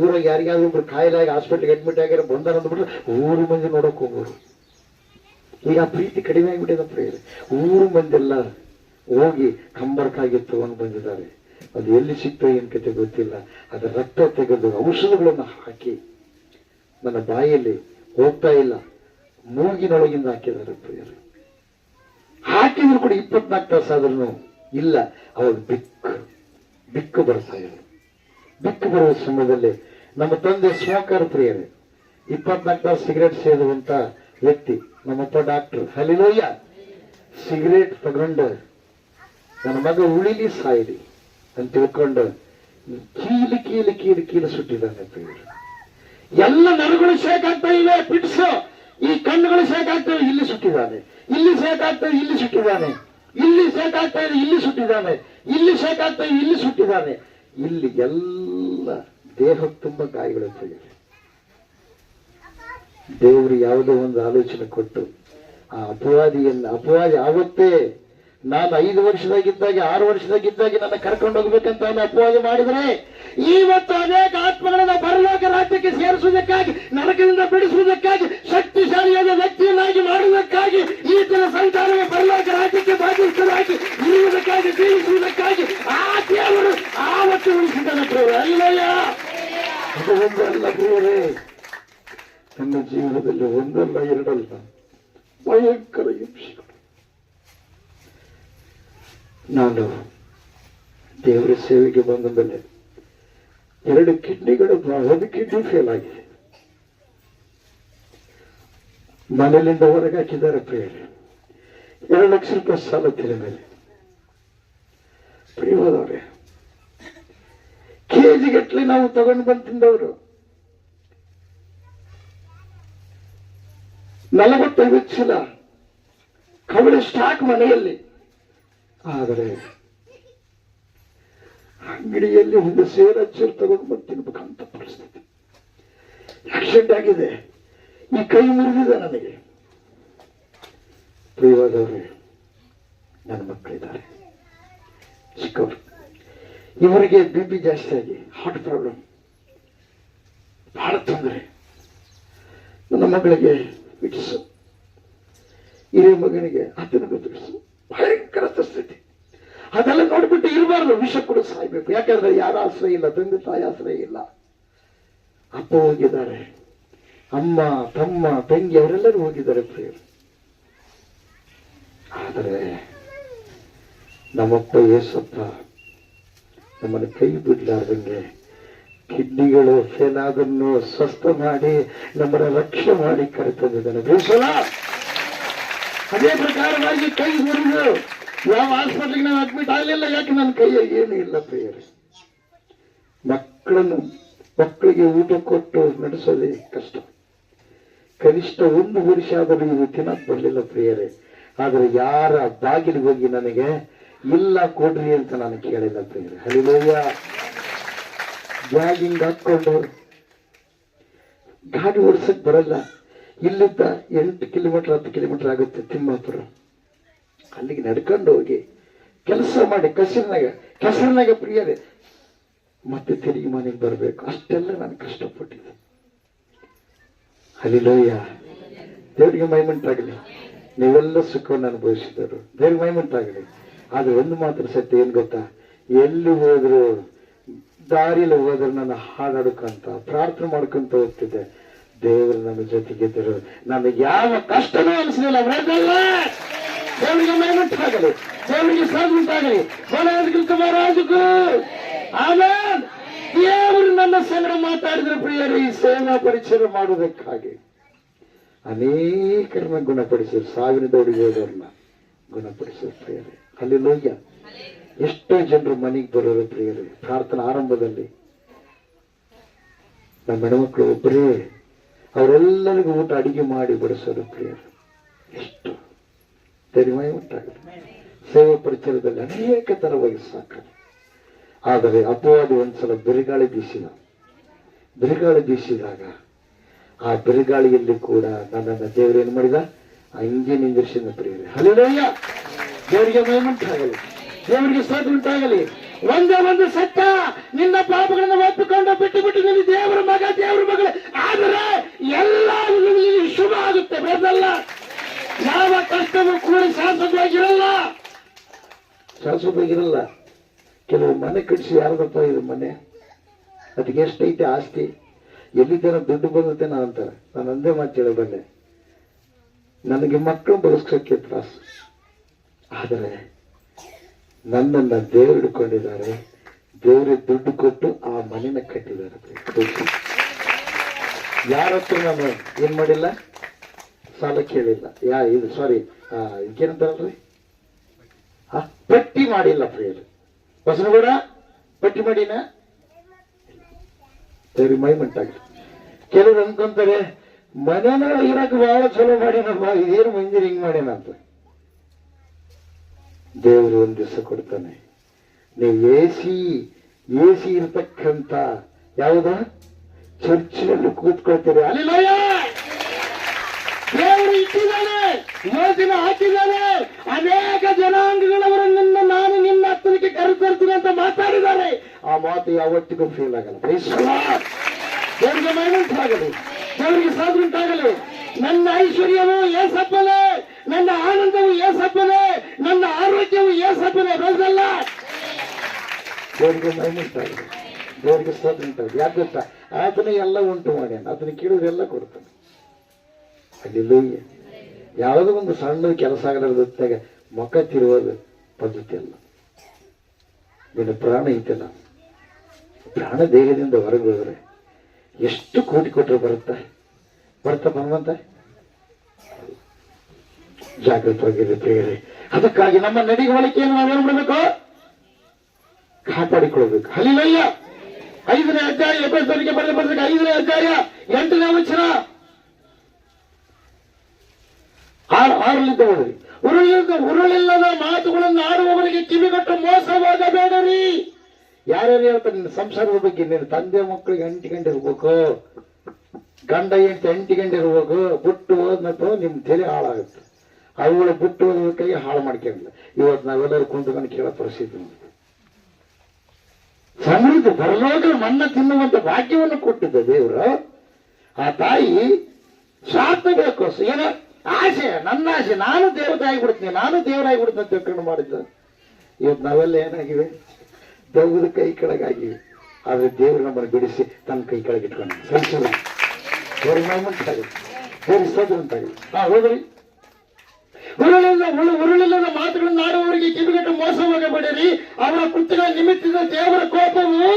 ಊರಾಗ ಯಾರಿಗಾದ್ರೂ ಒಬ್ರು ಕಾಯಿಲಾಗಿ ಹಾಸ್ಪಿಟ್ಲಿಗೆ ಅಡ್ಮಿಟ್ ಆಗ್ಯಾರ ಬಂದಾರ ಅಂದ್ಬಿಟ್ರೆ ಊರು ಮಂದಿ ನೋಡಕ್ ಹೋಗೋರು. ಈಗ ಆ ಪ್ರೀತಿ ಕಡಿಮೆ ಆಗಿಬಿಟ್ಟಿದೆ ಪ್ರಿಯರೇ. ಊರು ಮಂದೆಲ್ಲ ಹೋಗಿ ಕಂಬರ್ಕಾಗಿ ತಗೊಂಡು ಬಂದಿದ್ದಾರೆ. ಅದು ಎಲ್ಲಿ ಸಿಗ್ತೋ ಏನ್ ಕತೆ ಗೊತ್ತಿಲ್ಲ. ಅದರ ರಕ್ತ ತೆಗೆದು ಔಷಧಗಳನ್ನು ಹಾಕಿ ನನ್ನ ಬಾಯಲ್ಲಿ ಹೋಗ್ತಾ ಇಲ್ಲ, ಮೂಗಿನೊಳಗಿಂದ ಹಾಕಿದ್ದಾರೆ ಪ್ರಿಯರೇ. ಹಾಕಿದ್ರು ಕೂಡ 24 ತಾಸಾದ್ರೂ ಇಲ್ಲ. ಅವಾಗ ಬಿಕ್ಕು ಬರ್ತಾ ಇದ್ರು. ಬಿಕ್ಕು ಬರುವ ಸಮಯದಲ್ಲಿ ನಮ್ಮ ತಂದೆ ಸ್ಮೋಕರ್ ಪ್ರಿಯರೇ, 24 ತಾಸು ಸಿಗರೇಟ್ ಸೇದುವಂತ ವ್ಯಕ್ತಿ. ನಮ್ಮಪ್ಪ ಡಾಕ್ಟರ್. ಹಲ್ಲಿಲೋಯ್ಯ. ಸಿಗರೇಟ್ ತಗೊಂಡು ನನ್ನ ಮಗ ಉಳಿಲಿ ಸಾಯಿಲಿ ಅಂತ ತಿಳ್ಕೊಂಡು ಕೀಲಿ ಸುಟ್ಟಿದ್ದಾನೆ ಪ್ರಿಯರೇ. ಎಲ್ಲ ನರಗಳು ಶೇಕ್ ಆಗ್ತಾ ಇವೆ, ಪಿಟ್ಸು. ಈ ಕಣ್ಣುಗಳು ಶೇಕ್ ಆಗ್ತವೆ, ಇಲ್ಲಿ ಸುಟ್ಟಿದ್ದಾನೆ. ಇಲ್ಲಿ ಶೇಕ್ ಆಗ್ತವೆ, ಇಲ್ಲಿ ಸುಟ್ಟಿದ್ದಾನೆ. ಇಲ್ಲಿ ಶೇಕ್ ಆಗ್ತಾ ಇದೆ, ಇಲ್ಲಿ ಸುಟ್ಟಿದ್ದಾನೆ. ಇಲ್ಲಿ ಶೇಕ್ ಆಗ್ತಾ ಇದೆ, ಇಲ್ಲಿ ಸುಟ್ಟಿದ್ದಾನೆ. ಇಲ್ಲಿ ಎಲ್ಲ ದೇಹ ತುಂಬ ಗಾಯಗಳಿರ್ತವೆ. ದೇವರು ಯಾವುದೋ ಒಂದು ಆಲೋಚನೆ ಕೊಟ್ಟು ಆ ಅಪವಾದಿ ಆವತ್ತೇ ನಾನು 5 ವರ್ಷದಾಗಿದ್ದಾಗ 6 ವರ್ಷದಾಗಿದ್ದಾಗ ನನ್ನ ಕರ್ಕೊಂಡು ಹೋಗ್ಬೇಕಂತ ಅವನು ಅಪವಾದ ಮಾಡಿದರೆ, ಇವತ್ತು ಅನೇಕ ಆತ್ಮಗಳನ್ನ ಪರಲೋಕ ರಾಜ್ಯಕ್ಕೆ ಸೇರಿಸುವುದಕ್ಕಾಗಿ, ನರಕದಿಂದ ಬಿಡಿಸುವುದಕ್ಕಾಗಿ, ಶಕ್ತಿಶಾಲಿಯಾದ ವ್ಯಕ್ತಿಯನ್ನಾಗಿ ಮಾಡುವುದಕ್ಕಾಗಿ, ಈತನ ಸಂತಾನವೇ ಪರಲೋಕ ರಾಜ್ಯಕ್ಕೆ ಬಾಧಿಸುವುದಾಗಿ ಅದು ಒಂದಲ್ಲ ಪ್ರಿಯರೇ, ನನ್ನ ಜೀವನದಲ್ಲಿ ಒಂದಲ್ಲ ಎರಡಲ್ಲ ಭಯಂಕರ ಹಿಂಸೆಗಳು. ನಾನು ದೇವರ ಸೇವೆಗೆ ಬಂದ ಮೇಲೆ 2 ಕಿಡ್ನಿಗಳು, 1 ಕಿಡ್ನಿ ಫೇಲ್ ಆಗಿದೆ. ಮನೆಯಿಂದ ಹೊರಗೆ ಹಾಕಿದ್ದಾರೆ ಪ್ರಿಯರೇ. 2 ಲಕ್ಷ ರೂಪಾಯಿ ಸಾಲ ತೆರೆ ಮೇಲೆ. ಪ್ರಿಯವಾದವ್ರೆ, ಕೆಜಿ ಗಟ್ಟಲೆ ನಾವು ತಗೊಂಡು ಬಂದು ತಿಂದವರು. 45 ಚೀಲ ಕವಳೆ ಸ್ಟಾಕ್ ಮನೆಯಲ್ಲಿ. ಆದರೆ ಅಂಗಡಿಯಲ್ಲಿ ಒಂದು ಸೇರ ಚೀಲ ತಗೊಂಡು ಬಂದು ತಿನ್ಬೇಕಂತ ಪರಿಸ್ಥಿತಿ. ಆಕ್ಸಿಡೆಂಟ್ ಆಗಿದೆ, ಈ ಕೈ ಮುರಿದಿದೆ ನನಗೆ. ಪ್ರಿಯವಾದವ್ರೆ, ನನ್ನ ಮಕ್ಕಳಿದ್ದಾರೆ ಚಿಕ್ಕವರು. ಇವರಿಗೆ BP ಜಾಸ್ತಿ ಆಗಿ ಹಾರ್ಟ್ ಪ್ರಾಬ್ಲಮ್, ಬಹಳ ತೊಂದರೆ. ನನ್ನ ಮಗಳಿಗೆ ಫಿಟ್ಸ್, ಹಿರಿಯ ಮಗನಿಗೆ ಆತನಿಗೆ ಫಿಟ್ಸ್, ಭಯಂಕರ ಸ್ಥಿತಿ. ಅದೆಲ್ಲ ನೋಡ್ಬಿಟ್ಟು ಇರಬಾರ್ದು, ವಿಷ ಕೂಡ ಸಾಯ್ಬೇಕು. ಯಾಕಂದ್ರೆ ಯಾರ ಆಶ್ರಯ ಇಲ್ಲ, ತಂದೆ ತಾಯಿ ಆಶ್ರಯ ಇಲ್ಲ. ಅಪ್ಪ ಹೋಗಿದ್ದಾರೆ, ಅಮ್ಮ, ತಮ್ಮ, ತಂಗಿ ಅವರೆಲ್ಲರೂ ಹೋಗಿದ್ದಾರೆ ಪ್ರಿಯರು. ಆದರೆ ನಮ್ಮಪ್ಪ ಏಸಪ್ಪ ನಮ್ಮನ್ನು ಕೈ ಬಿಡ್ಲಾರ್ದಂಗೆ ಕಿಡ್ನಿಗಳು ಫೇಲ್ ಆದನ್ನು ಸ್ವಸ್ಥ ಮಾಡಿ ನಮ್ಮನ್ನ ರಕ್ಷಣೆ ಮಾಡಿ ಕರೆತಂದಿದ್ದಾನೆ. ಬೇಸಲ್ಲ. ಅದೇ ಪ್ರಕಾರವಾಗಿ ಕೈ ಮುರಿದು ಯಾವ ಹಾಸ್ಪಿಟ್ಲಿಗೆ ನಾನು ಅಡ್ಮಿಟ್ ಆಗಲಿಲ್ಲ. ಯಾಕೆ ನನ್ನ ಕೈಯಾಗ ಏನೂ ಇಲ್ಲ ಪ್ರಿಯರೇ. ಮಕ್ಕಳಿಗೆ ಊಟ ಕೊಟ್ಟು ನಡೆಸೋದೇ ಕಷ್ಟ. ಕನಿಷ್ಠ 1 ವರ್ಷ ಆದರೂ ಇವು ತಿನ್ನಕ್ ಬರಲಿಲ್ಲ ಪ್ರಿಯರೇ. ಆದರೆ ಯಾರ ಬಾಗಿಲಿಗೆ ಹೋಗಿ ನನಗೆ ಇಲ್ಲ ಕೊಡ್ರಿ ಅಂತ ನಾನು ಕೇಳಿಲ್ಲ ಪ್ರಿಯರೇ. ಹಲ್ಲೆಲೂಯಾ. ಜಾಗಿಂಗ್ ಹಾಕೊಂಡು ಗಾಡಿ ಓಡಿಸಕ್ ಬರಲ್ಲ. ಇಲ್ಲಿದ್ದ 8 ಕಿಲೋಮೀಟರ್ 10 ಕಿಲೋಮೀಟರ್ ಆಗುತ್ತೆ ತಿಮ್ಮಾಪುರ. ಅಲ್ಲಿಗೆ ನಡ್ಕೊಂಡು ಹೋಗಿ ಕೆಲಸ ಮಾಡಿ ಕೆಸರಿನಾಗ ಪ್ರಿಯರೇ ಮತ್ತೆ ತಿರುಗಿ ಮನೆಗೆ ಬರಬೇಕು. ಅಷ್ಟೆಲ್ಲ ನಾನು ಕಷ್ಟಪಟ್ಟಿದ್ದೆ. ಹಲ್ಲೆಲೂಯಾ. ದೇವರಿಗೆ ಮಹಿಮೆಯುಂಟಾಗಲಿ. ನೀವೆಲ್ಲ ಸುಖವನ್ನು ಅನುಭವಿಸಿದರು, ದೇವ್ರಿಗೆ ಮಹಿಮೆಯುಂಟಾಗಲಿ. ಆದ್ರೆ ಒಂದು ಮಾತ್ರ ಸತ್ಯ ಏನ್ ಗೊತ್ತಾ, ಎಲ್ಲಿ ಹೋದ್ರು ದಾರಿಯಲ್ಲಿ ಹೋದ್ರೆ ನಾನು ಹಾಡಾಡ್ಕೊಂತ ಪ್ರಾರ್ಥನೆ ಮಾಡ್ಕೊಂತ ಹೋಗ್ತಿದ್ದೆ. ದೇವರು ನನ್ನ ಜೊತೆಗಿದ್ದರು, ನನಗೆ ಯಾವ ಕಷ್ಟನೂ ಅನಿಸಲಿಲ್ಲ. ದೇವರಿಗೆ ಮಹಿಮೆಯುಂಟಾಗಲಿ, ದೇವರಿಗೆ ಸಾಗುಂಟಾಗಲಿ. ಮಹಾರಾಜಗೂ ಆಮೇಲೆ ದೇವರು ನನ್ನ ಸಂಗಡ ಮಾತಾಡಿದ್ರೆ ಪ್ರಿಯರು, ಈ ಸೇವಾ ಪರಿಚಯ ಮಾಡುವುದಕ್ಕಾಗಿ ಅನೇಕರನ್ನ ಗುಣಪಡಿಸಿದ್ರು. ಸಾವಿನ ದೌಡಿಗೆ ಹೋದವ್ರನ್ನ ಗುಣಪಡಿಸಿದ್ರು ಪ್ರಿಯರೇ. ಹಲ್ಲೆಲೂಯಾ. ಎಷ್ಟೋ ಜನರು ಮನೆಗೆ ಬರೋರು ಪ್ರಿಯರೇ. ಪ್ರಾರ್ಥನಾ ಆರಂಭದಲ್ಲಿ ನಮ್ಮ ಹೆಣ್ಮಕ್ಳು ಒಬ್ಬರೇ ಅವರೆಲ್ಲರಿಗೂ ಊಟ ಅಡಿಗೆ ಮಾಡಿ ಬಡಿಸೋರು ಪ್ರಿಯರು. ಎಷ್ಟು ಧೈರ್ಯ ಉಂಟಾಗುತ್ತೆ. ಸೇವಾ ಪರಿಚಯದಲ್ಲಿ ಅನೇಕ ತರವಾಗಿ ಸಾಕಾರೆ. ಆದರೆ ಅಪವಾದಿ ಒಂದ್ಸಲ ಬಿರುಗಾಳಿ ಬೀಸಿದಾಗ ಆ ಬಿರುಗಾಳಿಯಲ್ಲಿ ಕೂಡ ನನ್ನನ್ನು ದೇವರೇನು ಮಾಡಿದ, ಹಂಗೆ ನಿಂದಿರಿಸಿದ ಪ್ರಿಯರೇ. ಹಲ್ಲೆಲೂಯಾ. ದೇವರಿಗೆ ಮಹಿಮೆಯುಂಟಾಗಲಿ, ದೇವರಿಗೆ ಸ್ತೋತ್ರ ಉಂಟಾಗಲಿ. ಒಂದೇ ಒಂದು ಸತ್ಯ, ನಿನ್ನ ಪಾಪಗಳನ್ನು ಒಪ್ಪಿಕೊಂಡು ಬಿಟ್ಟು ನಿನ್ನ ದೇವರ ಮಗಳು ಆದರೆ ಎಲ್ಲ ಶುಭ ಆಗುತ್ತೆ. ಬೇಡಲ್ಲ, ಯಾವ ಕಷ್ಟವೂ ಕೂಡ ಶಾಶ್ವತವಾಗಿರಲ್ಲ. ಕೆಲವು ಮನೆ ಕಟ್ಟಿಸಿ ಯಾರದಪ್ಪ ಇದು ಮನೆ, ಅದಕ್ಕೆ ಎಷ್ಟೈತೆ ಆಸ್ತಿ, ಎಲ್ಲಿದ್ದೇನೋ ದುಡ್ಡು ಬಂದತ್ತೇನೋ ಅಂತಾರೆ. ನಾನು ಒಂದೇ ಮಾತು ಹೇಳಬಲ್ಲೆ, ನನಗೆ ಮಕ್ಕಳು ಬದುಕೋಕ್ಕೆ ತ್ರಾಸು. ಆದರೆ ನನ್ನನ್ನ ದೇವರು ಹಿಡ್ಕೊಂಡಿದ್ದಾರೆ, ದೇವರೇ ದುಡ್ಡು ಕೊಟ್ಟು ಆ ಮನೆನ ಕಟ್ಟಿದ್ದಾರೆ. ಯಾರ ಹತ್ರ ನಾನು ಏನ್ ಮಾಡಿಲ್ಲ, ಸಾಲ ಕೇಳಿಲ್ಲ. ಇದು ಸಾರಿ ಇದಕ್ಕೇನಂತಾರಲ್ರಿ, ಪಟ್ಟಿ ಮಾಡಿಲ್ಲ ಪ್ರಿಯರು. ಬಸನಗೌಡ ಪಟ್ಟಿ ಮಾಡಿನ ದೇವ್ರಿಗೆ ಮಹಿಮೆಯುಂಟಾಗಲಿ. ಕೆಲವರು ಅನ್ಕೊಂತಾರೆ ಮನೇನ ಇರಕ್ ಬಹಳ ಚಲೋ ಮಾಡಿನಪ್ಪ, ಇದೇನು ಮಂದಿ ಹಿಂಗ್ ಮಾಡ್ಯಾನ ಅಂತ. ದೇವರು ಒಂದ್ ದಿವಸ ಕೊಡ್ತಾನೆ. ನೀವು ಎಸಿ ಇರ್ತಕ್ಕಂಥ ಯಾವುದ ಚರ್ಚಿನಲ್ಲಿ ಕೂತ್ಕೊಳ್ತೀರಿ. ಹಲ್ಲೆಲೂಯಾ. ದೇವರು ಇಟ್ಟಿದ್ದಾನೆ, ಯೋಜನೆ ಹಾಕಿದ್ದಾನೆ. ಅನೇಕ ಜನಾಂಗಗಳವರನ್ನ ನಾನು ನಿನ್ನ ಹತ್ತಿರಕ್ಕೆ ಕರೆತರ್ತೀನಿ ಅಂತ ಮಾತಾಡಿದ್ದಾರೆ. ಆ ಮಾತು ಯಾವತ್ತಿಗೂ ಫೇಲ್ ಆಗಲ್ಲ. ದೇವರಿಗೆ ಮಹಿಮೆಯುಂಟಾಗಲಿ, ದೇವರಿಗೆ ಸ್ತೋತ್ರ ಉಂಟಾಗಲಿ. ನನ್ನ ಐಶ್ವರ್ಯವು ಏಸಪ್ಪನೇ, ನನ್ನ ಆನಂದವು ಏಸಪ್ಪನೇ, ನನ್ನ ಆರೋಗ್ಯವು ಏಸಪ್ಪನೇ. ಬರಲ್ಲ. ದೇವರಿಗೆ ಮಹಿಮೆಯುಂಟಾಗಲಿ, ದೇವರಿಗೆ ಸ್ತೋತ್ರ ಉಂಟಾಗಿ. ಯಾಕೆ ಗೊತ್ತಾ? ಆತನೇ ಎಲ್ಲ ಉಂಟು ಮಾಡ್ಯಾನ, ಅದನ್ನ ಕೇಳಿದ್ರೆಲ್ಲ ಕೊಡ್ತಾನೆ. ಅಲ್ಲಿ ಯಾವುದೋ ಒಂದು ಸಣ್ಣ ಕೆಲಸ ಆಗಲಾರ್ದಾಗ ಮುಖ ತಿರುವುದು ಪದ್ಧತಿ ಅಲ್ಲ. ನಿನ್ನ ಪ್ರಾಣ ಐತಲ್ಲ, ಪ್ರಾಣ ದೇಹದಿಂದ ಹೊರಗೆ ಹೋದ್ರೆ ಎಷ್ಟು ಕೋಟಿ ಕೊಟ್ಟರು ಬರ್ತಾ ಬರುವಂತ. ಜಾಗೃತವಾಗಿರಿ ಪ್ರಿಯರೇ. ಅದಕ್ಕಾಗಿ ನಮ್ಮ ನಡಿವಳಿಕೆಯನ್ನು ನಾವೇನು ಮಾಡಬೇಕು? ಕಾಪಾಡಿಕೊಳ್ಬೇಕು. ಹಲ್ಲೆಲೂಯ. 5ನೇ ಅಧ್ಯಾಯ ಎಫೆಸರಿಗೆ ಬರೆದ 5ನೇ ಅಧ್ಯಾಯ 8ನೇ ವಚನ 6ರಿಂದ ಓದಿರಿ. ಉರುಳಿಲ್ಲದ ಮಾತುಗಳನ್ನು ಆಡುವವರಿಗೆ ಕಿವಿಗೊಟ್ಟು ಮೋಸವಾಗಬೇಡರಿ. ಯಾರ್ಯಾರು ಹೇಳ್ತಾರೆ ನಿನ್ನ ಸಂಸಾರದ ಬಗ್ಗೆ? ನಿನ್ನ ತಂದೆ ಮಕ್ಕಳಿಗೆ ಅಂಟಿಕೊಂಡಿರ್ಬೇಕು, ಗಂಡ ಹೆಂಡತಿ ಅಂಟಿಕೊಂಡಿರ್ಬೇಕು. ಬಿಟ್ಟು ಹೋದ್ನಪ್ಪ ನಿಮ್ ತಲೆ ಹಾಳಾಗುತ್ತೆ. ಅವುಗಳು ಬಿಟ್ಟು ಹೋದ ಕೈ ಹಾಳು ಮಾಡ್ಕೊಂಡಿಲ್ಲ. ಇವತ್ತು ನಾವೆಲ್ಲರೂ ಕುಂತ್ಕೊಂಡು ಕೇಳೋ ಪರಿಸ್ಥಿತಿ. ಸಮೃದ್ಧ ಪರಲೋಕ ಮನ್ನ ತಿನ್ನುವಂತ ಭಾಗ್ಯವನ್ನು ಕೊಟ್ಟಿದ್ದ ದೇವರು. ಆ ತಾಯಿ ಸಾಧಬೇಕು. ಏನೋ ಆಸೆ, ನನ್ನ ಆಸೆ, ನಾನು ದೇವತೆ ಆಗಿಬಿಡ್ತೀನಿ, ನಾನು ದೇವರಾಗಿಬಿಡ್ತೀನಿ ಅಂತ ತಿಳ್ಕೊಂಡು ಮಾಡಿದ್ದ. ಇವತ್ತು ನಾವೆಲ್ಲ ಏನಾಗಿವೆ? ದೌದ ಕೈ ಕೆಳಗಾಗಿವೆ. ಆದ್ರೆ ದೇವರು ನಮ್ಮನ್ನು ಬಿಡಿಸಿ ತನ್ನ ಕೈ ಕೆಳಗೆ ಇಟ್ಕೊಂಡು ಸಹಿಸೋದು ಉಂಟಾಗಿದೆ, ದೇವರ ಉಂಟಾಗಿದೆ. ಹೋದ್ರಿ. ಉರುಳಿಲ್ಲದ ಮಾತುಗಳನ್ನು ಆಡುವವರಿಗೆ ಕಿವಿಗೆಟ್ಟು ಮೋಸವಾಗಬೇಡಿರಿ. ಅವರ ಕೃತ್ಯಗಳ ನಿಮಿತ್ತದ ದೇವರ ಕೋಪವು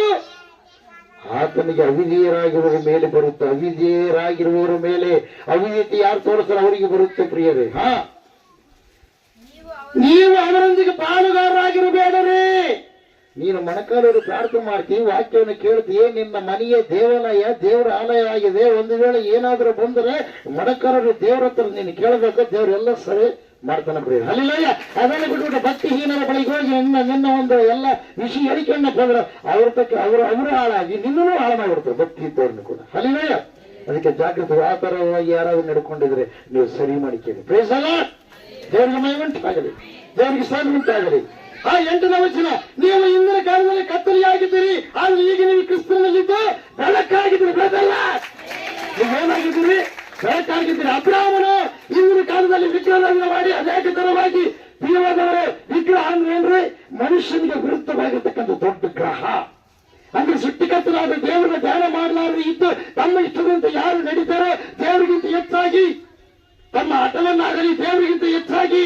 ಆತನಿಗೆ ಅವಿಧೇಯರಾಗಿರುವವರ ಮೇಲೆ ಬರುತ್ತೆ. ಅವಿಧೇಯರಾಗಿರುವವರ ಮೇಲೆ ಅವಿಧೇಯತೆ ಯಾರು ತೋರಿಸ್ತಾರೆ ಅವರಿಗೆ ಬರುತ್ತೆ ಪ್ರಿಯರೇ. ನೀವು ಅವರೊಂದಿಗೆ ಪಾಲುಗಾರರಾಗಿರಬೇಡರಿ. ನೀನು ಮೊಣಕಾಲವರು ಪ್ರಾರ್ಥನೆ ಮಾಡ್ತೀವಿ, ವಾಕ್ಯವನ್ನು ಕೇಳ್ತೀವಿ, ನಿನ್ನ ಮನೆಯ ದೇವಾಲಯ ದೇವರ ಆಲಯ ಆಗಿದೆ. ಒಂದು ವೇಳೆ ಏನಾದರೂ ಬಂದರೆ ಮೊಣಕಾಲರು ದೇವರ ಹತ್ರ ನೀನು ಕೇಳಬೇಕು, ದೇವರೆಲ್ಲ ಸರಿ ಮಾಡ್ತಾನೆ ಪ್ರಿಯರೇ. ಹಲ್ಲೆಲೂಯ. ಅದನ್ನು ಬಿಟ್ಬಿಟ್ಟು ಭಕ್ತಿಹೀನರ ಬಳಿಗೆ ಹೋಗಿ ನಿನ್ನ ಒಂದು ಎಲ್ಲ ವಿಷಯ ಹೇಳಿಕೆಯನ್ನ ಬಂದ್ರೆ ಅವ್ರ ತಕ್ಕ ಅವರು ಹಾಳಾಗಿ ನಿನ್ನೂ ಹಾಳು ಮಾಡಿಬಿಡ್ತಾರೆ, ಭಕ್ತಿ ಇದ್ದವ್ರನ್ನು ಕೂಡ. ಹಲ್ಲೆಲೂಯ. ಅದಕ್ಕೆ ಜಾಗೃತಿ. ಆ ತರವಾಗಿ ಯಾರಾದ್ರೂ ನಡ್ಕೊಂಡಿದ್ರೆ ನೀವು ಸರಿ ಮಾಡಿಕೊಳ್ಳಿ. ಪ್ರೇಸ್ ಅಲ್ಲ. ದೇವರಿಗೆ ಮಹಿಮೆ ಉಂಟಾಗಲಿ, ದೇವರಿಗೆ ಸ್ತೋತ್ರ ಉಂಟಾಗಲಿ. 8ನೇ ವಚನ. ನೀವು ಇಂದಿನ ಕಾಲದಲ್ಲಿ ಕತ್ತಲೆಯಾಗಿದ್ದೀರಿ, ಆದ್ರೆ ಈಗ ನೀವು ಕ್ರಿಸ್ತನಲ್ಲಿದ್ದು ಬೆಳಕಾಗಿದ್ದೀರಿ. ಬೆಳಕಲ್ಲ, ನೀವೇನಾಗಿದ್ದೀರಿ? ಬೆಳಕಾಗಿದ್ದೀರಿ. ಅಬ್ರಾಹ್ಮನು ಇಂದಿನ ಕಾಲದಲ್ಲಿ ವಿಗ್ರಹವನ್ನು ಮಾಡಿ ಅನೇಕ ತರವಾಗಿ ಪ್ರಿಯವಾದವರು. ವಿಗ್ರಹ ಅಂದ್ರೆ ಏನ್ರಿ? ಮನುಷ್ಯನಿಗೆ ವಿರುದ್ಧವಾಗಿರ್ತಕ್ಕಂಥ ದೊಡ್ಡ ಗ್ರಹ. ಅಂದ್ರೆ ಸೃಷ್ಟಿಕರ್ತನಾದ ದೇವರನ್ನ ಧ್ಯಾನ ಮಾಡಲಾರದೆ ಇದ್ದು ತಮ್ಮ ಇಷ್ಟದಂತೆ ಯಾರು ನಡೀತಾರೋ ದೇವರಿಗಿಂತ ಹೆಚ್ಚಾಗಿ, ತಮ್ಮ ಹಠವನ್ನಾಗಲಿ ದೇವರಿಗಿಂತ ಹೆಚ್ಚಾಗಿ,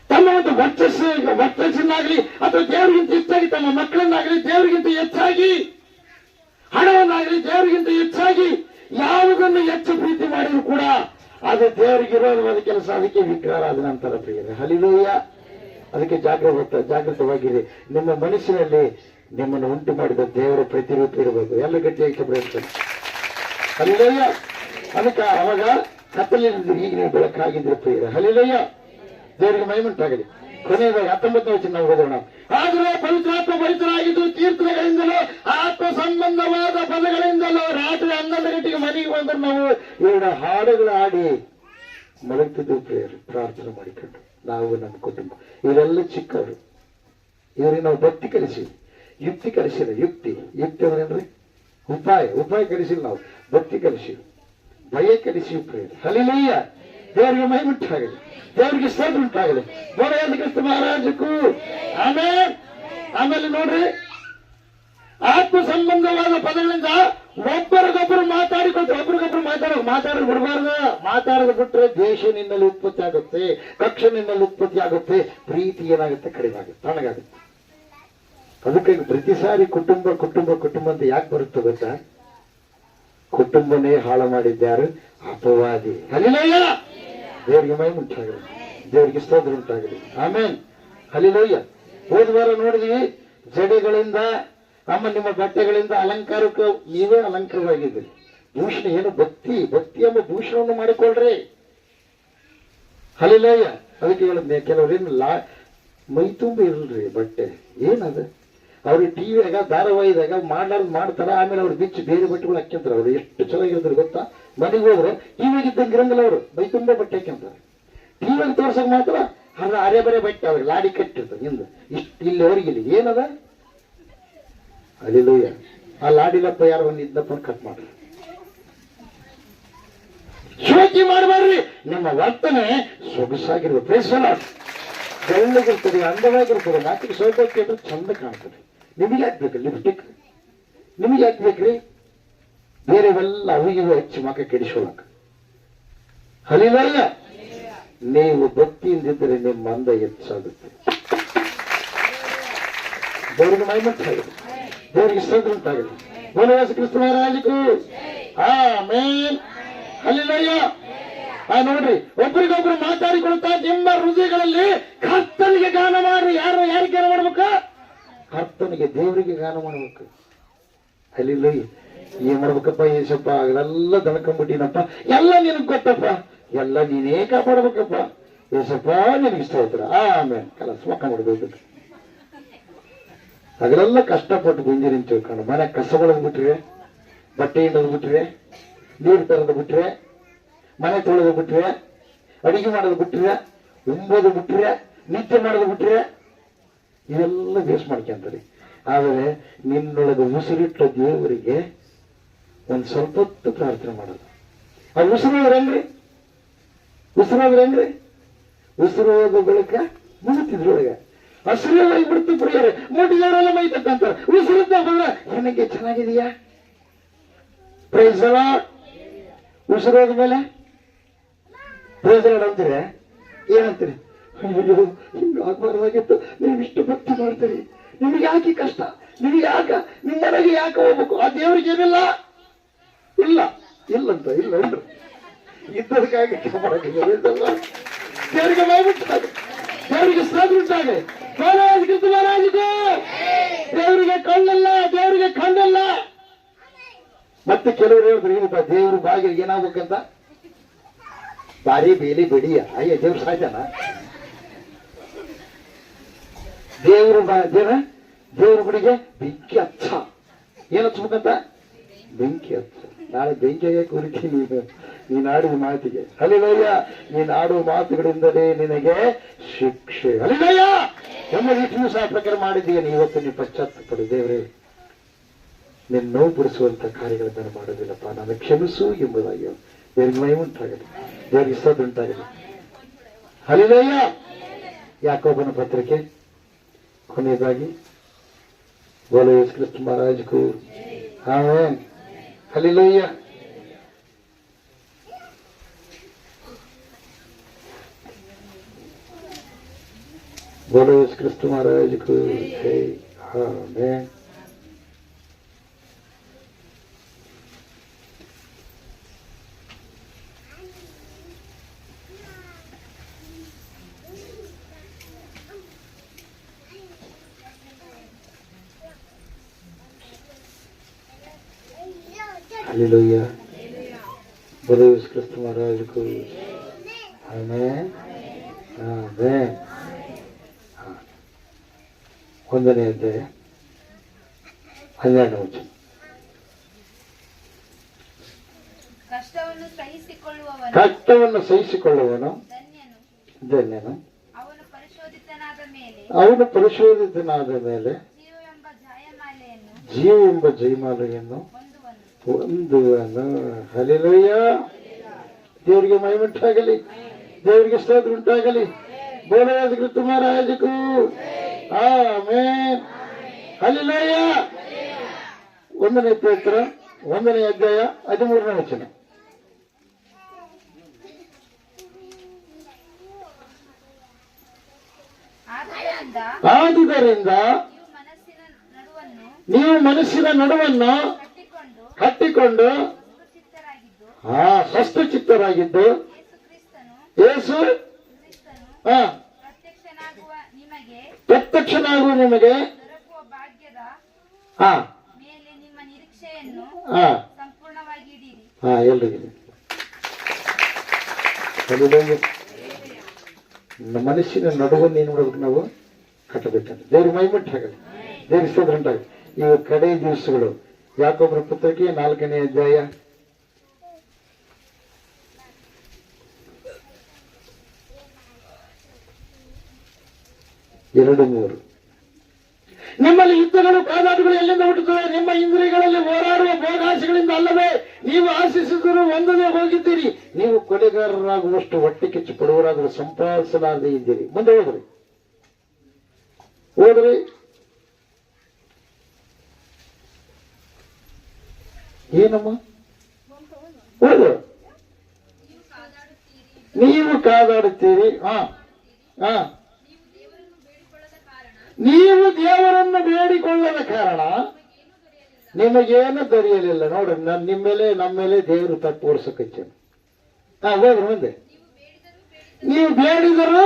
ತಮ್ಮ ಒಂದು ವರ್ಚಸ್ಸನ್ನಾಗಲಿ ಅಥವಾ ದೇವರಿಗಿಂತ ಹೆಚ್ಚಾಗಿ, ತಮ್ಮ ಮಕ್ಕಳನ್ನಾಗಲಿ ದೇವರಿಗಿಂತ ಹೆಚ್ಚಾಗಿ, ಹಣವನ್ನಾಗಲಿ ದೇವರಿಗಿಂತ ಹೆಚ್ಚಾಗಿ ಯಾವುದನ್ನು ಹೆಚ್ಚು ಪ್ರೀತಿ ಮಾಡಿದ್ರು ಕೂಡ ಅದು ದೇವರಿಗೆ ವಿರೋಧವಾದ ಕೆಲಸ. ಅದಕ್ಕೆ ವಿಗ್ರಹಾರಾಧನೆ ಅಂತಾರ ಪ್ರಿಯರೇ. ಹಲ್ಲೆಲೂಯ. ಅದಕ್ಕೆ ಜಾಗೃತವಾಗಿರಿ. ನಿಮ್ಮ ಮನಸ್ಸಿನಲ್ಲಿ ನಿಮ್ಮನ್ನು ಉಂಟು ಮಾಡಿದ ದೇವರ ಪ್ರತಿರೂಪ ಇರಬೇಕು. ಎಲ್ಲ ಗಟ್ಟಿಯಾಗಿ ಹೇಳ್ತಾರೆ. ಹಲ್ಲೆಲೂಯ. ಅದಕ್ಕೆ ಅವಾಗ ಕತ್ತಲಿನಿಂದ ಈಗ ನೀವು ಬೆಳಕಾಗಿದ್ರೆ ಪ್ರಿಯರೇ. ಹಲ್ಲೆಲೂಯ. ದೇವರಿಗೆ ಮಹಿಮುಂಟಾಗಲಿ. ಕೊನೆಯದಾಗಿ 19ನೇ ವಚನ ನಾವು ಓದೋಣ. ಆದರೆ ಪವಿತ್ರಾತ್ಮ ಭರಿತರಾಗಿದ್ದು ಕೀರ್ತನೆಗಳಿಂದಲೋ ಆತ್ಮ ಸಂಬಂಧವಾದ ಪದಗಳಿಂದಲೋ ರಾತ್ರಿ 11 ಗಂಟೆಗೆ ಮನೆಗೆ ಬಂದ್ರೆ ನಾವು 2 ಹಾಡುಗಳು ಹಾಡಿ ಮಲಗ್ತಿದ್ದೆವು ಪ್ರಿಯರು, ಪ್ರಾರ್ಥನೆ ಮಾಡಿಕೊಂಡು ನಾವು ನಮ್ಮ ಕುಟುಂಬ. ಇವರೆಲ್ಲ ಚಿಕ್ಕವರು. ಇವರಿಗೆ ನಾವು ಭಕ್ತಿ ಕಲಿಸಿವಿ, ಯುಕ್ತಿ ಕಲಿಸಿಲ್ಲ. ಯುಕ್ತಿ ಅಂದ್ರೇನ್ರಿ? ಉಪಾಯ ಕಲಿಸಿಲ್ಲ. ನಾವು ಭಕ್ತಿ ಕಲಿಸಿವಿ, ಭಯ ಕಲಿಸಿವಿ ಪ್ರಿಯರು. ಹಲ್ಲೆಲೂಯ. ದೇವರಿಗೆ ಮಹಿಮೆ ಉಂಟಾಗಲಿ, ದೇವರಿಗೆ ಸ್ತೋತ್ರ ಉಂಟಾಗಲಿ. ಬೋಧೆಯಾದ ಕ್ರಿಸ್ತ ಮಹಾರಾಜಕ್ಕೂ ಆಮೇಲೆ ನೋಡ್ರಿ, ಆತ್ಮ ಸಂಬಂಧವಾದ ಪದಗಳಿಂದ ಒಬ್ಬರಿಗೊಬ್ಬರು ಮಾತಾಡಿಕೊಳ್ತಾರೆ. ಒಬ್ಬರಿಗೊಬ್ಬರು ಮಾತಾಡೋದು ಬಿಡಬಾರ್ದು. ಮಾತಾಡೋದು ಬಿಟ್ರೆ ದ್ವೇಷ ನಿನ್ನಲ್ಲಿ ಉತ್ಪತ್ತಿ ಆಗುತ್ತೆ, ಕಕ್ಷೆ ನಿನ್ನಲ್ಲಿ ಉತ್ಪತ್ತಿ ಆಗುತ್ತೆ, ಪ್ರೀತಿ ಏನಾಗುತ್ತೆ? ಕಡಿಮೆ ಆಗುತ್ತೆ, ತಣ್ಣಗಾಗುತ್ತೆ. ಅದಕ್ಕಾಗಿ ಪ್ರತಿ ಸಾರಿ ಕುಟುಂಬ ಅಂತ ಯಾಕೆ ಬರುತ್ತೆ ಗೊತ್ತಾ? ಕುಟುಂಬನೇ ಹಾಳು ಮಾಡಿದ್ಯಾರು? ಅಪವಾದಿ. ಹಲ್ಲೆಲೂಯ. ದೇವರಿಗೆ ಮಹಿಮೆ ಉಂಟಾಗಲಿ, ದೇವರಿಗೆ ಸ್ತೋತ್ರ ಉಂಟಾಗಲಿ. ಆಮೇಲೆ ಹಲ್ಲೆಲೂಯ. ಹೋದ ವಾರ ನೋಡಿದ್ವಿ, ಜಡೆಗಳಿಂದ ನಿಮ್ಮ ಬಟ್ಟೆಗಳಿಂದ ಅಲಂಕಾರಕ್ಕೆ ನೀವೇ ಅಲಂಕಾರವಾಗಿದ್ದೀರಿ. ಭೂಷಣ ಏನು? ಭಕ್ತಿ ಎಂಬ ಭೂಷಣವನ್ನು ಮಾಡಿಕೊಳ್ಳ್ರಿ. ಹಲ್ಲೆಲೂಯ. ಅದಕ್ಕೆ ಹೇಳಿದ್ನೆ, ಕೆಲವರೇನು ಮೈ ತುಂಬ ಇರಲ್ರಿ ಬಟ್ಟೆ. ಏನದು? ಅವ್ರಿಗೆ ಟಿವಿಯಾಗ ಧಾರಾವಾಹಿದಾಗ ಮಾಡ್ತಾರ, ಆಮೇಲೆ ಅವ್ರು ಬಿಚ್ಚಿ ಬೇರೆ ಬಟ್ಟೆಗಳು ಹಾಕ್ಯಂತಾರೆ. ಅವ್ರು ಎಷ್ಟು ಚೆನ್ನಾಗಿರ್ತಾರೆ ಗೊತ್ತಾ? ಮನೆಗೆ ಹೋದ್ರೆ ಟಿವಿಯಾಗಿದ್ದಂಗೆ ಇರಂಗಿಲ್ಲ. ಅವರು ಮೈ ತುಂಬ ಬಟ್ಟೆ ಹಾಕ್ಯಂತಾರೆ. ಟಿವಿಯಾಗ ತೋರ್ಸಕ್ ಮಾತ್ರ ಅದ್ರ ಅರೆ ಬರೆ ಬಟ್ಟೆ ಅವ್ರಿಗೆ ಲಾಡಿ ಕಟ್ಟಿರ್ತದೆ ಹಿಂದೆ ಇಷ್ಟು ಇಲ್ಲಿ ಅವ್ರಿಗಿಲ್ಲಿ. ಏನದ? ಹಲ್ಲೆಲೂಯ. ಆ ಲಾಡಿಲಪ್ಪ ಯಾರು ಒಂದು ಇದ್ದಪ್ಪ ಕಟ್ ಮಾಡ್ರಿ. ಶೋಕಿ ಮಾಡಬಾರ್ರಿ. ನಿಮ್ಮ ವರ್ತನೆ ಸೊಗಸಾಗಿರ್ಬೇಕು. ಬೆಳ್ಳಗಿರ್ತದೆ, ಅಂದವಾಗಿರ್ತದೆ. ನಾಟಿಗೆ ಸೌಭಾಗ್ಯ ಅಂದ್ರೆ ಚಂದ ಕಾಣ್ತದೆ. ನಿಮಗೆ ಹಾಕ್ಬೇಕು ಲಿಪ್ಟಿಕ್, ನಿಮಗೆ ಹಾಕ್ಬೇಕ್ರಿ. ಬೇರೆವೆಲ್ಲ ಅವಿಗೆ ಹಚ್ಚಿ ಮಕ್ಕ ಕೆಡಿಸೋಳಕ. ಹಲಿಲಯ್ಯ, ನೀವು ಭಕ್ತಿಯಿಂದಿದ್ದರೆ ನಿಮ್ಮ ಮಂದ ಹೆಚ್ಚಾಗುತ್ತೆ. ದೇವರಿಗೆ ಮಹಿಮಂತಾಗಲಿ, ದೇವರಿಗೆ ಸ್ತೋತ್ರ ಉಂಟಾಗಲಿ. ಬೋಲಯೇಸು ಕ್ರಿಸ್ತ ಮಹಾರಾಜಗೂ ಆಮೆನ್. ಹಲ್ಲೆಲೂಯಾ. ನೋಡ್ರಿ, ಒಬ್ಬರಿಗೊಬ್ರು ಮಾತಾಡಿಕೊಳ್ತಾ ನಿಮ್ಮ ಹೃದಯಗಳಲ್ಲಿ ಕರ್ತನಿಗೆ ಗಾನ ಮಾಡ್ರಿ. ಯಾರಿಗೆ ಗಾನ ಮಾಡ್ಬೇಕ? ಕರ್ತನಿಗೆ, ದೇವರಿಗೆ ಗಾನ ಮಾಡ್ಬೇಕು. ಹಲ್ಲೆಲೂಯಾ. ಏನ್ ಮಾಡ್ಬೇಕಪ್ಪ ಏಸಪ್ಪ? ಅದೆಲ್ಲ ದಣಕೊಂಡ್ಬಿಟ್ಟಿನಪ್ಪ, ಎಲ್ಲ ನಿನಗ್ ಗೊತ್ತಪ್ಪ, ಎಲ್ಲ ನೀನೇ ಕಾಪಾಡ್ಬೇಕಪ್ಪ ಏಸಪ್ಪ, ನಿನಗೆ ಇಷ್ಟ ಆಯ್ತರ. ಆಮೇಲೆ ಕಲಸ ಮಕ್ಕ ಮಾಡ್ಬೇಕು. ಅದೆಲ್ಲ ಕಷ್ಟಪಟ್ಟು ಬಂದಿರಿ ಅಂತ ತಿಳ್ಕೊಂಡು ಮನೆ ಕಸ ಬಳದ್ ಬಿಟ್ರೆ, ಬಟ್ಟೆ ಹಿಂಡದ್ ಬಿಟ್ರೆ, ನೀರು ತರದ್ ಬಿಟ್ರೆ, ಮನೆ ತೊಳೆದು ಬಿಟ್ರೆ, ಅಡಿಗೆ ಮಾಡೋದು ಬಿಟ್ರೆ, ಉಂಬೋದು ಬಿಟ್ರೆ, ನಿತ್ಯ ಮಾಡೋದು ಬಿಟ್ರೆ, ಇವೆಲ್ಲ ವೇಸ್ಟ್ ಮಾಡ್ಕೊಂತಾರೆ. ಆದರೆ ನಿನ್ನೊಳಗೆ ಉಸಿರಿಟ್ಟ ದೇವರಿಗೆ ಒಂದ್ ಸ್ವಲ್ಪ ಹೊತ್ತು ಪ್ರಾರ್ಥನೆ ಮಾಡೋದು. ಆ ಉಸಿರೋದ್ರಂಗ್ರಿ, ಉಸಿರೋದ ಬಳಿಕ ಮುಗಿತಿದ್ರೊಳಗೆ ಹಸಿರಾಗಿ ಬಿಡ್ತು ಪ್ರಿಯರೇ. ಮುಟ್ಟಿದವರೆಲ್ಲ ಮೈತಕ್ಕಂತಾರೆ. ಉಸಿರುತ್ತ ಬಂದ್ರೆ ನನಗೆ ಚೆನ್ನಾಗಿದೆಯಾ? Price the lord. ಉಸಿರೋದ ಮೇಲೆ ಪ್ರೈಸ್ ದಿ ಲಾರ್ಡ್ ಅಂತೀರಿ. ಏನಂತೀರಿ? ಅಯ್ಯೋ, ಹಿಂಗಾಗಬಾರ್ದಾಗಿತ್ತು. ನೀವು ಇಷ್ಟು ಭಕ್ತಿ ಮಾಡ್ತೀರಿ, ನಿಮಗೆ ಯಾಕೆ ಕಷ್ಟ? ನಿಮಗೆ ಯಾಕ? ನಿಮ್ಮ ಮನೆಗೆ ಯಾಕೆ ಹೋಗ್ಬೇಕು? ಆ ದೇವ್ರಿಗೆ ಏನಿಲ್ಲ? ಇಲ್ಲಂತ ಇಲ್ಲ ಅಲ್ರಿ. ಇದ್ದದಕ್ಕಾಗಿ ದೇವರಿಗೆ ಮೈಬಿಟ್ಟಾಗ, ದೇವರಿಗೆ ಸಾಧ್ಯ ದೇವರಿಗೆ ಕಣ್ಣಲ್ಲ. ಮತ್ತೆ ಕೆಲವರು ಹೇಳಿದ್ರು, ಏನಪ್ಪ ದೇವ್ರ ಬಾಗಿಲಿಗೆ ಏನಾಗ್ಬೇಕಂತ? ಬಾರಿ ಬೇಲಿ ಬಿಡಿಯ. ಅಯ್ಯ, ದೇವ್ರು ಸಾಧ್ಯನ? ದೇವ್ರ ಗುಡಿಗೆ ಬೆಂಕಿ ಹಚ್ಚ. ಏನ್ ಹಚ್ಬೇಕಂತ? ಬೆಂಕಿ ಹಚ್ಚ. ನಾಳೆ ಬೆಂಕಿಗೆ ಕುರಿತೀನಿ ನೀನ್ ಆಡುವ ಮಾತಿಗೆ. ಹಲ್ಲೆಲೂಯ. ನೀನ್ ಆಡುವ ಮಾತುಗಳಿಂದಲೇ ನಿನಗೆ ಶಿಕ್ಷೆ. ಹಲ್ಲೆಲೂಯ. ನಮ್ಮ ರೀತಿಯೂ ಸಹ ಪ್ರಕಾರ ಮಾಡಿದ್ದೀಯ. ಇವತ್ತು ನೀವು ಪಶ್ಚಾತ್ತಾಪಡು. ದೇವರೇ, ನಿನ್ನ ನೋವು ಪಡಿಸುವಂತ ಕಾರ್ಯಗಳನ್ನು ಮಾಡೋದಿಲ್ಲಪ್ಪ, ನಾನು ಕ್ಷಮಿಸು ಎಂಬುದಾಗಿ ದೇವರಿಗೆ ಮಹಿಮೆ ಉಂಟಾಗಲಿ, ದೇವರಿಗೆ ಸ್ತೋತ್ರ ಉಂಟಾಗಲಿ. ಹಲ್ಲೆಲೂಯ. ಯಾಕೋಬನ ಪತ್ರಿಕೆ ಕೊನೆಯದಾಗಿ ಬೋಲೋ ಯೇಸು ಕ್ರಿಸ್ತ ಮಹಾರಾಜಗೂ ಆಮೆನ್. ಹಲ್ಲೆಲೂಯ. ಬೋಲೋ ಯೇಸು ಕ್ರಿಸ್ತ ಮಹಾರಾಜಗೂ amen. Hallelujah. Bola Yesu Kristo Maharajku. Amen. Amen. ಒಂದನೇ ಅಧ್ಯಾಯ 12ನೇ ವಚನ. ಕಷ್ಟವನ್ನು ಸಹಿಸಿಕೊಳ್ಳುವವನು ಧನ್ಯನು. ಅವನು ಪರಿಶೋಧಿತನಾದ ಮೇಲೆ ಜೀವವೆಂಬ ಜಯಮಾಲೆಯನ್ನು ಹೊಂದುವನು. ಹಲ್ಲೆಲೂಯ. ದೇವರಿಗೆ ಮಹಿಮೆ ಉಂಟಾಗಲಿ, ದೇವರಿಗೆ ಸ್ತೋತ್ರ ಉಂಟಾಗಲಿ. ಬೋಲೋ ಯೇಸು ಕ್ರಿಸ್ತ ಮಹಾರಾಜಗೂ ಆಮೆನ್. ಹಲ್ಲೆಲೂಯ. 1ನೇ ಪೇತ್ರ 1ನೇ ಅಧ್ಯಾಯ 13ನೇ ವಚನ. ಆದುದರಿಂದ ನೀವು ಮನಸ್ಸಿನ ನಡುವನ್ನು ಕಟ್ಟಿಕೊಂಡು ಸ್ವಸ್ಥಚಿತ್ತರಾಗಿದ್ದು ಯೇಸು ಪ್ರತ್ಯಕ್ಷನಾಗುವ ನಿಮಗೆ ಎಲ್ರಿಗೆ ಮನಸ್ಸಿನ ನಡುವನ್ನು ಏನ್ ಮಾಡ್ಬೇಕು? ನಾವು ಕಟ್ಟಬೇಕಂತ. ದೇವ್ರ ಮೈಮುಟ್ಟಾಗಲಿ, ದೇವ್ರ ಸ್ತೋತ್ರ ಉಂಟಾಗಲಿ. ಇವು ಕಡೆ ದಿವಸಗಳು. ಯಾಕೋಬರ ಪತ್ರಿಕೆ 4ನೇ ಅಧ್ಯಾಯ 2-3. ನಿಮ್ಮಲ್ಲಿ ಯುದ್ಧಗಳು ಕಾದಾಟಗಳು ಎಲ್ಲಿಂದ ಹುಟ್ಟುತ್ತವೆ? ನಿಮ್ಮ ಇಂದ್ರಿಯಗಳಲ್ಲಿ ಹೋರಾಡುವ ಭೋಗಾಸೆಗಳಿಂದ ಅಲ್ಲವೇ? ನೀವು ಆಶಿಸಿದರೂ ಒಂದನೇ ಹೋಗಿದ್ದೀರಿ. ನೀವು ಕೊಲೆಗಾರರಾಗುವಷ್ಟು ಹೊಟ್ಟೆ ಕಿಚ್ಚು ಪಡುವರಾದರೂ ಸಂಪಾದಿಸಲಾರದೆ ಇದ್ದೀರಿ. ಮುಂದೆ ಹೋದ್ರಿ ಏನಮ್ಮ ಓದು. ನೀವು ಕಾದಾಡುತ್ತೀರಿ. ನೀವು ದೇವರನ್ನು ಬೇಡಿಕೊಳ್ಳದ ಕಾರಣ ನಿಮಗೇನು ದೊರೆಯಲಿಲ್ಲ. ನೋಡ್ರಿ, ನಮ್ಮ ಮೇಲೆ ದೇವರು ತಪ್ಪು ಓಡಿಸಕಚ್ಚ. ಹೋಗ್ರಿ ಮುಂದೆ. ನೀವು ಬೇಡಿದರು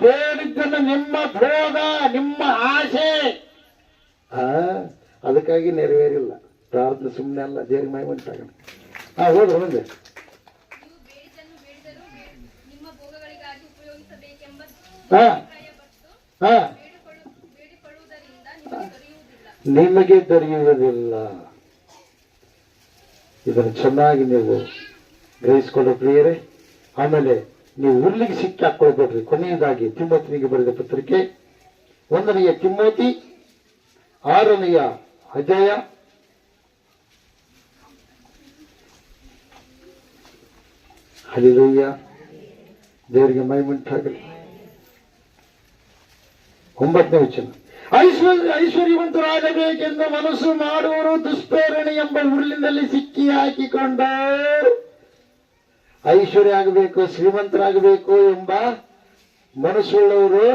ಬೇಡಿದ್ದನ್ನು ನಿಮ್ಮ ಭೋಗ, ನಿಮ್ಮ ಆಸೆ ಅದಕ್ಕಾಗಿ ನೆರವೇರಿಲ್ಲ. ಪ್ರಾರ್ಥನೆ ಸುಮ್ಮನೆ ಅಲ್ಲ, ದೇವ್ರಿಗೆ ಮೈ ಉಂಟಾಗ. ಹೋಗ್ರಿ ಮುಂದೆ. ನಿಮಗೆ ದೊರೆಯುವುದಿಲ್ಲ. ಇದನ್ನು ಚೆನ್ನಾಗಿ ನೀವು ಗ್ರಹಿಸಿಕೊಳ್ಳೋ ಪ್ರಿಯರೇ. ಆಮೇಲೆ ನೀವು ಉರ್ಲಿಗೆ ಸಿಕ್ಕಿ ಹಾಕೊಳ್ಬೇಡ್ರಿ. ಕೊನೆಯದಾಗಿ ತಿಮ್ಮೋತಿನಿಗೆ ಬರೆದ ಪತ್ರಿಕೆ 1ನೇ ತಿಮ್ಮೋತಿ 6ನೇ ಅಧ್ಯಾಯ 'ಹಲ್ಲೆಲೂಯಾ, ದೇವರಿಗೆ ಮಹಿಮೆಯುಂಟಾಗಲಿ. 9ನೇ ವಚನ. ಐಶ್ವರ್ಯವಂತರಾಗಬೇಕೆಂದು ಮನಸ್ಸು ಮಾಡುವರು ದುಷ್ಪ್ರೇರಣೆ ಎಂಬ ಉರುಳಿನಲ್ಲಿ ಸಿಕ್ಕಿ ಹಾಕಿಕೊಂಡು. ಐಶ್ವರ್ಯ ಆಗಬೇಕು, ಶ್ರೀಮಂತರಾಗಬೇಕು ಎಂಬ ಮನಸ್ಸುಳ್ಳವರು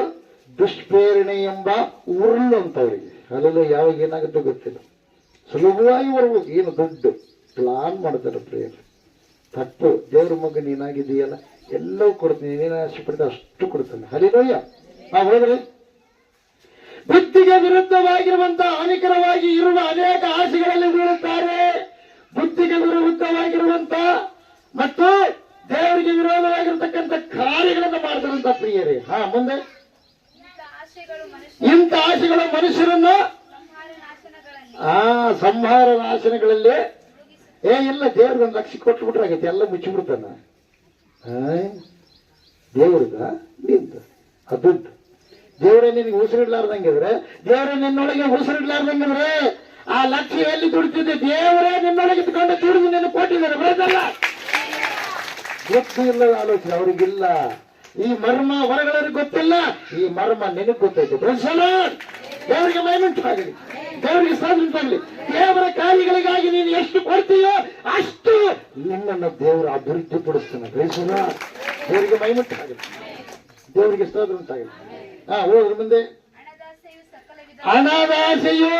ದುಷ್ಪ್ರೇರಣೆ ಎಂಬ ಉರುಳು ಅಂತವರಿಗೆ. ಅಲ್ಲೆಲ್ಲ ಯಾವಾಗ ಏನಾಗುತ್ತೆ ಗೊತ್ತಿಲ್ಲ. ಸುಲಭವಾಗಿ ಬರ್ಬೋದು. ಏನು ದೊಡ್ಡ ಪ್ಲಾನ್ ಮಾಡ್ತಾರೆ ಪ್ರೇಯರ್. ತಪ್ಪು. ದೇವ್ರ ಮಗ ನೀನಾಗಿದೆಯಲ್ಲ, ಎಲ್ಲವೂ ಕೊಡ್ತೀನಿ, ನೀನೇನು ಆಸೆ ಪಡ್ತಾರೆ ಅಷ್ಟು ಕೊಡ್ತಾನೆ. ಹಲ್ಲೆಲೂಯಾ. ಹೋದ್ರೆ ಬುದ್ಧಿಗೆ ವಿರುದ್ಧವಾಗಿರುವಂತಹ ಹಾನಿಕರವಾಗಿ ಇರುವ ಅನೇಕ ಆಸೆಗಳಲ್ಲಿ ಬೀಳುತ್ತಾರೆ. ಬುದ್ಧಿಗೆ ವಿರುದ್ಧವಾಗಿರುವಂತ ಮತ್ತು ದೇವರಿಗೆ ವಿರೋಧವಾಗಿರತಕ್ಕಂಥ ಕಾರ್ಯಗಳನ್ನು ಮಾಡ್ತಾರಂತ ಪ್ರಿಯರೇ. ಮುಂದೆ ಇಂಥ ಆಸೆಗಳು ಮನುಷ್ಯರನ್ನ ಸಂಹಾರ ನಾಶನಗಳಲ್ಲಿ ಇಲ್ಲ. ದೇವ್ರಿಗೊಂದು ಲಕ್ಷ ಕೊಟ್ಟು ಆಗೈತೆ, ಎಲ್ಲ ಮುಚ್ಚಿಬಿಡ್ತಾನ. ದೇವ್ರಿಗ ನಿಂತ ಅದುದ್ದು. ದೇವರೇ ನಿನಗೆ ಉಸಿರಿಡ್ಲಾರ್ದಂಗಿದ್ರೆ, ದೇವರೇ ನಿನ್ನೊಳಗೆ ಉಸಿರಿಡ್ಲಾರ್ದಂಗಿದ್ರೆ ಆ ಲಕ್ಷ್ಯ ಎಲ್ಲಿ ದುಡಿತಿದ್ದೆ? ದೇವರೇ ನಿನ್ನೊಳಗೆ ಇಟ್ಕೊಂಡು ದುಡಿದು ನಿನ್ನ ಕೊಟ್ಟಿದ್ದಾರೆ. ಬರೋದಲ್ಲ, ಗೊತ್ತು ಇಲ್ಲದ ಆಲೋಚನೆ ಅವ್ರಿಗಿಲ್ಲ. ಈ ಮರ್ಮ ಹೊರಗಳವ್ರಿಗೆ ಗೊತ್ತಿಲ್ಲ, ಈ ಮರ್ಮ ನಿನಗೆ ಗೊತ್ತೈತೆ. ದೇವರಿಗೆ ಮೈಮೆಂಟಾಗಲಿ, ದೇವರಿಗೆ ಸಾಧನೆಂಟಾಗಲಿ. ದೇವರ ಕಾರ್ಯಗಳಿಗಾಗಿ ನೀನು ಎಷ್ಟು ಕೊಡ್ತೀಯೋ ಅಷ್ಟು ನಿನ್ನನ್ನು ದೇವರು ಅಭಿವೃದ್ಧಿ ಪಡಿಸ್ತಾನೆ. ಗ್ರಹಿಸೋಣ. ದೇವರಿಗೆ ಮೈಮೆಂಟಾಗಲಿ, ದೇವರಿಗೆ ಸಾಧನೆಂಟಾಗಲಿ. ಹೋದ್ರ ಮುಂದೆ. ಹಣದಾಸೆಯು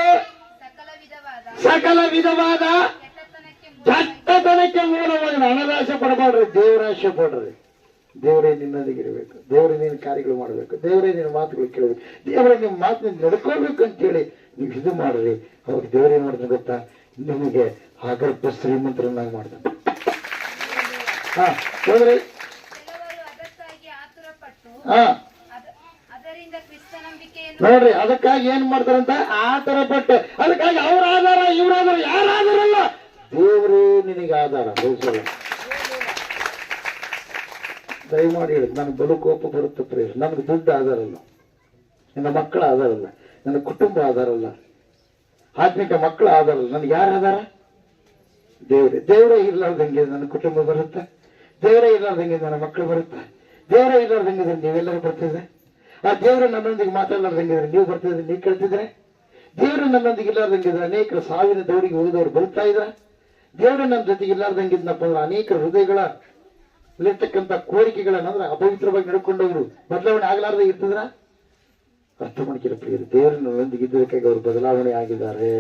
ಸಕಲ ವಿಧವಾದ ಕೆಟ್ಟತನಕ್ಕೆ ಮೂಲವಾದ. ಹಣದಾಸೆ ಪಡಬಾಡ್ರಿ, ದೇವರಾಶೆ ಪಡ್ರಿ. ದೇವರೇ ನಿನ್ನೊಂದಿಗಿರಬೇಕು, ದೇವರೇ ನಿನ್ನ ಕಾರ್ಯಗಳು ಮಾಡಬೇಕು, ದೇವರೇ ನಿನ್ನ ಮಾತುಗಳು ಕೇಳಬೇಕು, ದೇವರೇ ನಿಮ್ಮ ಮಾತಿನಿಂದ ನಡ್ಕೋಬೇಕು ಅಂತೇಳಿ ನೀವು ಇದು ಮಾಡ್ರಿ. ಅವಾಗ ದೇವರೇ ಮಾಡಿದ್ರೆ ಗೊತ್ತಾ, ನಿಮಗೆ ಅಗರ್ಭ ಶ್ರೀಮಂತರನ್ನಾಗಿ ಮಾಡ್ತಾನೆ. ಹೋದ್ರಿ. ನೋಡ್ರಿ, ಅದಕ್ಕಾಗಿ ಏನ್ ಮಾಡ್ತಾರಂತ ಆತರ ಪಟ್ಟು, ಅದಕ್ಕಾಗಿ ಅವ್ರ ಆಧಾರ ಇವ್ರ ಆಧಾರ ಯಾರ ಆಧಾರಲ್ಲ, ದೇವರೇ ನಿನಗೆ ಆಧಾರ. ದಯಮಾಡಿ ಹೇಳಿ, ನನಗೆ ಬಲು ಕೋಪ ಬರುತ್ತೆ ಪ್ರೇರ್. ನನಗೆ ದುಡ್ಡು ಆಧಾರ ಅಲ್ಲ, ನನ್ನ ಮಕ್ಕಳ ಆಧಾರ ಅಲ್ಲ, ನನ್ನ ಕುಟುಂಬ ಆಧಾರ ಅಲ್ಲ, ಆತ್ಮಿಕ ಮಕ್ಕಳ ಆಧಾರ ಅಲ್ಲ. ನನಗೆ ಯಾರ ಆಧಾರ? ದೇವರೇ. ದೇವರೇ ಇರ್ಲಾರ್ದಂಗೆ ನನ್ನ ಕುಟುಂಬ ಬರುತ್ತೆ, ದೇವರೇ ಇರ್ಲಾರ್ದಂಗೆ ನನ್ನ ಮಕ್ಕಳು ಬರುತ್ತೆ, ದೇವರೇ ಇರ್ಲಾರ್ದಂಗೆ ನೀವೆಲ್ಲರೂ ಬರ್ತಿದ್ರೆ, ಆ ದೇವರು ನನ್ನೊಂದಿಗೆ ಮಾತಾಡಲಾರ್ದಂಗಿದ್ರೆ ನೀವು ಬರ್ತಿದ್ರೆ, ನೀವು ಕೇಳ್ತಿದ್ರೆ, ದೇವರು ನನ್ನೊಂದಿಗೆ ಇಲ್ಲಾರ್ದಂಗಿದ್ರೆ ಅನೇಕರು ಸಾವಿನ ದೌಡಿಗೆ ಹೋದವರು ಬರ್ತಾ ಇದ್ರ, ದೇವರು ನನ್ನ ಜೊತೆಗೆ ಇಲ್ಲಾರ್ದಂಗಿದ್ನಪ್ಪ ಅಂದ್ರೆ ಅನೇಕ ಹೃದಯಗಳ ಇಲ್ಲಿರ್ತಕ್ಕಂಥ ಕೋರಿಕೆಗಳನ್ನಂದ್ರೆ ಅಪವಿತ್ರವಾಗಿ ನಡ್ಕೊಂಡವರು ಬದಲಾವಣೆ ಆಗ್ಲಾರ್ದೆ ಇರ್ತದ್ರ. ಅರ್ಥ ಮಾಡ್ಕಿರ ಪ್ರಿಯರು, ದೇವರು ನನ್ನೊಂದಿಗೆ ಇದ್ದದಕ್ಕಾಗಿ ಅವರು ಬದಲಾವಣೆ ಆಗಿದ್ದಾರೆ.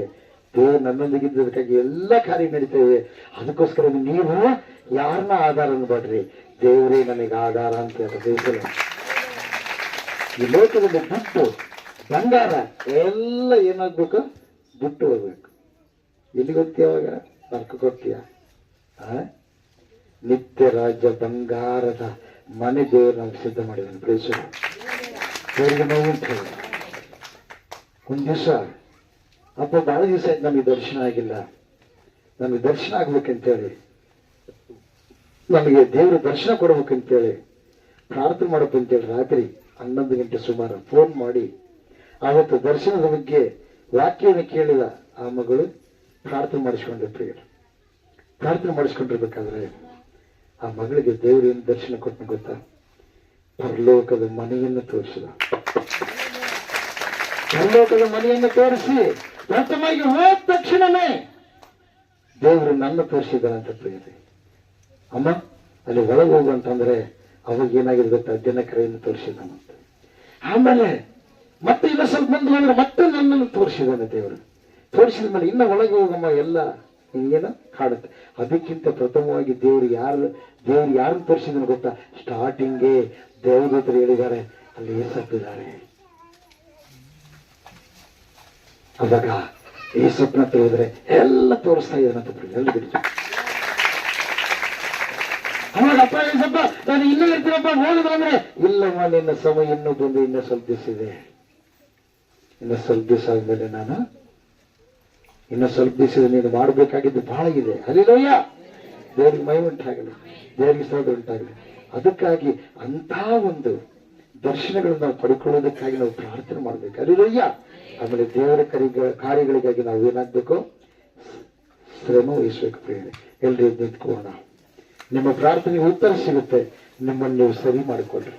ದೇವರು ನನ್ನೊಂದಿಗೆ ಇದ್ದದಕ್ಕಾಗಿ ಎಲ್ಲ ಕಾರ್ಯ ನಡೀತೇವೆ. ಅದಕ್ಕೋಸ್ಕರ ನೀವು ಯಾರನ್ನ ಆಧಾರ ಅನ್ಬೇಡ್ರಿ, ದೇವರೇ ನನಗೆ ಆಧಾರ ಅಂತ ಹೇಳ್ತಾರೆ. ಈ ಲೋಕದಲ್ಲಿ ದುಡ್ಡು ಬಂಗಾರ ಎಲ್ಲ ಏನಾಗ್ಬೇಕು? ಬಿಟ್ಟು ಹೋಗ್ಬೇಕು. ಎಲ್ಲಿಗೆ ಹೋಗ್ತೀಯ? ಅವಾಗ ನರ್ಕಕ್ಕೆ ಹೋಗ್ತೀಯ? ನಿತ್ಯ ರಾಜ್ಯ ಬಂಗಾರದ ಮನೆ ದೇವರು ನಮ್ಗೆ ಸಿದ್ಧ ಮಾಡಿದ್ದಾನೆ. ಪ್ರೇಕ್ಷಕ ದೇವರಿಗೆ ನೋವುಂಟು. ಒಂದ್ ದಿವಸ ಅಪ್ಪ ಬಹಳ ದಿವಸ ಆಯ್ತು ನಮಗೆ ದರ್ಶನ ಆಗಿಲ್ಲ, ನಮಗೆ ದರ್ಶನ ಆಗ್ಬೇಕಂತೇಳಿ, ನಮಗೆ ದೇವರು ದರ್ಶನ ಕೊಡ್ಬೇಕಂತೇಳಿ ಪ್ರಾರ್ಥನೆ ಮಾಡಬೇಕಂತೇಳಿ ರಾತ್ರಿ 11 ಗಂಟೆ ಸುಮಾರು ಫೋನ್ ಮಾಡಿ ಆವತ್ತು ದರ್ಶನದ ಬಗ್ಗೆ ವಾಕ್ಯವನ್ನು ಕೇಳಿದ ಆ ಮಗಳು ಪ್ರಾರ್ಥನೆ ಮಾಡಿಸ್ಕೊಂಡ್ರೆ ಪ್ರಿಯರು. ಪ್ರಾರ್ಥನೆ ಮಾಡಿಸ್ಕೊಂಡಿರ್ಬೇಕಾದ್ರೆ ಆ ಮಗಳಿಗೆ ದೇವರು ಏನು ದರ್ಶನ ಕೊಟ್ಟನು ಗೊತ್ತಾ? ಪರಲೋಕದ ಮನೆಯನ್ನು ತೋರಿಸಿದ. ಪರಲೋಕದ ಮನೆಯನ್ನು ತೋರಿಸಿ ಪ್ರಥಮವಾಗಿ ಹೋದ ತಕ್ಷಣನೇ ದೇವರು ನನ್ನ ತೋರಿಸಿದಾನಂತ ಪ್ರಿಯರೇ. ಅಮ್ಮ ಅಲ್ಲಿ ಒಳಗೆ ಹೋಗು ಅಂತಂದ್ರೆ ಅವಾಗ ಏನಾಗಿದೆ ಗೊತ್ತಾ, ಜನಕರೆಯನ್ನು ತೋರಿಸಿದಾನಂತೆ. ಆಮೇಲೆ ಮತ್ತೆ ಇಲ್ಲ ಸ್ವಲ್ಪ ಮುಂದೆ ಹೋದ್ರೆ ಮತ್ತೆ ನನ್ನನ್ನು ತೋರಿಸಿದಾನೆ ದೇವರು. ತೋರಿಸಿದ ಮೇಲೆ ಇನ್ನ ಒಳಗೆ ಹೋಗಮ್ಮ ಎಲ್ಲ ಹಿಂಗೇನ ಕಾಡುತ್ತೆ. ಅದಕ್ಕಿಂತ ಪ್ರಥಮವಾಗಿ ದೇವರು ಯಾರನ್ನು ತೋರಿಸಿದನು ಗೊತ್ತಾ, ಸ್ಟಾರ್ಟಿಂಗ್ಗೆ ದೇವದೂತರು ಹೇಳಿದ್ದಾರೆ ಅಲ್ಲಿ ಏಸಪ್ಪಿದ್ದಾರೆ. ಅವಾಗ ಏಸಪ್ಪನ ತಿಳಿದ್ರೆ ಎಲ್ಲ ತೋರಿಸ್ತಾ ಇದ್ದಾನಂತ ಎಲ್ಲ ಬಿಡಿ. ಅವಾಗ ಅಪ್ಪ ಏಸಪ್ಪ ನಾನು ಇನ್ನೂ ಇರ್ತೀನಪ್ಪ ಹೋಗಿದ್ರೆ ಇಲ್ಲಮ್ಮ ನಿನ್ನ ಸಮಯ ಇನ್ನೂ ಬಂದು ಇನ್ನೂ ಸ್ವಲ್ಪ ದಿವಸ ಇದೆ, ಇನ್ನು ಸ್ವಲ್ಪ ದಿವಸ ಆದ್ಮೇಲೆ ನಾನು ಇನ್ನು ಸ್ವಲ್ಪ ದಿವಸ ನೀನು ಮಾಡಬೇಕಾಗಿದ್ದು ಬಹಳ ಇದೆ. ಹಲ್ಲೆಲೂಯಾ, ದೇವರಿಗೆ ಮಹಿಮೆ ಉಂಟಾಗಲಿ, ದೇವರಿಗೆ ಸ್ತೋತ್ರ ಉಂಟಾಗಲಿ. ಅದಕ್ಕಾಗಿ ಅಂತ ಒಂದು ದರ್ಶನಗಳನ್ನು ನಾವು ಪಡ್ಕೊಳ್ಳೋದಕ್ಕಾಗಿ ನಾವು ಪ್ರಾರ್ಥನೆ ಮಾಡ್ಬೇಕು. ಹಲ್ಲೆಲೂಯಾ. ಆಮೇಲೆ ದೇವರ ಕಾರ್ಯಗಳಿಗಾಗಿ ನಾವು ಏನಾಗಬೇಕು, ಶ್ರಮ ವಹಿಸ್ಬೇಕು ಪ್ರಿಯರೇ. ಎಲ್ರಿ ನಿಂತ್ಕೊಳ್ಳೋಣ. ನಿಮ್ಮ ಪ್ರಾರ್ಥನೆಗೆ ಉತ್ತರ ಸಿಗುತ್ತೆ, ನಿಮ್ಮನ್ನು ನೀವು ಸರಿ ಮಾಡಿಕೊಳ್ಳ್ರಿ.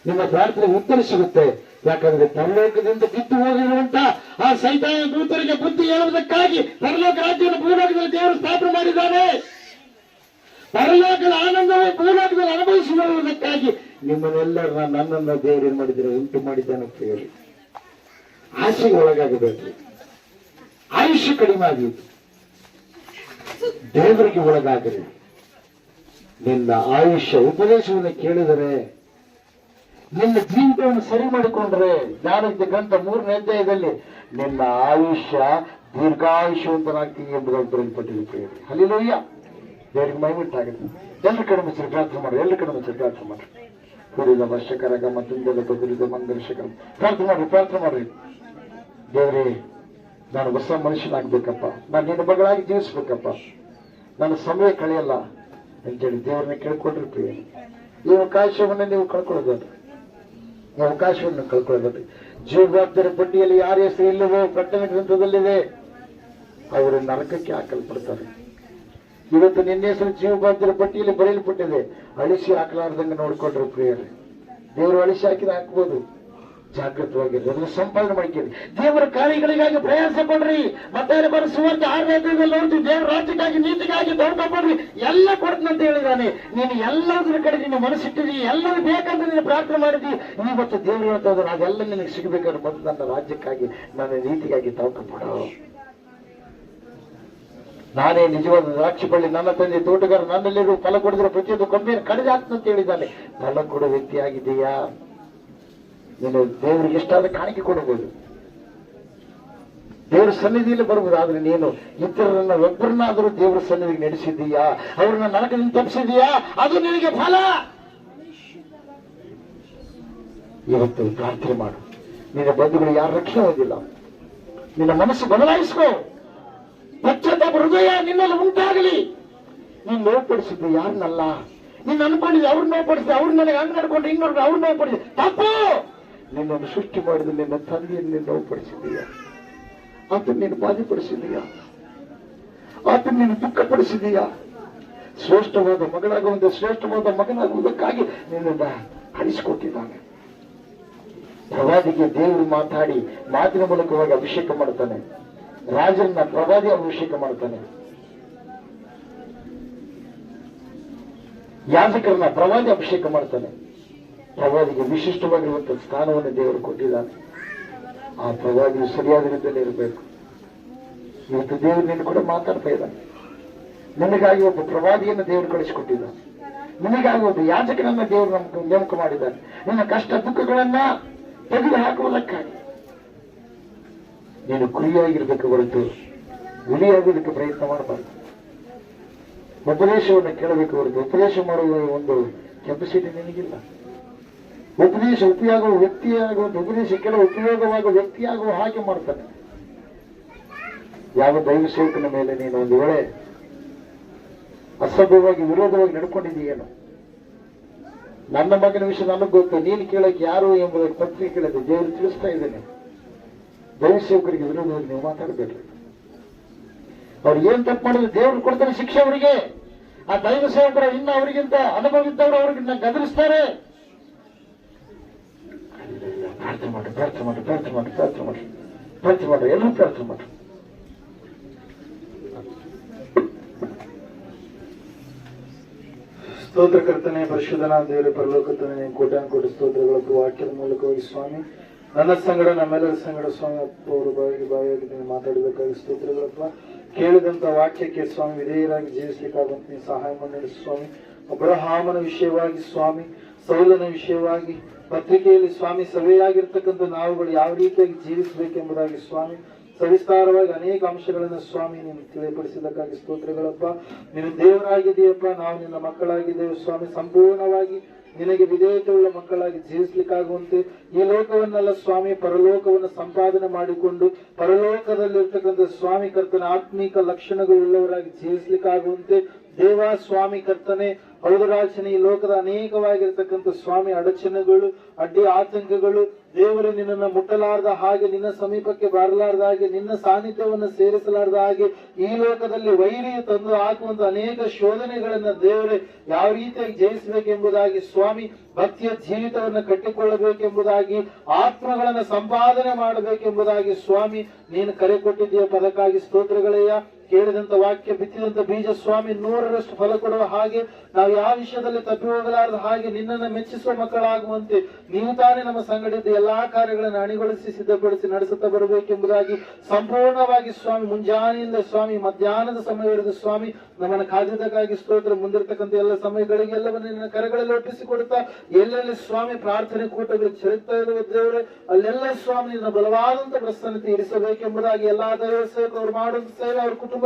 ನಿಮ್ಮ ಪ್ರಾರ್ಥನೆಗೆ ಉತ್ತರ ಸಿಗುತ್ತೆ. ಯಾಕಂದ್ರೆ ಪರಲೋಕದಿಂದ ಬಿದ್ದು ಹೋಗಿರುವಂತ ಆ ಸೈತಾನ ದೂತರಿಗೆ ಬುದ್ಧಿ ಹೇಳುವುದಕ್ಕಾಗಿ ಪರಲೋಕ ರಾಜ್ಯವನ್ನು ಭೂಲೋಕದಲ್ಲಿ ದೇವರು ಸ್ಥಾಪನೆ ಮಾಡಿದ್ದಾನೆ. ಪರಲೋಕದ ಆನಂದವೇ ಭೂಲೋಕದಲ್ಲಿ ಅನುಭವಿಸಿರುವುದಕ್ಕಾಗಿ ನಿಮ್ಮನ್ನೆಲ್ಲರ ನನ್ನನ್ನು ದೇವರು ಏನ್ ಮಾಡಿದ್ರೆ ಉಂಟು ಮಾಡಿದ್ದಾನೆ ಪ್ರಿಯರು. ಆಸೆಗೆ ಒಳಗಾಗಬೇಡ್ರಿ. ಆಯುಷ್ಯ ಕಡಿಮೆ ಆಗಿತ್ತು, ದೇವರಿಗೆ ಒಳಗಾಗಲಿ. ನಿನ್ನ ಆಯುಷ್ಯ ಉಪದೇಶವನ್ನು ಕೇಳಿದರೆ, ನಿನ್ನ ಜೀವಿತವನ್ನು ಸರಿ ಮಾಡಿಕೊಂಡ್ರೆ, ಜ್ಞಾನದ ಗ್ರಂಥ 3ನೇ ಅಧ್ಯಾಯದಲ್ಲಿ ನಿನ್ನ ಆಯುಷ್ಯ ದೀರ್ಘಾಯುಷ್ಯವಂತನಾಗ್ತೀನಿ ಎಂಬುದನ್ನು ಬರೆಯಲ್ಪಟ್ಟಿದೆ ಪ್ರಿಯರೇ. ಹಲ್ಲೆಲೂಯಾ, ದೇವರಿಗೆ ಮಹಿಮೆ ಉಂಟಾಗುತ್ತೆ. ಎಲ್ಲರೂ ಕಡೆ ಮುಚ್ಚಿ ಪ್ರಾರ್ಥನೆ ಮಾಡಿ, ಎಲ್ಲರೂ ಕಡೆ ಮುಚ್ಚಿ ಪ್ರಾರ್ಥನೆ ಮಾಡಿ. ಕುರಿದ ವರ್ಷಕರಾಗ ಮತ್ತೊಂದೆಲ್ಲ ಕುರಿದ ಮಂದರ್ಶಕರ ಪ್ರಾರ್ಥನೆ ಮಾಡ್ರಿ, ಪ್ರಾರ್ಥನೆ ಮಾಡ್ರಿ. ದೇವರೇ, ನಾನು ಹೊಸ ಮನುಷ್ಯನಾಗ್ಬೇಕಪ್ಪ, ನಾನು ನಿನ್ನ ಮಗಳಾಗಿ ಜೀವಿಸ್ಬೇಕಪ್ಪ, ನನ್ನ ಸಮಯ ಕಳೆಯಲ್ಲ ಅಂತೇಳಿ ದೇವರನ್ನ ಕೇಳ್ಕೊಂಡ್ರಿ ಪ್ರಿಯ. ಈ ಅವಕಾಶವನ್ನ ನೀವು ಕಳ್ಕೊಳ್ಳೋದು, ಈ ಅವಕಾಶವನ್ನು ಕಳ್ಕೊಳ್ಳೋದು. ಜೀವಬಾಧ್ಯರ ಪಟ್ಟಿಯಲ್ಲಿ ಯಾರ ಹೆಸರು ಇಲ್ಲವೋ ಪ್ರಕಟಣೆ ಗ್ರಂಥದಲ್ಲಿದೆ, ಅವರು ನರಕಕ್ಕೆ ಹಾಕಲ್ಪಡ್ತಾರೆ. ಇವತ್ತು ನಿನ್ನ ಹೆಸರು ಜೀವಬಾಧ್ಯರ ಪಟ್ಟಿಯಲ್ಲಿ ಬರೆಯಲ್ಪಟ್ಟಿದೆ, ಅಳಿಸಿ ಹಾಕಲಾರ್ದಂಗೆ ನೋಡ್ಕೊಂಡ್ರು ಪ್ರಿಯರೇ. ದೇವರು ಅಳಿಸಿ ಹಾಕಿದ ಹಾಕ್ಬೋದು, ಜಾಗೃತವಾಗಿರ್ರಿ, ಅದನ್ನು ಸಂಪಾದನೆ ಮಾಡಿಕೊಳ್ಳಿ. ದೇವರ ಕಾರ್ಯಗಳಿಗಾಗಿ ಪ್ರಯಾಸ ಪಡ್ರಿ. ಮತ್ತೆ ಸುವಾರ್ತೆ 6ನೇ ಅಧ್ಯಾಯದಲ್ಲಿ ನೋಡ್ತೀವಿ, ದೇವರ ರಾಜ್ಯಕ್ಕಾಗಿ ನೀತಿಗಾಗಿ ದೌಡ ಪಡ್ರಿ, ಎಲ್ಲ ಕೊಡ್ತಂತ ಹೇಳಿದಾನೆ. ನೀನು ಎಲ್ಲದರ ಕಡೆ ನಿನ್ನ ಮನಸ್ಸಿಟ್ಟಿದಿ, ಎಲ್ಲರೂ ಬೇಕಂತ ನೀನು ಪ್ರಾರ್ಥನೆ ಮಾಡಿದಿ. ಇವತ್ತು ದೇವರು ಹೇಳ್ತಾ ಇದ್ದಾರೆ, ಅದೆಲ್ಲ ನಿನಗೆ ಸಿಗಬೇಕಾದ್ರೆ ಬಂದು ನನ್ನ ರಾಜ್ಯಕ್ಕಾಗಿ, ನನ್ನ ನೀತಿಗಾಗಿ ತೌಕ ಪಡೋ. ನಾನೇ ನಿಜವಾದ ದ್ರಾಕ್ಷಿ ಬಳ್ಳಿ, ನನ್ನ ತಂದೆ ತೋಟಗಾರ, ನನ್ನಲ್ಲಿರುವ ಫಲ ಕೊಡಿದ್ರೆ ಪ್ರತಿಯೊಂದು ಕೊಂಬೆಯನ್ನು ಕಡಿದು ಹಾಕ್ತಂತ ಹೇಳಿದ್ದಾನೆ. ಫಲ ಕೊಡೋ ವ್ಯಕ್ತಿ ಆಗಿದೆಯಾ? ನೀನು ದೇವರಿಗೆ ಎಷ್ಟಾದ ಕಾಣಿಕೆ ಕೊಡಬಹುದು, ದೇವರ ಸನ್ನಿಧಿಯಲ್ಲಿ ಬರ್ಬೋದು. ಆದ್ರೆ ನೀನು ಇತರರನ್ನ ಒಬ್ಬರನ್ನಾದರೂ ದೇವರ ಸನ್ನಿಧಿಗೆ ನಡೆಸಿದ್ದೀಯಾ, ಅವ್ರನ್ನ ನರಕದಿಂದ ತಪ್ಪಿಸಿದೀಯಾ, ಅದು ನಿನಗೆ ಫಲ. ಇವತ್ತು ಪ್ರಾರ್ಥನೆ ಮಾಡು. ನಿನ್ನ ಬಂಧುಗಳು ಯಾರು ರಕ್ಷಣೆ ಹೊಂದಿಲ್ಲ, ನಿನ್ನ ಮನಸ್ಸು ಬದಲಾಯಿಸ್ಕೋ. ಪಶ್ಚಾತ್ತಾಪ ಹೃದಯ ನಿನ್ನಲ್ಲಿ ಉಂಟಾಗಲಿ. ನೀನು ನೋವುಪಡಿಸಿದ್ದು ಯಾರನ್ನಲ್ಲ, ನೀನು ಅನ್ಕೊಂಡಿದ್ದೆ ಅವ್ರನ್ನ ನೋವುಪಡಿಸಿದೆ, ಅವ್ರು ನನಗೆ ಹಂಗ್ ನಡ್ಕೊಂಡು ಹಿಂಗ್ ನೋಡ್ಕೊಂಡು ಅವ್ರನ್ನ ನೋವುಪಡಿಸಿದೆ, ತಪ್ಪು. ನಿನ್ನನ್ನು ಸೃಷ್ಟಿ ಮಾಡಿದ ನಿನ್ನ ತಂದೆಯನ್ನು ನೋವುಪಡಿಸಿದೀಯ, ಆತನ ನೀನು ಬಾಧೆಪಡಿಸಿದೀಯ, ಆತನ ನೀನು ದುಃಖಪಡಿಸಿದೀಯ. ಶ್ರೇಷ್ಠವಾದ ಮಗಳಾಗುವಂತೆ ಶ್ರೇಷ್ಠವಾದ ಮಗನಾಗುವುದಕ್ಕಾಗಿ ನಿನ್ನನ್ನು ಕಳಿಸಿಕೊಟ್ಟಿದ್ದಾನೆ. ಪ್ರವಾದಿಗೆ ದೇವರು ಮಾತಾಡಿ ಮಾತಿನ ಮೂಲಕವಾಗಿ ಅಭಿಷೇಕ ಮಾಡ್ತಾನೆ. ರಾಜರನ್ನ ಪ್ರವಾದಿ ಅಭಿಷೇಕ ಮಾಡ್ತಾನೆ. ಯಾಜಕರನ್ನ ಪ್ರವಾದಿ ಅಭಿಷೇಕ ಮಾಡ್ತಾನೆ. ಪ್ರವಾದಿಗೆ ವಿಶಿಷ್ಟವಾಗಿರುವಂತಹ ಸ್ಥಾನವನ್ನು ದೇವರು ಕೊಟ್ಟಿದ್ದಾನೆ. ಆ ಪ್ರವಾದಿಯು ಸರಿಯಾದ ರೀತಿಯಲ್ಲಿ ಇರಬೇಕು. ಇವತ್ತು ದೇವರು ನಿನ್ನ ಕೂಡ ಮಾತಾಡ್ತಾ ಇದ್ದಾನೆ. ನಿನಗಾಗಿ ಒಬ್ಬ ಪ್ರವಾದಿಯನ್ನು ದೇವರು ಕಳಿಸಿಕೊಟ್ಟಿದ್ದಾನೆ. ನಿನಗಾಗಿ ಒಬ್ಬ ಯಾಜಕನನ್ನ ದೇವರು ನಮ್ಗೆ ನೇಮಕ ಮಾಡಿದ್ದಾನೆ. ನಿನ್ನ ಕಷ್ಟ ದುಃಖಗಳನ್ನ ತೆಗೆದು ಹಾಕುವುದಕ್ಕಾಗಿ ನೀನು ಗುರಿಯಾಗಿರ್ಬೇಕು ಹೊರತು ಗುರಿಯಾಗುವುದಕ್ಕೆ ಪ್ರಯತ್ನ ಮಾಡಬಾರ್ದು. ಉಪದೇಶವನ್ನು ಕೇಳಬೇಕು ಹೊರತು ಉಪದೇಶ ಮಾಡುವ ಒಂದು ಕೆಪಾಸಿಟಿ ನಿನಗಿಲ್ಲ. ಉಪದೇಶ ಉಪಯೋಗುವ ವ್ಯಕ್ತಿಯಾಗುವ, ಉಪದೇಶ ಕೇಳುವ ಉಪಯೋಗವಾಗುವ ವ್ಯಕ್ತಿಯಾಗುವ ಹಾಗೆ ಮಾಡ್ತಾನೆ. ಯಾವ ದೈವ ಸೇವಕನ ಮೇಲೆ ನೀನು ಒಂದು ವೇಳೆ ಅಸಭ್ಯವಾಗಿ ವಿರೋಧವಾಗಿ ನಡ್ಕೊಂಡಿದ್ದೀಯೇನು? ನನ್ನ ಮಗನ ವಿಷಯ ನನಗೆ ಗೊತ್ತು, ನೀನು ಕೇಳಕ್ಕೆ ಯಾರು ಎಂಬುದಕ್ಕೆ ಪತ್ರಿಕೆ ಕೇಳಿದೆ. ದೇವರು ತಿಳಿಸ್ತಾ ಇದ್ದೇನೆ, ದೈವ ಸೇವಕರಿಗೆ ವಿರೋಧವಾಗಿ ನೀವು ಮಾತಾಡಬೇಡ್ರಿ. ಅವ್ರು ಏನ್ ತಪ್ಪು ಮಾಡಿದ್ರೆ ದೇವರು ಕೊಡ್ತಾರೆ ಶಿಕ್ಷೆ ಅವರಿಗೆ. ಆ ದೈವ ಸೇವಕರು ಇನ್ನ ಅವರಿಗಿಂತ ಅನುಭವ ಇದ್ದವರು ಅವ್ರಿಗೆ ಗದರಿಸ್ತಾರೆ. ಪ್ರಾರ್ಥನೆ ಮಾಡಿ, ಪ್ರಾರ್ಥನೆ ಮಾಡಿ, ಪ್ರಾರ್ಥನೆ ಮಾಡಿ, ಪ್ರಾರ್ಥನೆ ಮಾಡಿ. ಪ್ರಾರ್ಥನೆ ಮಾಡ್ರಿ, ಎಲ್ಲರೂ ಪ್ರಾರ್ಥನೆ ಮಾಡ್ರಿ. ಸ್ತೋತ್ರಕರ್ತನೆ, ಪರಿಶುದ್ಧನಾದ ದೇವರೇ, ಪರಲೋಕತನೇ, ಕೋಟ್ಯಾನುಕೋಟಿ ಸ್ತೋತ್ರಗಳಕ್ಕೂ ವಾಕ್ಯದ ಮೂಲಕವಾಗಿ ಸ್ವಾಮಿ ನನ್ನ ಸಂಗಡ ನಮ್ಮೆಲ್ಲರ ಸಂಗಡ ಸ್ವಾಮಿ ಅವರು ಬಾಯಿಯಾಗಿ ನೀವು ಮಾತಾಡಬೇಕಾಗಿ ಸ್ತೋತ್ರಗಳಪ್ಪ. ಕೇಳಿದಂತ ವಾಕ್ಯಕ್ಕೆ ಸ್ವಾಮಿ ವಿಧೇಯರಾಗಿ ಜೀವಿಸ್ಲಿಕ್ಕಾಗುವಂತ ನೀವು ಸಹಾಯ ಮಾಡಿ ಸ್ವಾಮಿ. ಅಬ್ರಹಾಮನ ವಿಷಯವಾಗಿ ಸ್ವಾಮಿ, ಸೌಲನ ವಿಷಯವಾಗಿ ಪತ್ರಿಕೆಯಲ್ಲಿ ಸ್ವಾಮಿ ಸಭೆಯಾಗಿರ್ತಕ್ಕಂಥ ನಾವುಗಳು ಯಾವ ರೀತಿಯಾಗಿ ಜೀವಿಸಬೇಕೆಂಬುದಾಗಿ ಸ್ವಾಮಿ ಸವಿಸ್ತಾರವಾಗಿ ಅನೇಕ ಅಂಶಗಳನ್ನ ಸ್ವಾಮಿ ನೀನು ತಿಳಿಯಪಡಿಸಿದ್ದಕ್ಕಾಗಿ ಸ್ತೋತ್ರಗಳಪ್ಪ. ನೀನು ದೇವರಾಗಿದೆಯಪ್ಪ, ನಾವು ನಿನ್ನ ಮಕ್ಕಳಾಗಿದ್ದೇವೆ ಸ್ವಾಮಿ. ಸಂಪೂರ್ಣವಾಗಿ ನಿನಗೆ ವಿಧೇಯತೆಯುಳ್ಳ ಮಕ್ಕಳಾಗಿ ಜೀವಿಸ್ಲಿಕ್ಕಾಗುವಂತೆ ಈ ಲೋಕವನ್ನೆಲ್ಲ ಸ್ವಾಮಿ ಪರಲೋಕವನ್ನು ಸಂಪಾದನೆ ಮಾಡಿಕೊಂಡು ಪರಲೋಕದಲ್ಲಿರ್ತಕ್ಕಂಥ ಸ್ವಾಮಿ ಕರ್ತನ ಆತ್ಮೀಕ ಲಕ್ಷಣಗಳುಳ್ಳವರಾಗಿ ಜೀವಿಸ್ಲಿಕ್ಕಾಗುವಂತೆ ದೇವ ಸ್ವಾಮಿ ಕರ್ತನೆ, ಹೌದು ರಾಜನೇ, ಈ ಲೋಕದ ಅನೇಕವಾಗಿರ್ತಕ್ಕಂಥ ಸ್ವಾಮಿ ಅಡಚಣೆಗಳು, ಅಡ್ಡಿ ಆತಂಕಗಳು, ದೇವರು ನಿನ್ನನ್ನು ಮುಟ್ಟಲಾರದ ಹಾಗೆ, ನಿನ್ನ ಸಮೀಪಕ್ಕೆ ಬರಲಾರದ ಹಾಗೆ, ನಿನ್ನ ಸಾನ್ನಿಧ್ಯವನ್ನು ಸೇರಿಸಲಾರದ ಹಾಗೆ ಈ ಲೋಕದಲ್ಲಿ ವೈರಿ ತಂದು ಹಾಕುವಂತ ಅನೇಕ ಶೋಧನೆಗಳನ್ನ ದೇವರೇ ಯಾವ ರೀತಿಯಾಗಿ ಜಯಿಸಬೇಕೆಂಬುದಾಗಿ ಸ್ವಾಮಿ ಭಕ್ತಿಯ ಜೀವಿತವನ್ನು ಕಟ್ಟಿಕೊಳ್ಳಬೇಕೆಂಬುದಾಗಿ, ಆತ್ಮಗಳನ್ನ ಸಂಪಾದನೆ ಮಾಡಬೇಕೆಂಬುದಾಗಿ ಸ್ವಾಮಿ ನೀನು ಕರೆ ಕೊಟ್ಟಿದ್ದೀಯ. ಪದಕ್ಕಾಗಿ ಸ್ತೋತ್ರಗಳಯ್ಯ. ಕೇಳಿದಂತ ವಾಕ್ಯ ಬಿತ್ತಿದಂತ ಬೀಜ ಸ್ವಾಮಿ 100ರಷ್ಟು ಫಲ ಕೊಡುವ ಹಾಗೆ, ನಾವು ಯಾವ ವಿಷಯದಲ್ಲಿ ತಪ್ಪಿ ಹೋಗಲಾರದ ಹಾಗೆ ನಿನ್ನನ್ನು ಮೆಚ್ಚಿಸುವ ಮಕ್ಕಳಾಗುವಂತೆ ನೀವು ತಾನೇ ನಮ್ಮ ಸಂಗಡಿದ್ದ ಎಲ್ಲಾ ಕಾರ್ಯಗಳನ್ನು ಅಣಿಗೊಳಿಸಿ ಸಿದ್ಧಪಡಿಸಿ ನಡೆಸುತ್ತಾ ಬರಬೇಕೆಂಬುದಾಗಿ ಸಂಪೂರ್ಣವಾಗಿ ಸ್ವಾಮಿ ಮುಂಜಾನೆಯಿಂದ ಸ್ವಾಮಿ ಮಧ್ಯಾಹ್ನದ ಸಮಯವರೆಗೂ ಸ್ವಾಮಿ ನಮ್ಮನ್ನು ಕಾದಿದ್ದಕ್ಕಾಗಿ ಸ್ತೋತ್ರ. ಮುಂದಿರ್ತಕ್ಕಂಥ ಎಲ್ಲ ಸಮಯಗಳಿಗೆ ಎಲ್ಲವನ್ನು ನಿನ್ನ ಕರೆಗಳಲ್ಲಿ ಒಪ್ಪಿಸಿಕೊಡುತ್ತಾ ಎಲ್ಲೆಲ್ಲಿ ಸ್ವಾಮಿ ಪ್ರಾರ್ಥನೆ ಕೂಟಗಳು ಚರಿತಾ ಇರುವ ದೇವರೇ ಅಲ್ಲೆಲ್ಲ ಸ್ವಾಮಿ ನಿನ್ನ ಬಲವಾದಂತ ಪ್ರಸನ್ನತೆ ಇರಿಸಬೇಕೆಂಬುದಾಗಿ ಎಲ್ಲಾ ದೈವ ಸೇವಕರು ಮಾಡುವಂತ ಸೇವೆ, ಅವ್ರ ಕುಟುಂಬ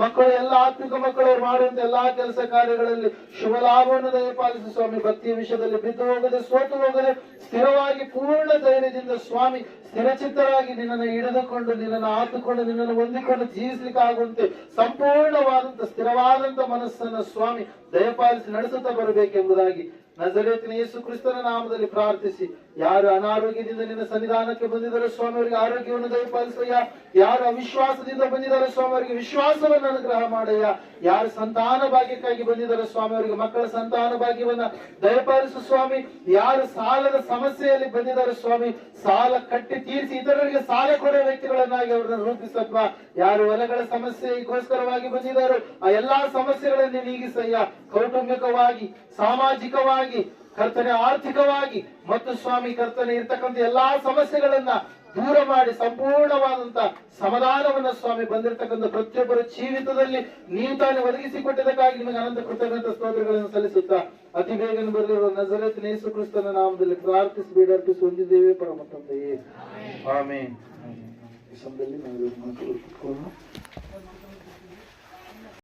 ಮಕ್ಕಳು, ಎಲ್ಲ ಆತ್ಮಿಕ ಮಕ್ಕಳು ಅವ್ರು ಮಾಡುವಂತ ಎಲ್ಲಾ ಕೆಲಸ ಕಾರ್ಯಗಳಲ್ಲಿ ಶುಭ ಲಾಭವನ್ನು ದಯಪಾಲಿಸಿ ಸ್ವಾಮಿ. ಭಕ್ತಿಯ ವಿಷಯದಲ್ಲಿ ಬಿದ್ದು ಹೋಗದೆ, ಸೋತು ಹೋಗದೆ, ಸ್ಥಿರವಾಗಿ ಪೂರ್ಣ ಧೈರ್ಯದಿಂದ ಸ್ವಾಮಿ ಸ್ಥಿರಚಿತ್ತರಾಗಿ ನಿನ್ನನ್ನು ಹಿಡಿದುಕೊಂಡು, ನಿನ್ನನ್ನು ಆತುಕೊಂಡು, ನಿನ್ನನ್ನು ಹೊಂದಿಕೊಂಡು ಜೀವಿಸ್ಲಿಕ್ಕೆ ಆಗುವಂತೆ ಸಂಪೂರ್ಣವಾದಂತ ಸ್ಥಿರವಾದಂತ ಮನಸ್ಸನ್ನು ಸ್ವಾಮಿ ದಯಪಾಲಿಸಿ ನಡೆಸುತ್ತಾ ಬರಬೇಕೆಂಬುದಾಗಿ ನಜರೇತಿನ ಯೇಸು ಕ್ರಿಸ್ತನ ನಾಮದಲ್ಲಿ ಪ್ರಾರ್ಥಿಸಿ, ಯಾರು ಅನಾರೋಗ್ಯದಿಂದ ನಿನ್ನ ಸನ್ನಿಧಾನಕ್ಕೆ ಬಂದಿದ್ದಾರೆ ಸ್ವಾಮಿ ಅವರಿಗೆ ಆರೋಗ್ಯವನ್ನು ದಯಪಾಲಿಸಯ್ಯ. ಯಾರು ಅವಿಶ್ವಾಸದಿಂದ ಬಂದಿದ್ದಾರೆ ಸ್ವಾಮಿ ಅವರಿಗೆ ವಿಶ್ವಾಸವನ್ನು ಅನುಗ್ರಹ ಮಾಡಯ್ಯ. ಯಾರು ಸಂತಾನ ಭಾಗ್ಯಕ್ಕಾಗಿ ಬಂದಿದ್ದಾರೆ ಸ್ವಾಮಿ ಅವರಿಗೆ ಮಕ್ಕಳ ಸಂತಾನ ಭಾಗ್ಯವನ್ನ ದಯಪಾಲಿಸು ಸ್ವಾಮಿ. ಯಾರು ಸಾಲದ ಸಮಸ್ಯೆಯಲ್ಲಿ ಬಂದಿದ್ದಾರೆ ಸ್ವಾಮಿ, ಸಾಲ ಕಟ್ಟಿ ತೀರಿಸಿ ಇತರರಿಗೆ ಸಾಲ ಕೊಡುವ ವ್ಯಕ್ತಿಗಳನ್ನಾಗಿ ಅವರನ್ನು ರೂಪಿಸಪ್ಪ. ಯಾರು ಹೊಲಗಳ ಸಮಸ್ಯೆಗೋಸ್ಕರವಾಗಿ ಬಂದಿದ್ದಾರೋ ಆ ಎಲ್ಲಾ ಸಮಸ್ಯೆಗಳನ್ನು ನೀಗಿಸಯ್ಯ. ಕೌಟುಂಬಿಕವಾಗಿ, ಸಾಮಾಜಿಕವಾಗಿ, ಕರ್ತನೆ ಆರ್ಥಿಕವಾಗಿ ಮತ್ತು ಸ್ವಾಮಿ ಕರ್ತನೆ ಇರ್ತಕ್ಕಂಥ ಎಲ್ಲಾ ಸಮಸ್ಯೆಗಳನ್ನ ದೂರ ಮಾಡಿ ಸಂಪೂರ್ಣವಾದಂತ ಸಮಾಧಾನವನ್ನ ಸ್ವಾಮಿ ಬಂದಿರತಕ್ಕಂಥ ಪ್ರತಿಯೊಬ್ಬರ ಜೀವಿತದಲ್ಲಿ ನೀವು ತಾನೇ ಒದಗಿಸಿಕೊಟ್ಟಿದ್ದಕ್ಕಾಗಿ ನಿಮಗೆ ಅನಂತ ಕೃತಜ್ಞತಾ ಸ್ತೋತ್ರಗಳನ್ನು ಸಲ್ಲಿಸುತ್ತಾ ಅತಿ ಬೇಗನೆ ಬರೆದಿರುವ ನಜರೇತಿನ ಯೇಸು ಕ್ರಿಸ್ತನ ನಾಮದಲ್ಲಿ ಪ್ರಾರ್ಥಿಸಿ ಬೇಡರ್ಪಿಸಿ ಹೊಂದಿದ್ದೇವೆ ಪರಮ ತಂದೆಯೇ, ಆಮೆನ್. ಈ ಸಮಯದಲ್ಲಿ ನಾವು